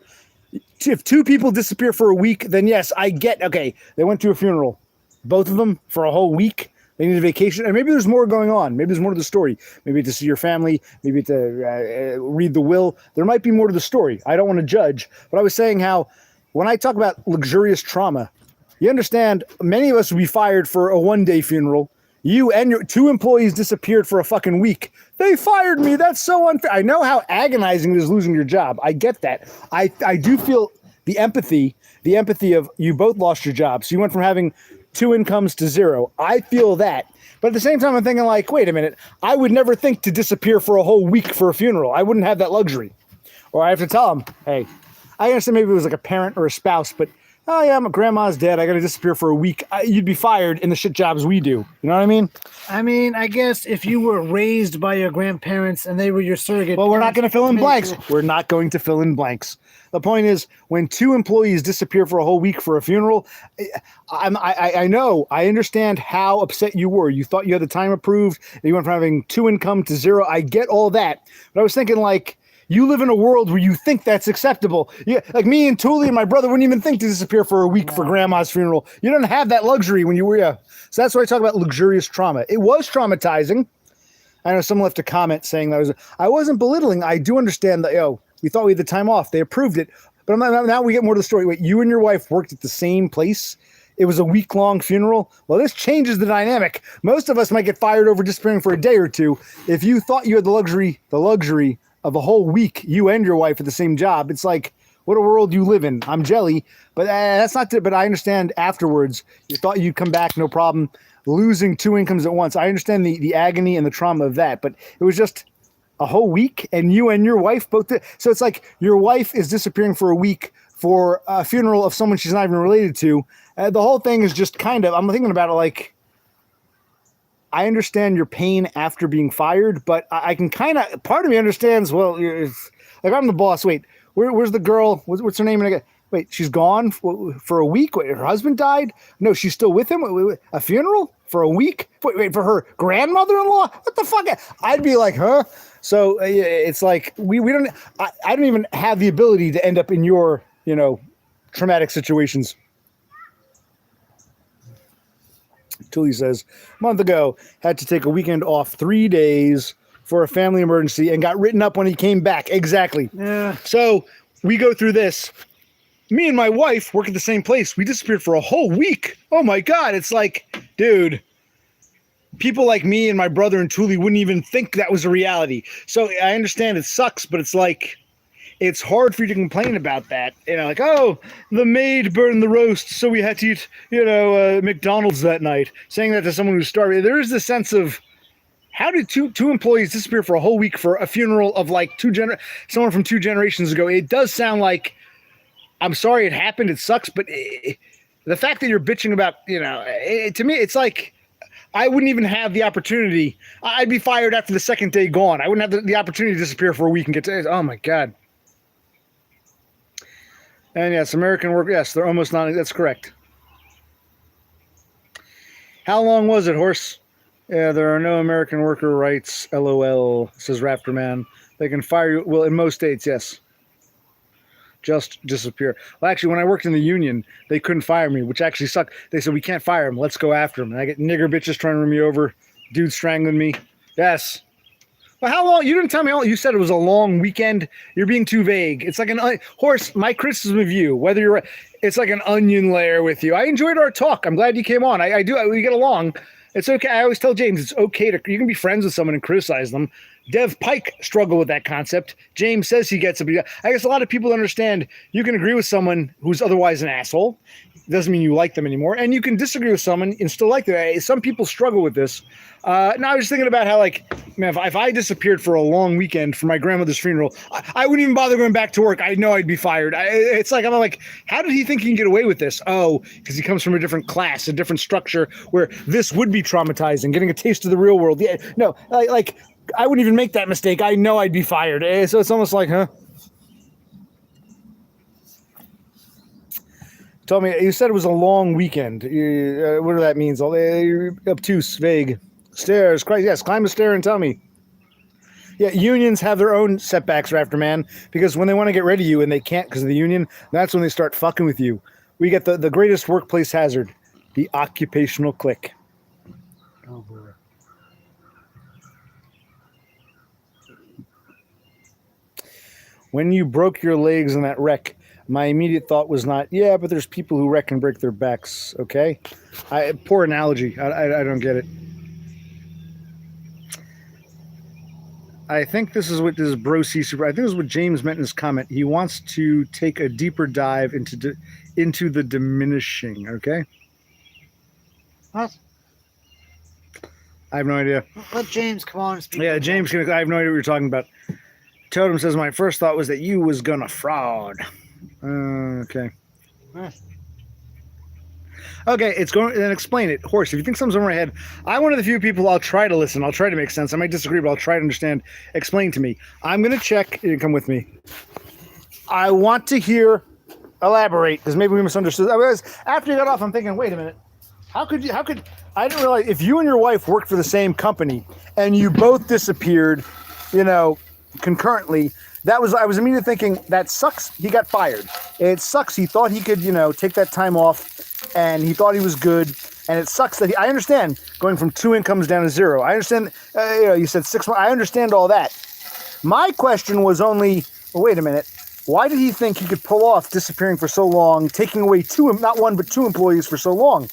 if two people disappear for a week, then yes, I get. Okay, they went to a funeral, both of them for a whole week. They need a vacation, and maybe there's more going on. Maybe there's more to the story. Maybe to see your family, maybe to read the will. There might be more to the story. I don't want to judge, but I was saying how when I talk about luxurious trauma, you understand many of us would be fired for a one-day funeral. You and your two employees disappeared for a fucking week. They fired me. That's so unfair. I know how agonizing it is losing your job. I get that. I do feel the empathy of you both lost your jobs. So you went from having 2 incomes to 0. I feel that. But at the same time, I'm thinking like, wait a minute. I would never think to disappear for a whole week for a funeral. I wouldn't have that luxury. Or I have to tell them, hey, I understand maybe it was like a parent or a spouse, but oh yeah, my grandma's dead. I got to disappear for a week. You'd be fired in the shit jobs we do. You know what I mean? I mean, I guess if you were raised by your grandparents and they were your surrogate. Well, we're not going to fill in blanks. We're not going to fill in blanks. The point is, when 2 employees disappear for a whole week for a funeral, I know, I understand how upset you were. You thought you had the time approved. And you went from having 2 income to 0. I get all that. But I was thinking like, you live in a world where you think that's acceptable. Yeah, like me and Thule and my brother wouldn't even think to disappear for a week for grandma's funeral. You don't have that luxury when you were, yeah. So that's why I talk about luxurious trauma. It was traumatizing. I know someone left a comment saying I wasn't belittling. I do understand that, we thought we had the time off. They approved it. But now we get more to the story. Wait, you and your wife worked at the same place? It was a week-long funeral? Well, this changes the dynamic. Most of us might get fired over disappearing for a day or two. If you thought you had the luxury of a whole week, you and your wife at the same job, it's like, what a world you live in. I'm jelly, but that's not. But I understand afterwards. You thought you'd come back, no problem. Losing 2 incomes at once. I understand the agony and the trauma of that, but it was just a whole week, and you and your wife both did. So it's like your wife is disappearing for a week for a funeral of someone she's not even related to. The whole thing is just kind of. I'm thinking about it like. I understand your pain after being fired, but I can kind of, part of me understands, well, like I'm the boss. Wait, where's the girl? What's her name? Wait, she's gone for a week? Wait, her husband died? No, she's still with him? Wait, a funeral for a week? Wait, for her grandmother-in-law? What the fuck? I'd be like, huh? So it's like, we don't, I don't even have the ability to end up in your, traumatic situations. Tully says, a month ago, had to take a weekend off 3 days for a family emergency and got written up when he came back. Exactly. Yeah. So we go through this. Me and my wife work at the same place. We disappeared for a whole week. Oh my God. It's like, dude, people like me and my brother and Thule wouldn't even think that was a reality. So I understand it sucks, but it's like, it's hard for you to complain about that. Like, oh, the maid burned the roast, so we had to eat, McDonald's that night. Saying that to someone who's starving. There is this sense of, how did two employees disappear for a whole week for a funeral of like someone from 2 generations ago? It does sound like, I'm sorry it happened, it sucks, but the fact that you're bitching about, to me, it's like, I wouldn't even have the opportunity. I'd be fired after the second day gone. I wouldn't have the opportunity to disappear for a week and get to, oh my God. And yes, American work. Yes, they're almost not. That's correct. How long was it, horse? Yeah, there are no American worker rights. LOL, says Raptorman. They can fire you. Well, in most states, yes. Just disappear. Well, actually, when I worked in the union, they couldn't fire me, which actually sucked. They said, we can't fire him. Let's go after him. And I get nigger bitches trying to run me over. Dude strangling me. Yes. Well, how long? You didn't tell me how long. You said it was a long weekend. You're being too vague. It's like horse. My criticism of you, whether you're, it's like an onion layer with you. I enjoyed our talk. I'm glad you came on. I do. We get along. It's okay. I always tell James it's okay to you can be friends with someone and criticize them. Dev Pike struggled with that concept. James says he gets it, but I guess a lot of people understand you can agree with someone who's otherwise an asshole. Doesn't mean you like them anymore, and you can disagree with someone and still like them. Some people struggle with this. Now I was thinking about how, like, man, if I disappeared for a long weekend for my grandmother's funeral, I wouldn't even bother going back to work. I know I'd be fired. It's like I'm like, how did he think he can get away with this? Oh, because he comes from a different class, a different structure where this would be traumatizing, getting a taste of the real world. Yeah, no, like I wouldn't even make that mistake. I know I'd be fired. So it's almost like, huh? Tell me, you said it was a long weekend. What do that mean? Obtuse, vague. Stairs, Christ, yes, climb a stair and tell me. Yeah, unions have their own setbacks, Rafterman, because when they want to get rid of you and they can't because of the union, that's when they start fucking with you. We get the greatest workplace hazard, the occupational clique. Oh, boy. When you broke your legs in that wreck, my immediate thought was not, yeah, but there's people who wreck and break their backs, okay? Poor analogy. I don't get it. I think this is what this Bro C Super. I think this is what James meant in his comment. He wants to take a deeper dive into the diminishing. Okay. What? I have no idea. Let James come on and speak. Yeah, James. I have no idea what you're talking about. Totem says my first thought was that you was gonna fraud. Okay. Huh. Okay, it's going. Then explain it, Horse. If you think something's over my head, I'm one of the few people. I'll try to listen. I'll try to make sense. I might disagree, but I'll try to understand. Explain to me. I'm gonna check. You can come with me. I want to hear. Elaborate, because maybe we misunderstood. After you got off, I'm thinking, wait a minute. How could you? How could I didn't realize if you and your wife worked for the same company and you both disappeared, concurrently. I was immediately thinking that sucks. He got fired. It sucks. He thought he could, take that time off, and he thought he was good. And it sucks that I understand going from 2 incomes down to 0. I understand. You said 6 months. I understand all that. My question was only, wait a minute. Why did he think he could pull off disappearing for so long, taking away not 1 but 2 employees for so long?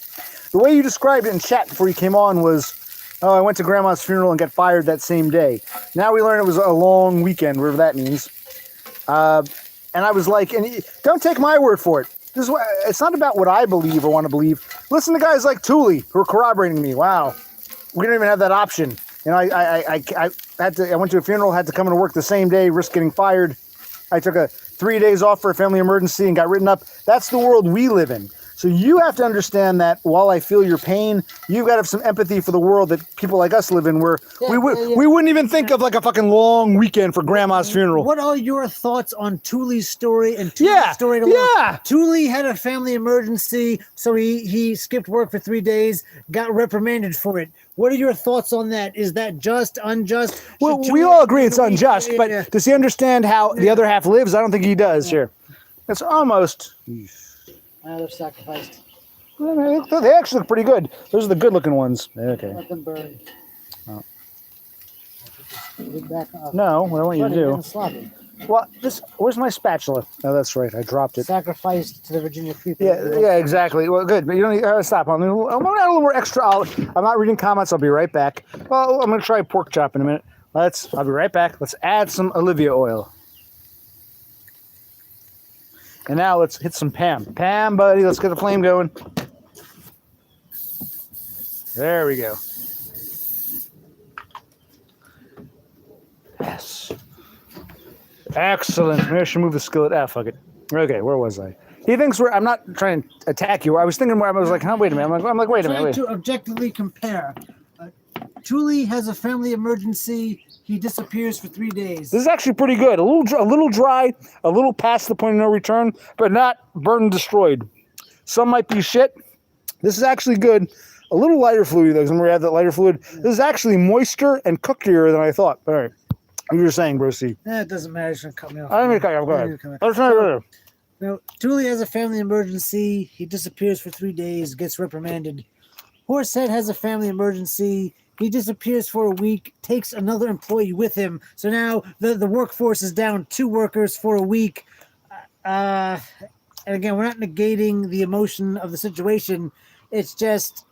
The way you described it in chat before you came on was, oh, I went to grandma's funeral and got fired that same day. Now we learn it was a long weekend, whatever that means. And I was like, don't take my word for it. It's not about what I believe or want to believe. Listen to guys like Thule who are corroborating me. Wow, we don't even have that option. I went to a funeral, had to come into work the same day, risk getting fired. I took 3 days off for a family emergency and got written up. That's the world we live in. So you have to understand that while I feel your pain, you've got to have some empathy for the world that people like us live in, where we wouldn't even think of like a fucking long weekend for grandma's funeral. What are your thoughts on Thule's story and Thule's story to work? Thule had a family emergency, so he skipped work for 3 days, got reprimanded for it. What are your thoughts on that? Is that just, unjust? Well, we all agree it's unjust, but does he understand how the other half lives? I don't think he does here. It's almost... They're sacrificed. They actually look pretty good. Those are the good-looking ones. Okay. Let them burn. Oh. Back up. No, what I want you to do... Well, where's my spatula? Oh, that's right. I dropped it. Sacrificed to the Virginia people. Yeah, exactly. Well, good. But you don't need to stop. I'm going to add a little more extra. I'm not reading comments. I'll be right back. Well, I'm going to try pork chop in a minute. I'll be right back. Let's add some Olivia oil. And now let's hit some Pam. Pam, buddy, let's get the flame going. There we go. Yes. Excellent. Maybe I should move the skillet. Fuck it. Okay, where was I? He thinks I'm not trying to attack you. I was thinking more, I was like, wait a minute. I'm like, wait a minute. To objectively compare. Thule has a family emergency. He disappears for 3 days. This is actually pretty good. A little dry, a little past the point of no return, but not burned and destroyed. Some might be shit. This is actually good. A little lighter fluid, though, because remember we had that lighter fluid. This is actually moister and cookier than I thought. All right. What you were saying, Bro C. It doesn't matter. It's going to cut me off. I didn't mean to cut you off. Go ahead. Now, Thule has a family emergency. He disappears for 3 days, gets reprimanded. Horsehead has a family emergency. He disappears for a week, takes another employee with him. So now the workforce is down 2 workers for a week. And again, we're not negating the emotion of the situation. It's just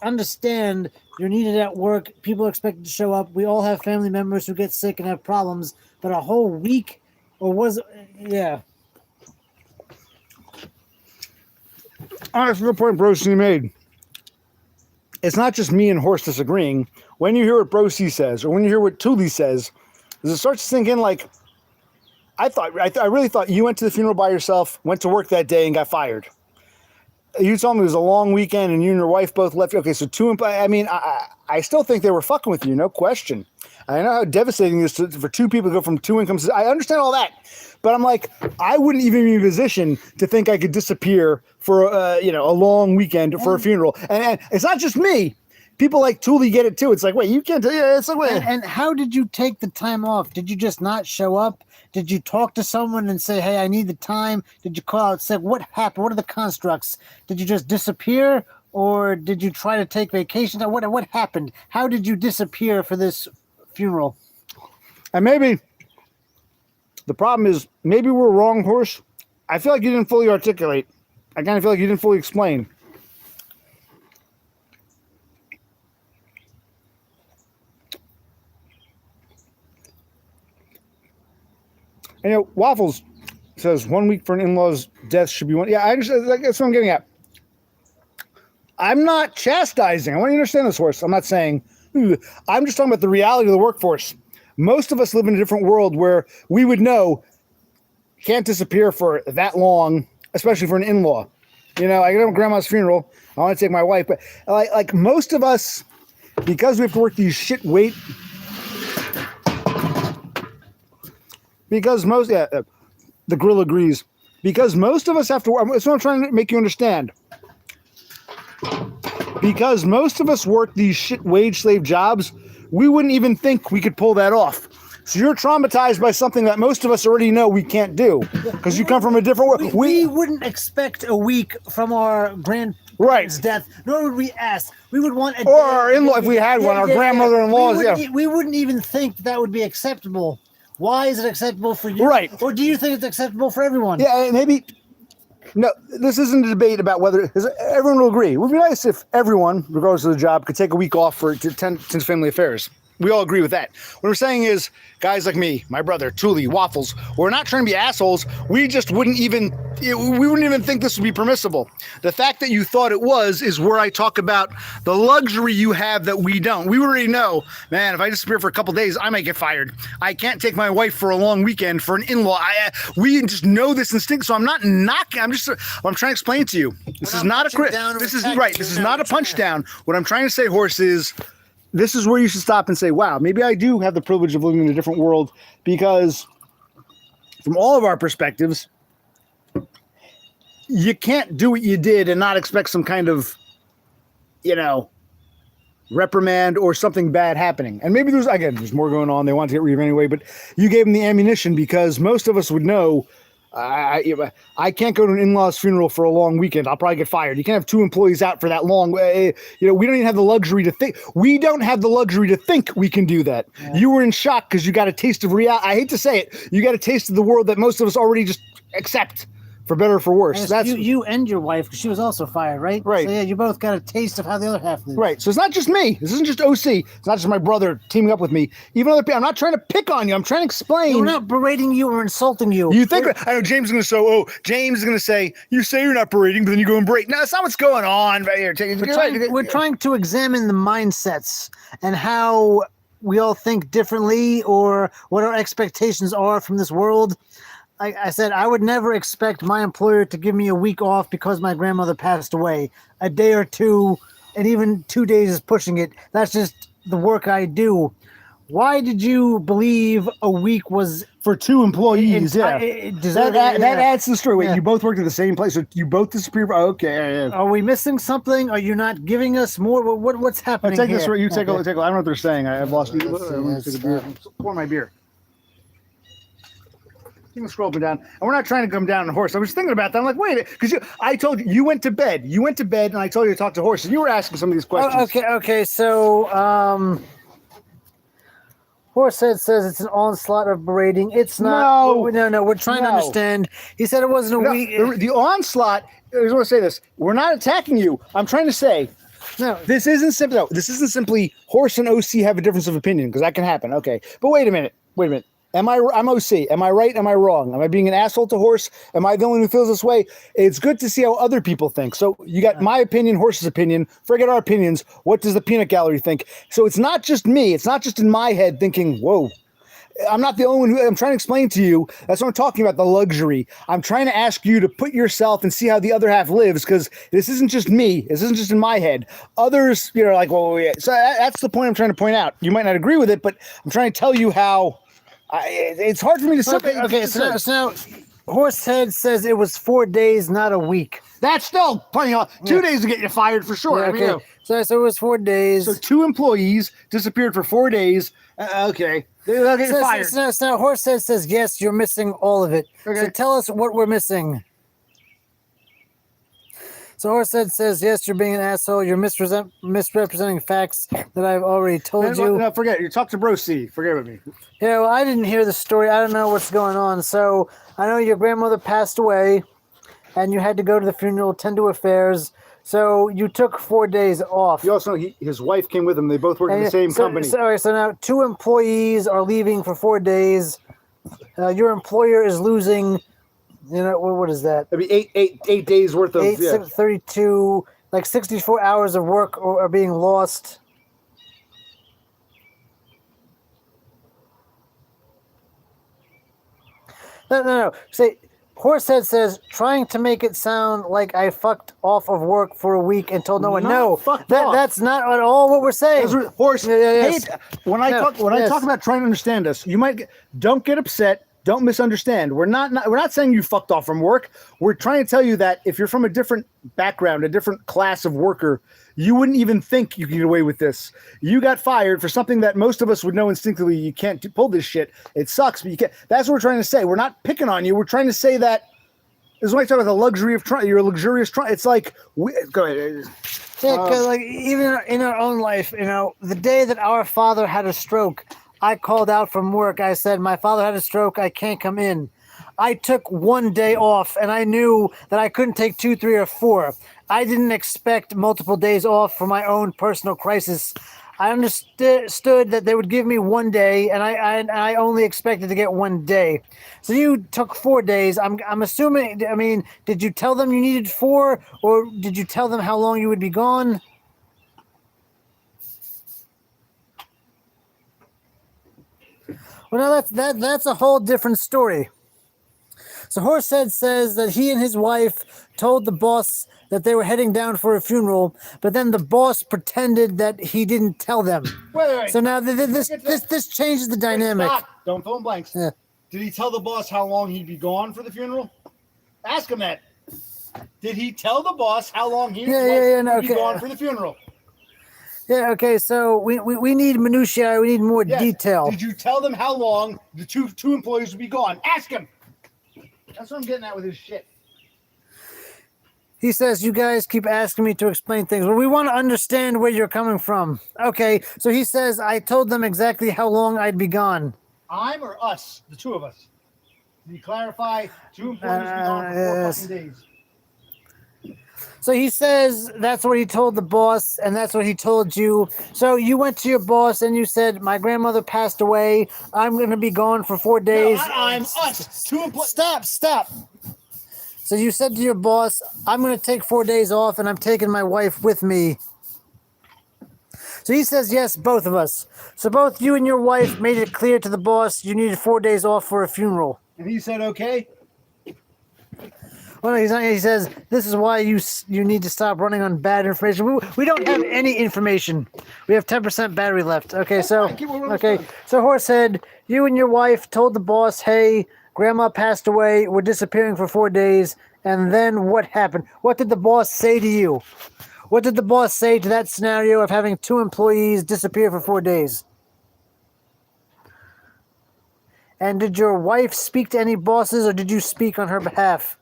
understand you're needed at work. People are expected to show up. We all have family members who get sick and have problems. But a whole week, or was it? Yeah. Honestly, the point Brosi made. It's not just me and Horst disagreeing. When you hear what Brosi says, or when you hear what Thule says, it starts to sink in like, I really thought you went to the funeral by yourself, went to work that day, and got fired. You told me it was a long weekend, and you and your wife both left. Okay, so I still think they were fucking with you, no question. I know how devastating it is for two people to go from two incomes. I understand all that, but I'm like, I wouldn't even be in a position to think I could disappear for a long weekend for a funeral. And it's not just me. People like Thule get it too. It's like, wait, you can't. It's like, wait. And how did you take the time off? Did you just not show up? Did you talk to someone and say, hey, I need the time? Did you call out, say, what happened? What are the constructs? Did you just disappear? Or did you try to take vacation? What happened? How did you disappear for this funeral? And maybe the problem is, maybe we're wrong, Horst. I feel like you didn't fully articulate. I kind of feel like you didn't fully explain. And Waffles says 1 week for an in-law's death should be one. Yeah, I understand. That's what I'm getting at. I'm not chastising. I want you to understand this, Horst. I'm not saying. I'm just talking about the reality of the workforce. Most of us live in a different world where we would know can't disappear for that long, especially for an in-law. I go to my grandma's funeral. I want to take my wife, but like most of us, because we have to work these shit weight. Because the grill agrees. Because most of us have to work. That's what I'm trying to make you understand. Because most of us work these shit wage slave jobs, we wouldn't even think we could pull that off. So you're traumatized by something that most of us already know we can't do. Because you come from a different world. We wouldn't expect a week from our grandparents' death, nor would we ask. We would want a or our in-law, if we had one, our grandmother-in-laws. We wouldn't even think that would be acceptable. Why is it acceptable for you? Right. Or do you think it's acceptable for everyone? Yeah, maybe. No, this isn't a debate about whether everyone will agree. It would be nice if everyone, regardless of the job, could take a week off to tend to family affairs. We all agree with that. What we're saying is, guys like me, my brother, Thule, Waffles, we're not trying to be assholes. We just wouldn't even think this would be permissible. The fact that you thought it was is where I talk about the luxury you have that we don't. We already know, man, if I disappear for a couple days, I might get fired. I can't take my wife for a long weekend for an in-law. We just know this instinct, so I'm not knocking. I'm trying to explain to you. This is not a punch down. What I'm trying to say, Horst, is this is where you should stop and say, wow, maybe I do have the privilege of living in a different world, because from all of our perspectives, you can't do what you did and not expect some kind of, reprimand or something bad happening. And maybe there's more going on. They want to get rid of anyway, but you gave them the ammunition, because most of us would know, I can't go to an in-law's funeral for a long weekend. I'll probably get fired. You can't have two employees out for that long. We don't even have the luxury to think. We don't have the luxury to think we can do that. Yeah. You were in shock because you got a taste of reality. I hate to say it. You got a taste of the world that most of us already just accept, for better or for worse. That's you and your wife, because she was also fired, right? Right. So yeah, you both got a taste of how the other half lives. Right. So it's not just me. This isn't just OC. It's not just my brother teaming up with me. Even other people. I'm not trying to pick on you. I'm trying to explain. We're not berating you or insulting you. You think? I know James is going to say, James is going to say, you say you're not berating, but then you go and berate. No, that's not what's going on right here. We're trying to examine the mindsets and how we all think differently, or what our expectations are from this world. I said I would never expect my employer to give me a week off because my grandmother passed away. A day or two, and even 2 days is pushing it. That's just the work I do. Why did you believe a week was for two employees? That adds to the story. Wait, you both worked at the same place, so you both disappeared. Okay. Are we missing something? Are you not giving us more? What's happening? Take this. You take a look. I don't know what they're saying. I've lost. Pour my beer. You can scroll up and down, and we're not trying to come down on Horst. I was thinking about that. I'm like, wait, because I told you you went to bed. You went to bed, and I told you to talk to Horst, and you were asking some of these questions. Okay. So, Horst says it's an onslaught of berating. It's not. No. We're trying to understand. He said it wasn't a week. The onslaught. I just want to say this. We're not attacking you. I'm trying to say, No. This isn't simply. No, this isn't simply Horse and OC have a difference of opinion because that can happen. Okay, but wait a minute. I'm OC. Am I right? Am I wrong? Am I being an asshole to Horse? Am I the only one who feels this way? It's good to see how other people think. So you got my opinion, Horse's opinion. Forget our opinions. What does the peanut gallery think? So it's not just me. It's not just in my head thinking, whoa. I'm not the only one who I'm trying to explain to you. That's what I'm talking about, the luxury. I'm trying to ask you to put yourself and see how the other half lives, because this isn't just me. This isn't just in my head. Others, like, well, yeah. So that's the point I'm trying to point out. You might not agree with it, but I'm trying to tell you how it's hard for me to separate. Okay, so now Horsehead says it was 4 days, not a week. That's still plenty of 2 days to get you fired for sure. Yeah, okay. So it was 4 days. So 2 employees disappeared for 4 days. Okay. They'll get fired. So Horsehead says, yes, you're missing all of it. Okay. So tell us what we're missing. So Horsehead says, yes, you're being an asshole. You're misrepresenting facts that I've already told you. No, forget it. You talk to Bro C. Forget about me. Yeah, well, I didn't hear the story. I don't know what's going on. So I know your grandmother passed away, and you had to go to the funeral, tend to affairs. So you took 4 days off. You also know his wife came with him. They both work in the same company. So now 2 employees are leaving for 4 days. Your employer is losing, what is that? That'd be eight days worth of 32, like 64 hours of work are being lost. No. Say, Horsehead says, trying to make it sound like I fucked off of work for a week and told no one. No, that's not at all what we're saying. Horse. Yes. When I talk about trying to understand us, don't get upset. Don't misunderstand. We're not saying you fucked off from work. We're trying to tell you that if you're from a different background, a different class of worker, you wouldn't even think you could get away with this. You got fired for something that most of us would know instinctively. You can't pull this shit. It sucks, but you can't. That's what we're trying to say. We're not picking on you. We're trying to say that. This is why I talk about the luxury of trying. You're a luxurious trying. It's like, go ahead. Yeah, because like even in our own life, the day that our father had a stroke, I called out from work. I said, my father had a stroke. I can't come in. I took 1 day off, and I knew that I couldn't take 2, 3, or 4. I didn't expect multiple days off for my own personal crisis. I understood that they would give me 1 day, and I only expected to get 1 day. So you took 4 days. I'm assuming. I mean, did you tell them you needed 4, or did you tell them how long you would be gone? Well, no, that's a whole different story. So Horsehead says that he and his wife told the boss that they were heading down for a funeral, but then the boss pretended that he didn't tell them. Wait. So now this changes the dynamic. Stop. Don't fill in blanks. Yeah. Did he tell the boss how long he'd be gone for the funeral? Ask him that. Did he tell the boss how long he'd be gone for the funeral? Yeah, okay, so we need minutiae, we need more detail. Did you tell them how long the two employees would be gone? Ask him. That's what I'm getting at with his shit. He says, you guys keep asking me to explain things. Well, we want to understand where you're coming from. Okay, so he says, I told them exactly how long I'd be gone. I'm or us? The two of us. Did you clarify 2 employees would be gone for 4 fucking days? So he says that's what he told the boss, and that's what he told you. So you went to your boss and you said, my grandmother passed away. I'm going to be gone for 4 days. No, I'm us. 2 employees. Stop. So you said to your boss, I'm going to take 4 days off, and I'm taking my wife with me. So he says, yes, both of us. So both you and your wife made it clear to the boss you needed 4 days off for a funeral. And he said, okay. Well, he's not, he says, this is why you need to stop running on bad information. We don't have any information. We have 10% battery left. Okay, so Horsehead, you and your wife told the boss, hey, Grandma passed away. We're disappearing for 4 days. And then what happened? What did the boss say to you? What did the boss say to that scenario of having 2 employees disappear for 4 days? And did your wife speak to any bosses, or did you speak on her behalf?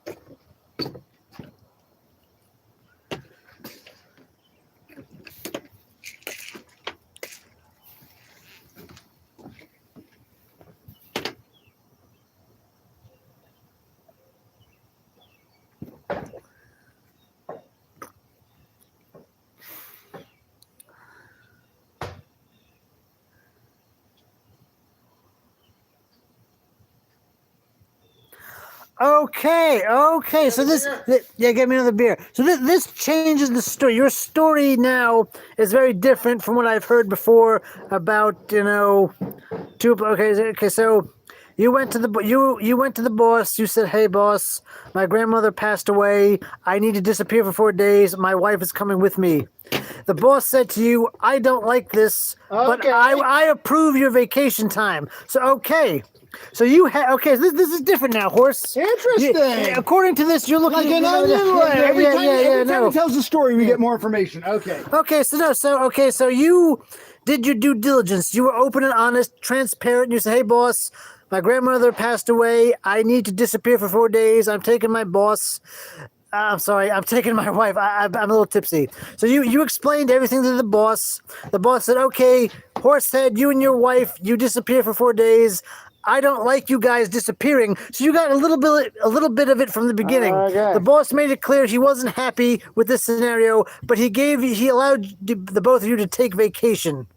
Okay. So yeah, get me another beer. So this changes the story. Your story now is very different from what I've heard before about Okay. So you went to the boss. You said, "Hey, boss, my grandmother passed away. I need to disappear for 4 days. My wife is coming with me." The boss said to you, "I don't like this, but Okay. I approve your vacation time." So okay. So this is different now, Horse. Interesting. According to this, you're looking Like an at onion layer. Every time no. he tells a story, we get more information. Okay. Okay, so you did your due diligence. You were open and honest, transparent. You said, "Hey, boss, my grandmother passed away. I need to disappear for 4 days. I'm taking my boss. I'm sorry, I'm taking my wife. I'm a little tipsy." So you explained everything to the boss. The boss said, "Okay, Horsehead, you and your wife, you disappear for 4 days. I don't like you guys disappearing." So you got a little bit of it from the beginning. Okay. The boss made it clear he wasn't happy with this scenario, but he allowed the both of you to take vacation.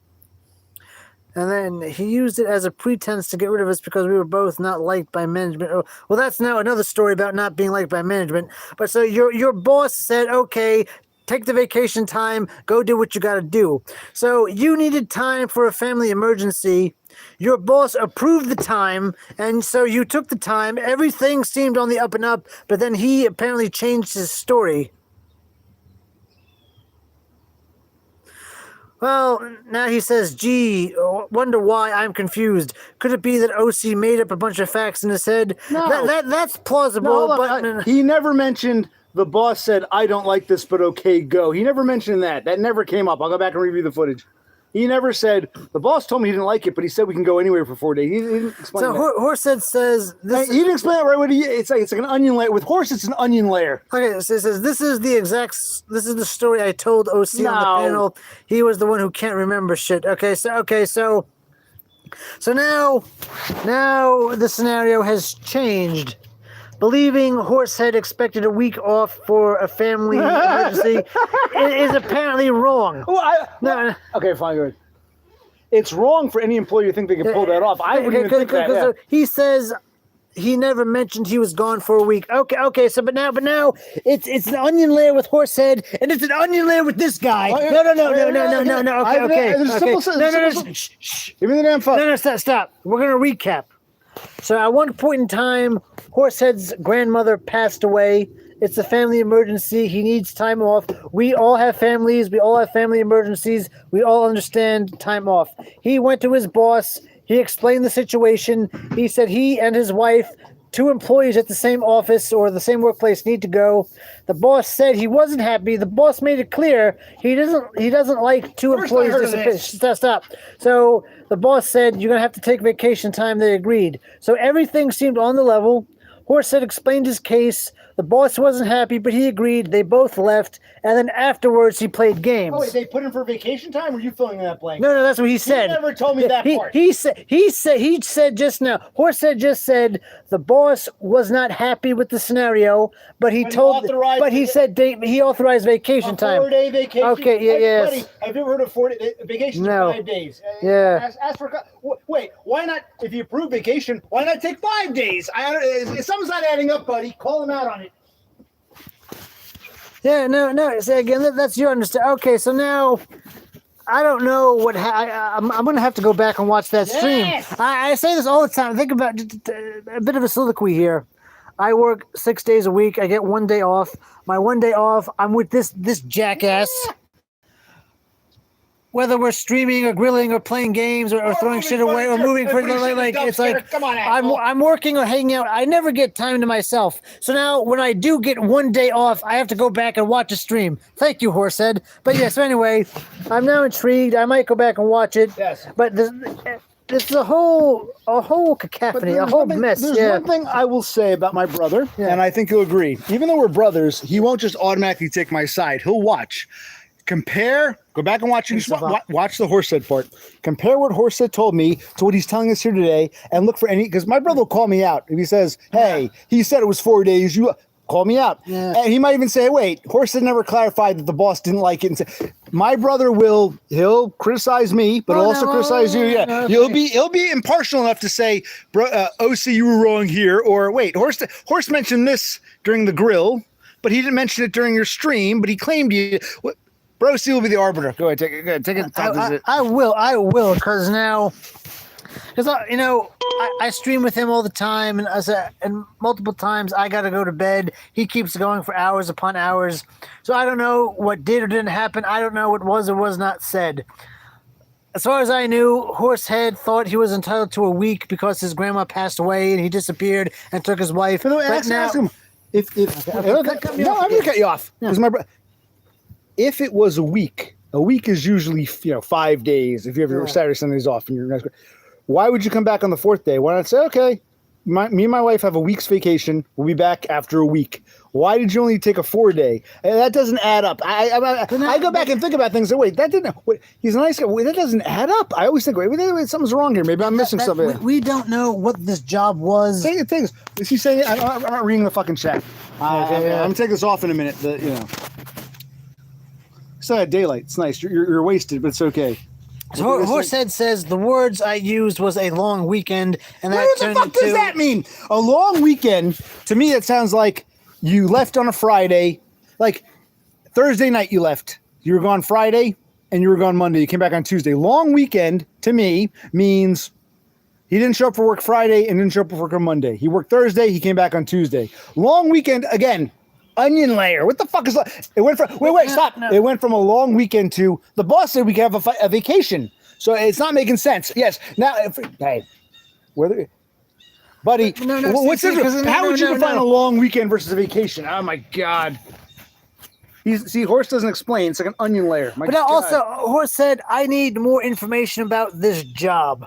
And then he used it as a pretense to get rid of us because we were both not liked by management. Oh, well, that's now another story about not being liked by management. But so your boss said, "Okay, take the vacation time, go do what you got to do." So you needed time for a family emergency. Your boss approved the time, and so you took the time. Everything seemed on the up and up, but then he apparently changed his story. Well, now he says, "Gee, wonder why I'm confused. Could it be that OC made up a bunch of facts in his head?" No. That's plausible, No, but he never mentioned the boss said, "I don't like this, but okay, go." He never mentioned that. That never came up. I'll go back and review the footage. He never said, the boss told me he didn't like it, but he said we can go anywhere for 4 days. He didn't explain so that. Horsehead says this. He didn't explain it right. It's like an onion layer. With Horse, it's an onion layer. Okay, so it says this is the story I told OC on the No. panel. He was the one who can't remember shit. So now the scenario has changed. Believing Horsehead expected a week off for a family emergency is apparently wrong. No. Okay, fine, good. It's wrong for any employer to think they can pull that off. I wouldn't even think that. Yeah. He says he never mentioned he was gone for a week. Okay. So, but now it's an onion layer with Horsehead, and it's an onion layer with this guy. No. Okay. No. Shh. Give me the damn phone. No, stop. We're gonna recap. So at one point in time, Horsehead's grandmother passed away. It's a family emergency. He needs time off. We all have families. We all have family emergencies. We all understand time off. He went to his boss. He explained the situation. He said he and his wife, 2 employees at the same office or the same workplace, need to go. The boss said he wasn't happy. The boss made it clear he doesn't like 2 employees disappear. Stop. So the boss said you're gonna have to take vacation time. They agreed. So everything seemed on the level. Horsehead explained his case. The boss wasn't happy, but he agreed. They both left, and then afterwards he played games. Oh, wait, they put him for vacation time, or are you filling in that blank? No, that's what he said. You never told me that part. He said just now. Horsehead just said the boss was not happy with the scenario, but he said he authorized vacation time. 4-day vacation. Okay, yes. Buddy, have you ever heard of 4-day vacation? No. 5 days. Yeah. Ask for. Wait, why not? If you approve vacation, why not take 5 days? Something's not adding up, buddy. Call him out on it. Yeah, no. Say again. That's your understanding. Okay, so now I don't know what. I'm going to have to go back and watch that stream. Yes! I say this all the time. Think about a bit of a soliloquy here. I work 6 days a week. I get 1 day off. My 1 day off, I'm with this jackass. Yeah. Whether we're streaming or grilling or playing games or throwing shit away or moving for it's like come on, I'm working or hanging out. I never get time to myself. So now when I do get 1 day off, I have to go back and watch a stream. Thank you, Horsehead. But yes, so anyway, I'm now intrigued. I might go back and watch it. Yes. But it's a whole cacophony, a whole mess. There's one thing I will say about my brother, and I think you'll agree. Even though we're brothers, he won't just automatically take my side. He'll watch. Compare, go back and watch the Horsehead part. Compare what Horsehead told me to what he's telling us here today, and look for any. Because my brother will call me out if he says, "Hey, he said it was 4 days. You call me out. Yeah. And he might even say, wait, Horst had never clarified that the boss didn't like it. And say, my brother he'll criticize me, but he'll also criticize you. Yeah. no, He'll be impartial enough to say, OC, you were wrong here. Or wait, Horst mentioned this during the grill, but he didn't mention it during your stream, but he claimed you. Bro C will be the arbiter. Go ahead, take it. Go ahead, take it. I will, because now, I stream with him all the time, and and multiple times I got to go to bed. He keeps going for hours upon hours, so I don't know what did or didn't happen. I don't know what was or was not said. As far as I knew, Horsehead thought he was entitled to a week because his grandma passed away and he disappeared and took his wife. No, ask him if no, I'm going to cut you off. Because if it was a week is usually 5 days. If you have your Saturday, Sundays off, and you're why would you come back on the fourth day? Why not say, okay, me and my wife have a week's vacation. We'll be back after a week. Why did you only take a 4-day? That doesn't add up. I go back and think about things. And wait, that didn't. Wait, he's a nice guy. Wait, that doesn't add up. I always think, wait, something's wrong here. Maybe I'm missing something. We don't know what this job was. Things. Is he saying it? I'm not reading the fucking chat. I'm gonna take this off in a minute. Still had daylight. It's nice. You're wasted, but it's okay. Horsehead says the words I used was a long weekend, and that what turned the fuck into does that mean? A long weekend? To me, that sounds like you left on a Friday, like Thursday night. You left. You were gone Friday, and you were gone Monday. You came back on Tuesday. Long weekend to me means he didn't show up for work Friday and didn't show up for work on Monday. He worked Thursday. He came back on Tuesday. Long weekend again. Onion layer. What the fuck is that? It went from stop. No. It went from a long weekend to the boss said we could have a vacation. So it's not making sense. Yes. Now, buddy, what's this? How would you define a long weekend versus a vacation? Oh my god. Horse doesn't explain. It's like an onion layer. But also, Horse said, I need more information about this job.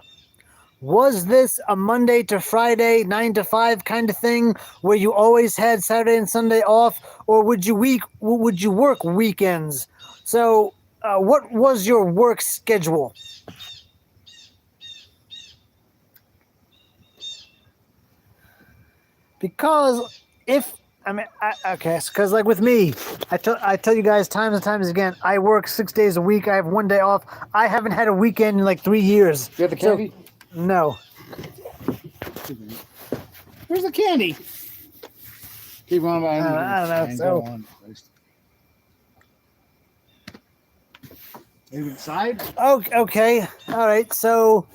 Was this a Monday to Friday, 9 to 5 kind of thing where you always had Saturday and Sunday off, or would you work weekends? So, what was your work schedule? Because because like with me, I tell you guys times and times again, I work 6 days a week. I have 1 day off. I haven't had a weekend in like 3 years. You have the candy? No. Where's the candy? Keep on by. I don't know. Maybe inside? Okay. All right. So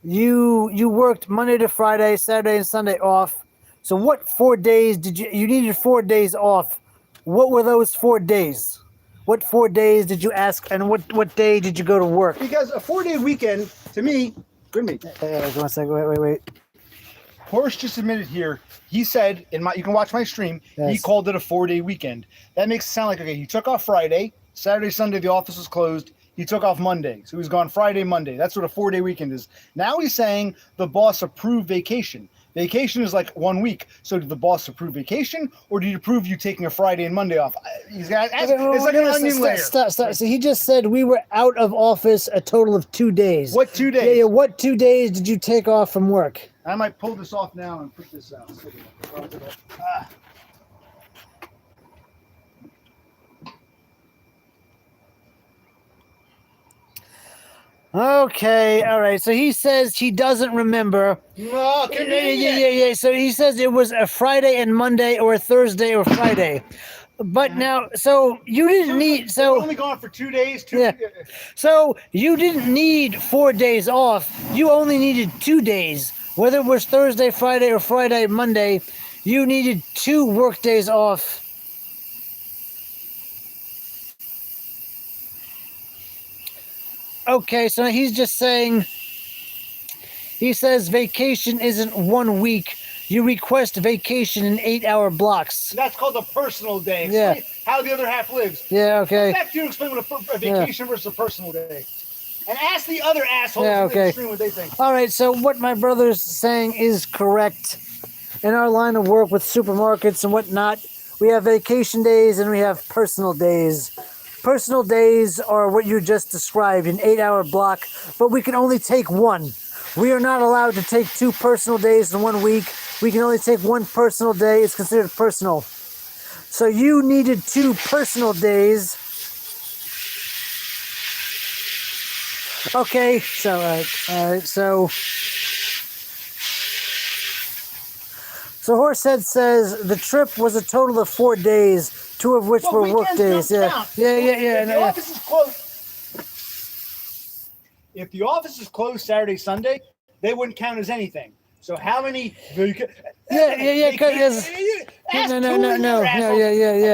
you worked Monday to Friday, Saturday and Sunday off. So what 4 days did you needed 4 days off? What were those 4 days? What 4 days did you ask, and what day did you go to work? Because a 4-day weekend, to me, good me. One second, wait. Horst just admitted here. He said you can watch my stream. Yes. He called it a 4-day weekend. That makes it sound like he took off Friday, Saturday, Sunday. The office was closed. He took off Monday, so he's gone Friday, Monday. That's what a 4-day weekend is. Now he's saying the boss approved vacation. Vacation is like 1 week. So did the boss approve vacation, or did he approve you taking a Friday and Monday off? It's like an onion layer. Stop. So he just said we were out of office a total of 2 days. What 2 days? Yeah. What 2 days did you take off from work? I might pull this off now and put this out. Okay, all right. So he says he doesn't remember. No, yeah. So he says it was a Friday and Monday, or a Thursday or Friday. But now, so you didn't need. So only gone for 2 days. So you didn't need 4 days off. You only needed 2 days. Whether it was Thursday, Friday, or Friday, Monday, you needed 2 work days off. Okay, so he's just saying, he says vacation isn't 1 week. You request vacation in 8-hour blocks. That's called a personal day. Yeah. How the other half lives. Yeah, okay. Back to you explain what a vacation versus a personal day. And ask the other assholes in the stream what they think. All right, so what my brother's saying is correct. In our line of work with supermarkets and whatnot, we have vacation days and we have personal days. Personal days are what you just described, an 8-hour block, but we can only take 1. We are not allowed to take 2 personal days in 1 week. We can only take 1 personal day. It's considered personal. So you needed 2 personal days. Okay, so so Horsehead says the trip was a total of 4 days, 2 of which were work days. Yeah. If the office is closed, if the office is closed Saturday, Sunday, they wouldn't count as anything. So how many? Yeah. No.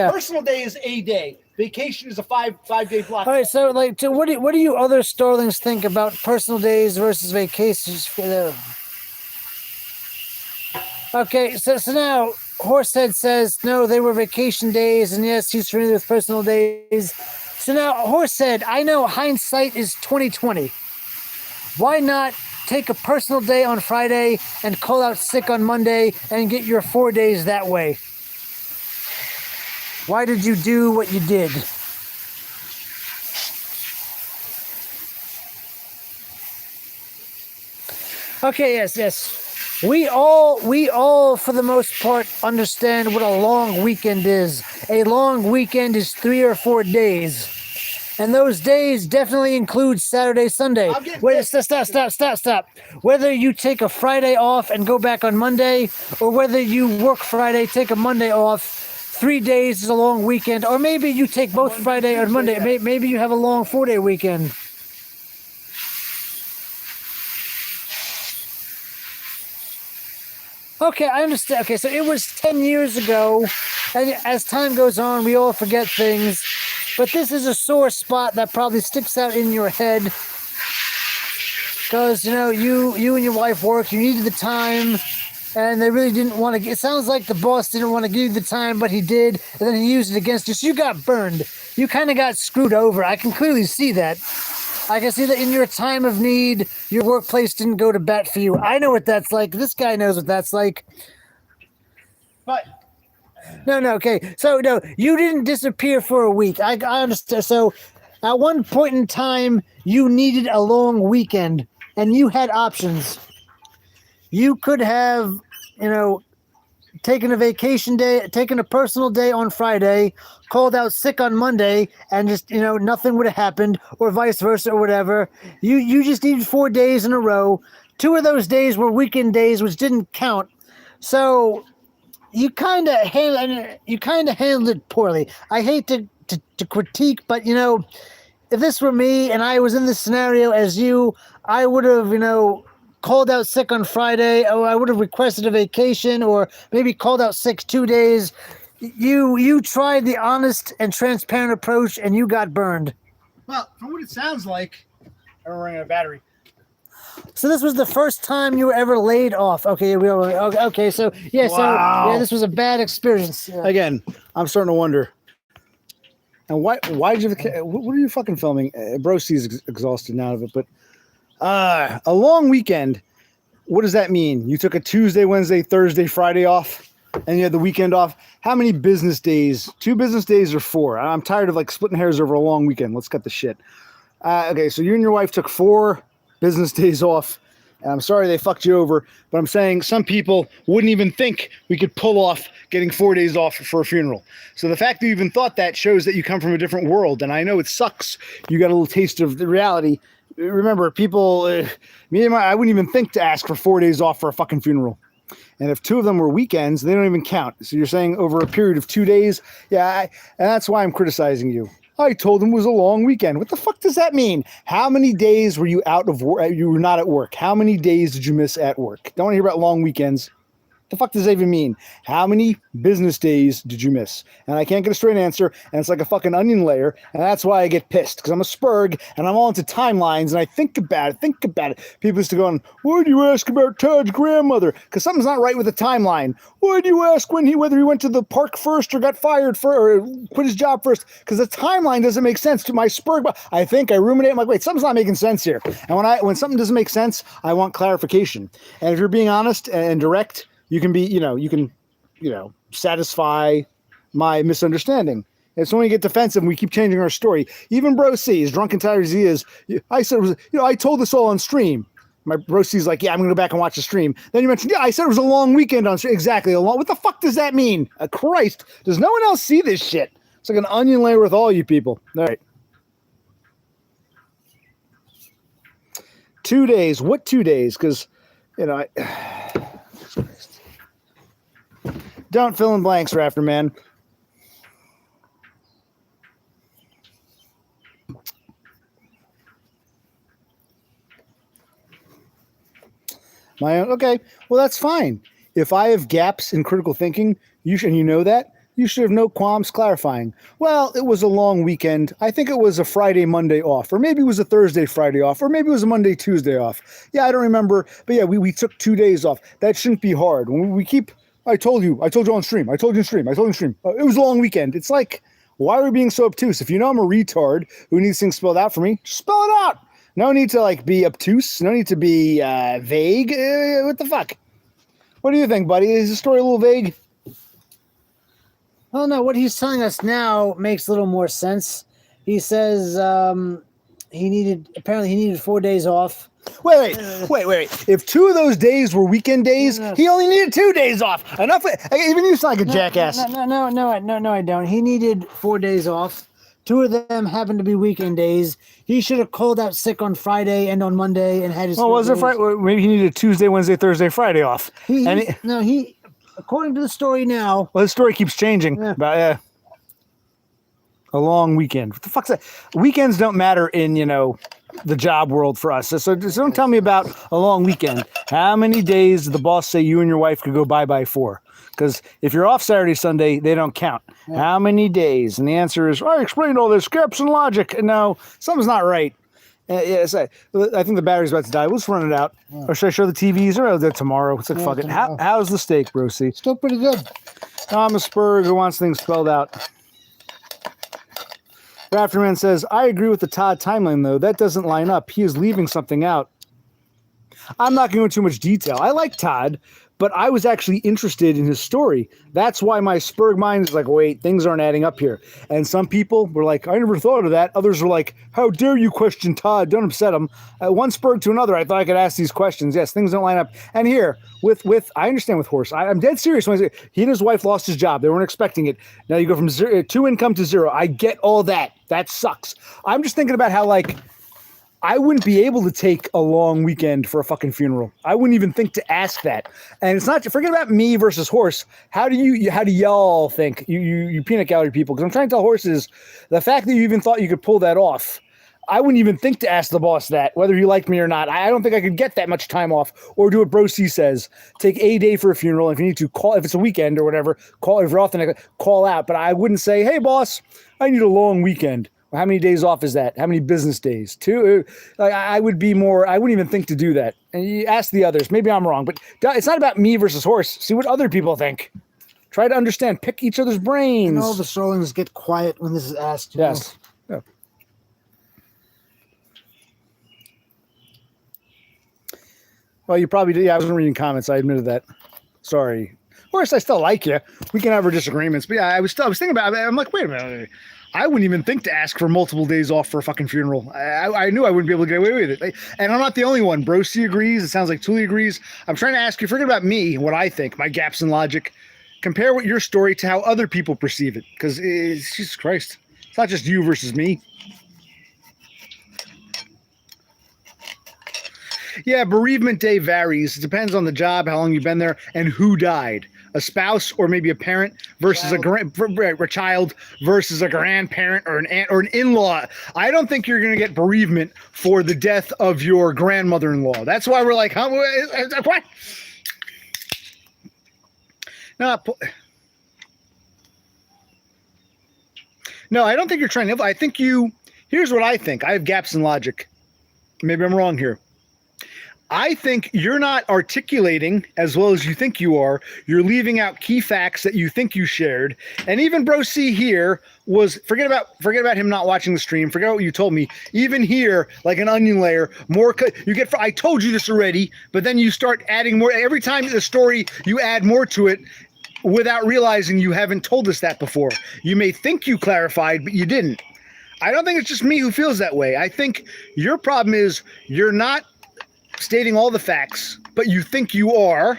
Personal day is a day. Vacation is a five-day block. All right, so like, what do you other Starlings think about personal days versus vacations? Okay, so now Horsehead says no, they were vacation days, and yes, he's familiar with personal days. So now Horsehead, I know hindsight is 2020. Why not take a personal day on Friday and call out sick on Monday and get your 4 days that way? Why did you do what you did? Okay, yes. We all, for the most part, understand what a long weekend is. A long weekend is 3 or 4 days. And those days definitely include Saturday, Sunday. Wait, stop. Whether you take a Friday off and go back on Monday, or whether you work Friday, take a Monday off, 3 days is a long weekend. Or maybe you take both Friday and Monday. Maybe you have a long 4-day weekend. Okay, I understand. Okay, so it was 10 years ago, and as time goes on, we all forget things. But this is a sore spot that probably sticks out in your head because, you and your wife worked, you needed the time, and they really didn't want to. It sounds like the boss didn't want to give you the time, but he did, and then he used it against you. So you got burned. You kind of got screwed over. I can clearly see that. I can see that in your time of need, your workplace didn't go to bat for you. I know what that's like. This guy knows what that's like. But no, okay. So no, you didn't disappear for a week. I understand. So at one point in time, you needed a long weekend, and you had options. You could have, taken a vacation day, taken a personal day on Friday, called out sick on Monday, and just, nothing would have happened, or vice versa, or whatever. You just needed 4 days in a row. 2 of those days were weekend days, which didn't count. So you kind of handled it poorly. I hate to critique, but if this were me and I was in this scenario as you, I would have called out sick on Friday, or I would have requested a vacation, or maybe called out sick 2 days. You tried the honest and transparent approach, and you got burned. Well, from what it sounds like, I'm running out of battery. So this was the first time you were ever laid off. Okay, okay. So yeah, wow. So yeah, this was a bad experience. Yeah. Again, I'm starting to wonder. And why did you? What are you fucking filming? Brosy's exhausted now of it, but a long weekend. What does that mean? You took a Tuesday, Wednesday, Thursday, Friday off, and you had the weekend off. How many business days? 2 business days or 4? I'm tired of splitting hairs over a long weekend. Let's cut the shit. Okay, so you and your wife took 4 business days off. And I'm sorry they fucked you over, but I'm saying some people wouldn't even think we could pull off getting 4 days off for a funeral. So the fact that you even thought that shows that you come from a different world. And I know it sucks. You got a little taste of the reality. Remember, people, I wouldn't even think to ask for 4 days off for a fucking funeral. And if 2 of them were weekends, they don't even count. So you're saying over a period of 2 days? Yeah, and that's why I'm criticizing you. I told him it was a long weekend. What the fuck does that mean? How many days were you out of work? You were not at work. How many days did you miss at work? Don't want to hear about long weekends. The fuck does that even mean? How many business days did you miss? And I can't get a straight answer, and it's like a fucking onion layer, and that's why I get pissed, because I'm a spurg, and I'm all into timelines, and I think about it. People used to go on, why do you ask about Todd's grandmother? Because something's not right with the timeline. Why do you ask whether he went to the park first or got fired or quit his job first? Because the timeline doesn't make sense to my spurg. I ruminate, I'm like, wait, something's not making sense here. And when something doesn't make sense, I want clarification. And if you're being honest and direct, you can be, satisfy my misunderstanding. It's when we get defensive and we keep changing our story. Even Bro C, as drunk and tired as he is, I said, I told this all on stream. My Brosy's like, yeah, I'm gonna go back and watch the stream. Then you mentioned, yeah, I said it was a long weekend on stream. Exactly, a long. What the fuck does that mean? Christ, does no one else see this shit? It's like an onion layer with all you people. All right. 2 days. What 2 days? Because, don't fill in blanks, Rafter man. My own. Okay, well that's fine. If I have gaps in critical thinking, you should. And you know that. You should have no qualms clarifying. Well, it was a long weekend. I think it was a Friday, Monday off, or maybe it was a Thursday, Friday off, or maybe it was a Monday, Tuesday off. Yeah, I don't remember, but yeah, we took 2 days off. That shouldn't be hard. When we keep. I told you on stream. I told you on stream. It was a long weekend. It's like, why are we being so obtuse? If you know I'm a retard who needs things spelled out for me, just spell it out. No need to be obtuse. No need to be vague. What the fuck? What do you think, buddy? Is the story a little vague? Well, no, what he's telling us now makes a little more sense. He says he needed 4 days off. Wait. If 2 of those days were weekend days, he only needed 2 days off. Enough. Even you sound like a jackass. No, I don't. He needed 4 days off. 2 of them happened to be weekend days. He should have called out sick on Friday and on Monday and had his. Well, was it Friday? Maybe he needed Tuesday, Wednesday, Thursday, Friday off. He according to the story now. Well, his story keeps changing. Yeah. About a long weekend. What the fuck's that? Weekends don't matter in the job world for us. So don't tell me about a long weekend. How many days did the boss say you and your wife could go bye-bye for? Because if you're off Saturday, Sunday, they don't count. Yeah. How many days? And the answer is, I explained all this, gaps in logic. No, something's not right. I think the battery's about to die. We'll just run it out. Yeah. Or should I show the TVs? Or I'll do it tomorrow. It's like, fuck it. How's the steak, Brosi? Still pretty good. I'm a Spurg who wants things spelled out. Rafterman says, I agree with the Todd timeline, though. That doesn't line up. He is leaving something out. I'm not going to go into too much detail. I like Todd, but I was actually interested in his story. That's why my Spurg mind is like, wait, things aren't adding up here. And some people were like, I never thought of that. Others were like, how dare you question Todd? Don't upset him. One Spurg to another, I thought I could ask these questions. Yes, things don't line up. And here, with I understand with Horse. I'm dead serious when I say he and his wife lost his job. They weren't expecting it. Now you go from 2 income to 0. I get all that. That sucks. I'm just thinking about how, I wouldn't be able to take a long weekend for a fucking funeral. I wouldn't even think to ask that. And it's not, forget about me versus Horse. How do y'all think, you peanut gallery people? Because I'm trying to tell Horses, the fact that you even thought you could pull that off, I wouldn't even think to ask the boss that, whether he liked me or not. I don't think I could get that much time off or do what Bro C says. Take a day for a funeral. If you need to call, if it's a weekend or whatever, call, if you're off the next, call out. But I wouldn't say, hey boss, I need a long weekend. How many days off is that? How many business days? 2? I would be more, I wouldn't even think to do that. And you ask the others. Maybe I'm wrong, but it's not about me versus Horse. See what other people think. Try to understand. Pick each other's brains. All the Starlings get quiet when this is asked. Yes. Yeah. Well, you probably did. Yeah, I wasn't reading comments. I admitted that. Sorry. Horse, I still like you. We can have our disagreements. But yeah, I was thinking about it. I'm like, wait a minute. I wouldn't even think to ask for multiple days off for a fucking funeral. I knew I wouldn't be able to get away with it. And I'm not the only one. Brosi agrees. It sounds like Thule agrees. I'm trying to ask you, forget about me, what I think, my gaps in logic. Compare what your story to how other people perceive it. Because, Jesus Christ, it's not just you versus me. Yeah, bereavement day varies. It depends on the job, how long you've been there, and who died. A spouse or maybe a parent versus a child versus a grandparent or an aunt or an in-law. I don't think you're going to get bereavement for the death of your grandmother-in-law. That's why we're like, huh? What? No, I don't think you're trying to. I think here's what I think. I have gaps in logic. Maybe I'm wrong here. I think you're not articulating as well as you think you are. You're leaving out key facts that you think you shared. And even Bro C here was, forget about him not watching the stream. Forget what you told me. Even here, like an onion layer, more you get. I told you this already, but then you start adding more. Every time the story, you add more to it without realizing you haven't told us that before. You may think you clarified, but you didn't. I don't think it's just me who feels that way. I think your problem is you're not stating all the facts, but you think you are,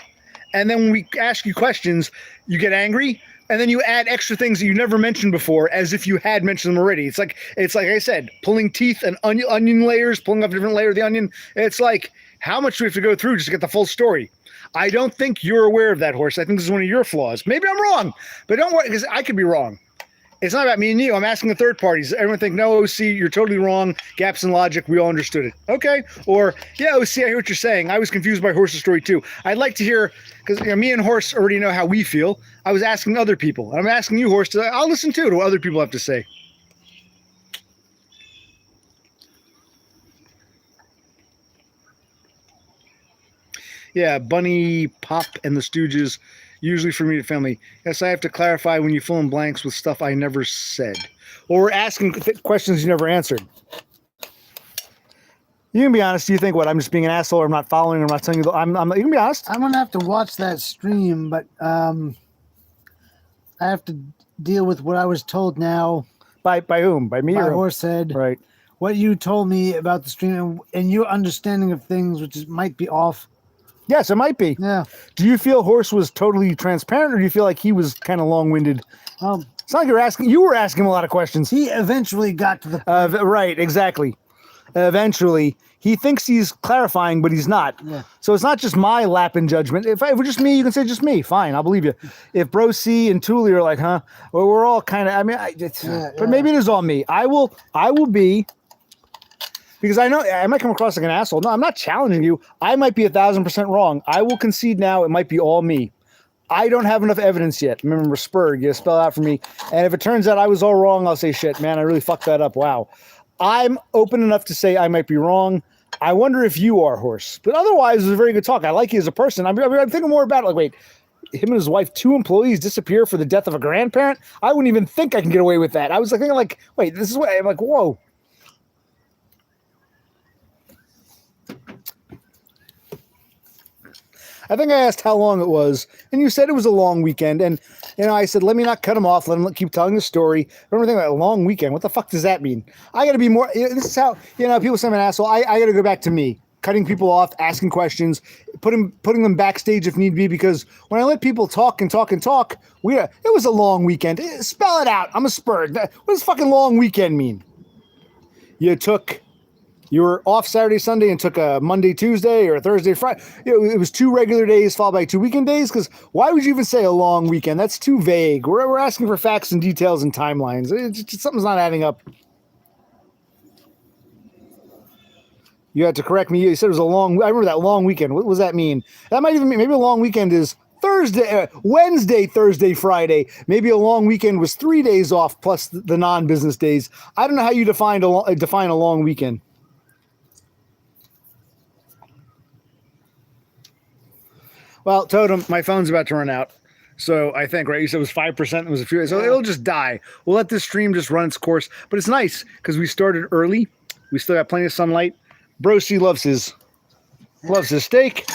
and then when we ask you questions, you get angry, and then you add extra things that you never mentioned before, as if you had mentioned them already. It's like I said, pulling teeth and onion layers, pulling off a different layer of the onion. It's like, how much do we have to go through just to get the full story? I don't think you're aware of that, Horse. I think this is one of your flaws. Maybe I'm wrong, but don't worry, because I could be wrong. It's not about me and you. I'm asking the third parties. Everyone think, no, OC, you're totally wrong. Gaps in logic. We all understood it. Okay. Or, yeah, OC, I hear what you're saying. I was confused by Horse's story too. I'd like to hear, because me and Horse already know how we feel. I was asking other people. And I'm asking you, Horse, I'll listen too to what other people have to say. Yeah, Bunny, Pop, and the Stooges. Usually for immediate family. Yes, I have to clarify when you fill in blanks with stuff I never said. Or we're asking questions you never answered. You can be honest. Do you think what? I'm just being an asshole, or I'm not following, or I'm not telling you. You can be honest. I'm gonna have to watch that stream, but I have to deal with what I was told now. By whom? By me by or Horsehead? Right. What you told me about the stream and your understanding of things, which might be off. Yes, it might be. Yeah. Do you feel Horse was totally transparent, or do you feel like he was kind of long-winded? It's not like you're asking. You were asking him a lot of questions. He eventually got to the right, exactly. Eventually, he thinks he's clarifying, but he's not. Yeah. So it's not just my lap in judgment. If it were just me, you can say just me. Fine, I'll believe you. If Bro C and Thule are like, huh? Well, we're all kind of. I mean, but maybe it is all me. I will be. Because I know I might come across like an asshole. No, I'm not challenging you. I might be 1,000% wrong. I will concede now it might be all me. I don't have enough evidence yet. Remember, Spurg, you spell it out for me. And if it turns out I was all wrong, I'll say, shit, man, I really fucked that up. Wow. I'm open enough to say I might be wrong. I wonder if you are, Horse. But otherwise, it was a very good talk. I like you as a person. I'm thinking more about it. Like, wait, him and his wife, 2 employees disappear for the death of a grandparent? I wouldn't even think I can get away with that. I was like thinking, like, wait, this is what I'm like, whoa. I think I asked how long it was, and you said it was a long weekend. And, I said, let me not cut him off. Let him keep telling the story. I remember thinking about a long weekend. What the fuck does that mean? I got to be more. This is how, people say I'm an asshole. I got to go back to me, cutting people off, asking questions, putting them backstage if need be. Because when I let people talk and talk and talk, it was a long weekend. Spell it out. I'm a Spurg. What does fucking long weekend mean? You were off Saturday, Sunday, and took a Monday, Tuesday, or a Thursday, Friday. It was 2 regular days followed by 2 weekend days. Because why would you even say a long weekend? That's too vague. We're asking for facts and details and timelines. Something's not adding up. You had to correct me. You said it was a long. I remember that long weekend. What does that mean? That might even mean maybe a long weekend is Thursday, Wednesday, Thursday, Friday. Maybe a long weekend was 3 days off plus the non-business days. I don't know how you define a long weekend. Well, Totem, my phone's about to run out. So I think, right, you said it was 5%. It was a few. So it'll just die. We'll let this stream just run its course. But it's nice because we started early. We still got plenty of sunlight. Bro C loves his steak.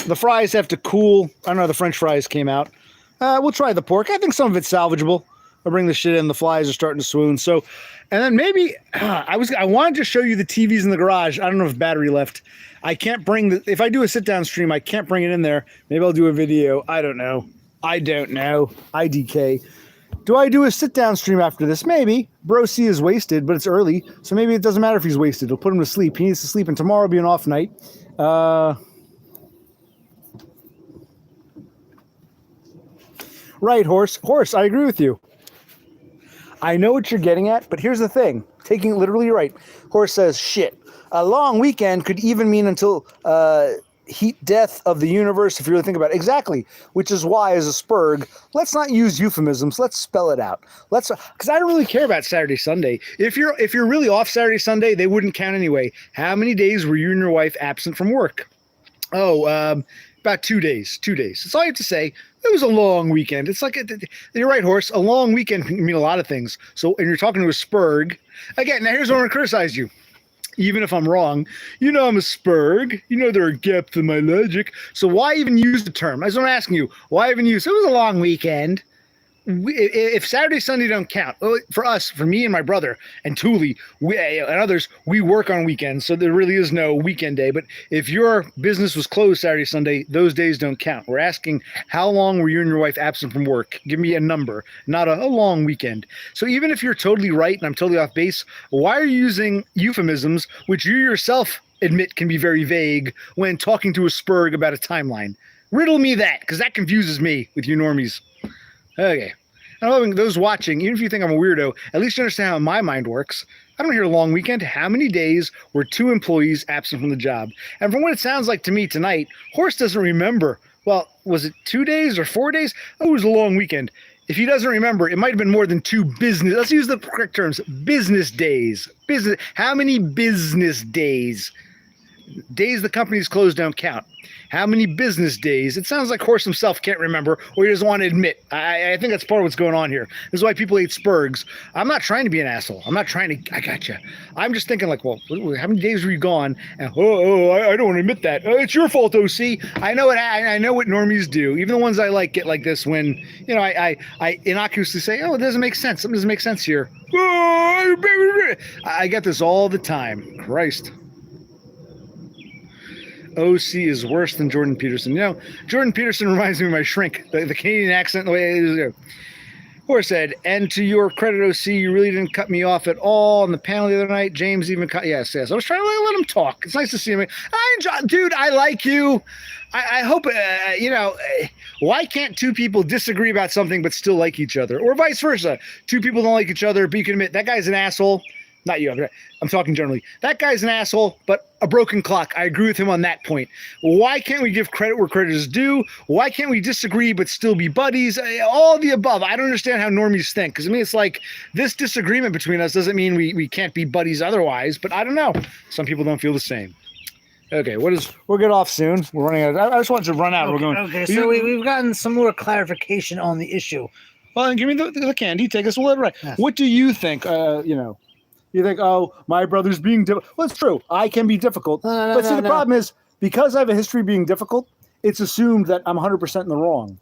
The fries have to cool. I don't know, the French fries came out. We'll try the pork. I think some of it's salvageable. I'll bring the shit in. The flies are starting to swoon. So, and then maybe I wanted to show you the TVs in the garage. I don't know if battery left. I can't bring if I do a sit down stream, I can't bring it in there. Maybe I'll do a video. I don't know. IDK. Do I do a sit down stream after this? Maybe. Bro C is wasted, but it's early. So maybe it doesn't matter if he's wasted. It'll put him to sleep. He needs to sleep, and tomorrow will be an off night. Right, Horse. Horse, I agree with you. I know what you're getting at, but here's the thing. Taking it literally right. Horse says, shit. A long weekend could even mean until heat death of the universe, if you really think about it. Exactly. Which is why, as a Spurg, let's not use euphemisms. Let's spell it out. Because I don't really care about Saturday, Sunday. If you're really off Saturday, Sunday, they wouldn't count anyway. How many days were you and your wife absent from work? About 2 days. 2 days. That's all you have to say. It was a long weekend. It's like, you're right, Horse. A long weekend can mean a lot of things. So, and you're talking to a Spurg. Again, now here's where I'm going to criticize you. Even if I'm wrong, I'm a Spurg. There are gaps in my logic. So why even use the term? That's what I'm asking you. Why even use it? Was a long weekend. if Saturday, Sunday don't count for us, for me and my brother and Thule and others, we work on weekends, so there really is no weekend day. But if your business was closed Saturday, Sunday, those days don't count. We're asking, how long were you and your wife absent from work? Give me a number, not a long weekend. So even if you're totally right and I'm totally off base, why are you using euphemisms which you yourself admit can be very vague when talking to a Spurg about a timeline? Riddle me that, because that confuses me with you normies. Okay. I'm hoping those watching, even if you think I'm a weirdo, at least you understand how my mind works. I don't hear a long weekend. How many days were 2 employees absent from the job? And from what it sounds like to me tonight, Horst doesn't remember. Well, was it 2 days or 4 days? Oh, it was a long weekend. If he doesn't remember, it might have been more than 2 business. Let's use the correct terms. Business days. How many business days? Days the company's closed don't count. How many business days? It sounds like Horst himself can't remember, or he doesn't want to admit. I think that's part of what's going on here. This is why people hate Spurgs. I'm not trying to be an asshole. I'm not trying to. I gotcha. I'm just thinking like, well, how many days were you gone? And I don't want to admit that. It's your fault, OC. I know what normies do. Even the ones I like get like this when I innocuously say, oh, it doesn't make sense. Something doesn't make sense here. I get this all the time. Christ. OC is worse than Jordan Peterson. Jordan Peterson reminds me of my shrink, the Canadian accent, the way it is. Horst said, and to your credit, OC, you really didn't cut me off at all on the panel the other night. James even cut. Yes. I was trying to let him talk. It's nice to see him. Dude, I like you. I hope, why can't 2 people disagree about something but still like each other? Or vice versa. 2 people don't like each other, but you can admit that guy's an asshole. Not you, I'm talking generally. That guy's an asshole, but a broken clock. I agree with him on that point. Why can't we give credit where credit is due? Why can't we disagree but still be buddies? All the above. I don't understand how normies think. Because, it's like this disagreement between us doesn't mean we can't be buddies otherwise. But I don't know. Some people don't feel the same. Okay, we'll get off soon. We're running out. I just want you to run out. Okay, so we've gotten some more clarification on the issue. Well, then give me the candy. Take us. We'll let it right. Yes. What do you think? You think, oh, my brother's being difficult. Well, it's true. I can be difficult. The problem is, because I have a history of being difficult, it's assumed that I'm 100% in the wrong.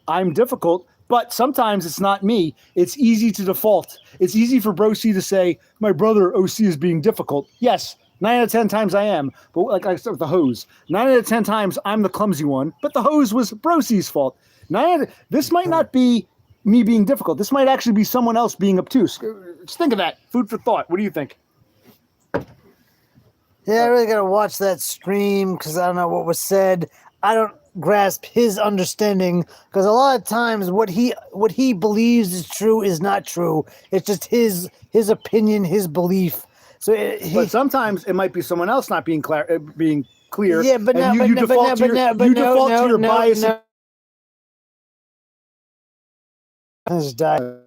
I'm difficult, but sometimes it's not me. It's easy to default. It's easy for Bro C to say, my brother OC is being difficult. Yes, 9 out of 10 times I am. But like I said with the hose, 9 out of 10 times I'm the clumsy one, but the hose was Bro C's fault. This might not be me being difficult. This might actually be someone else being obtuse. Just think of that. Food for thought. What do you think? Yeah, I really got to watch that stream because I don't know what was said. I don't grasp his understanding because a lot of times what he believes is true is not true. It's just his opinion, his belief. But sometimes it might be someone else not being clear. Yeah, but you default to your bias. Just die.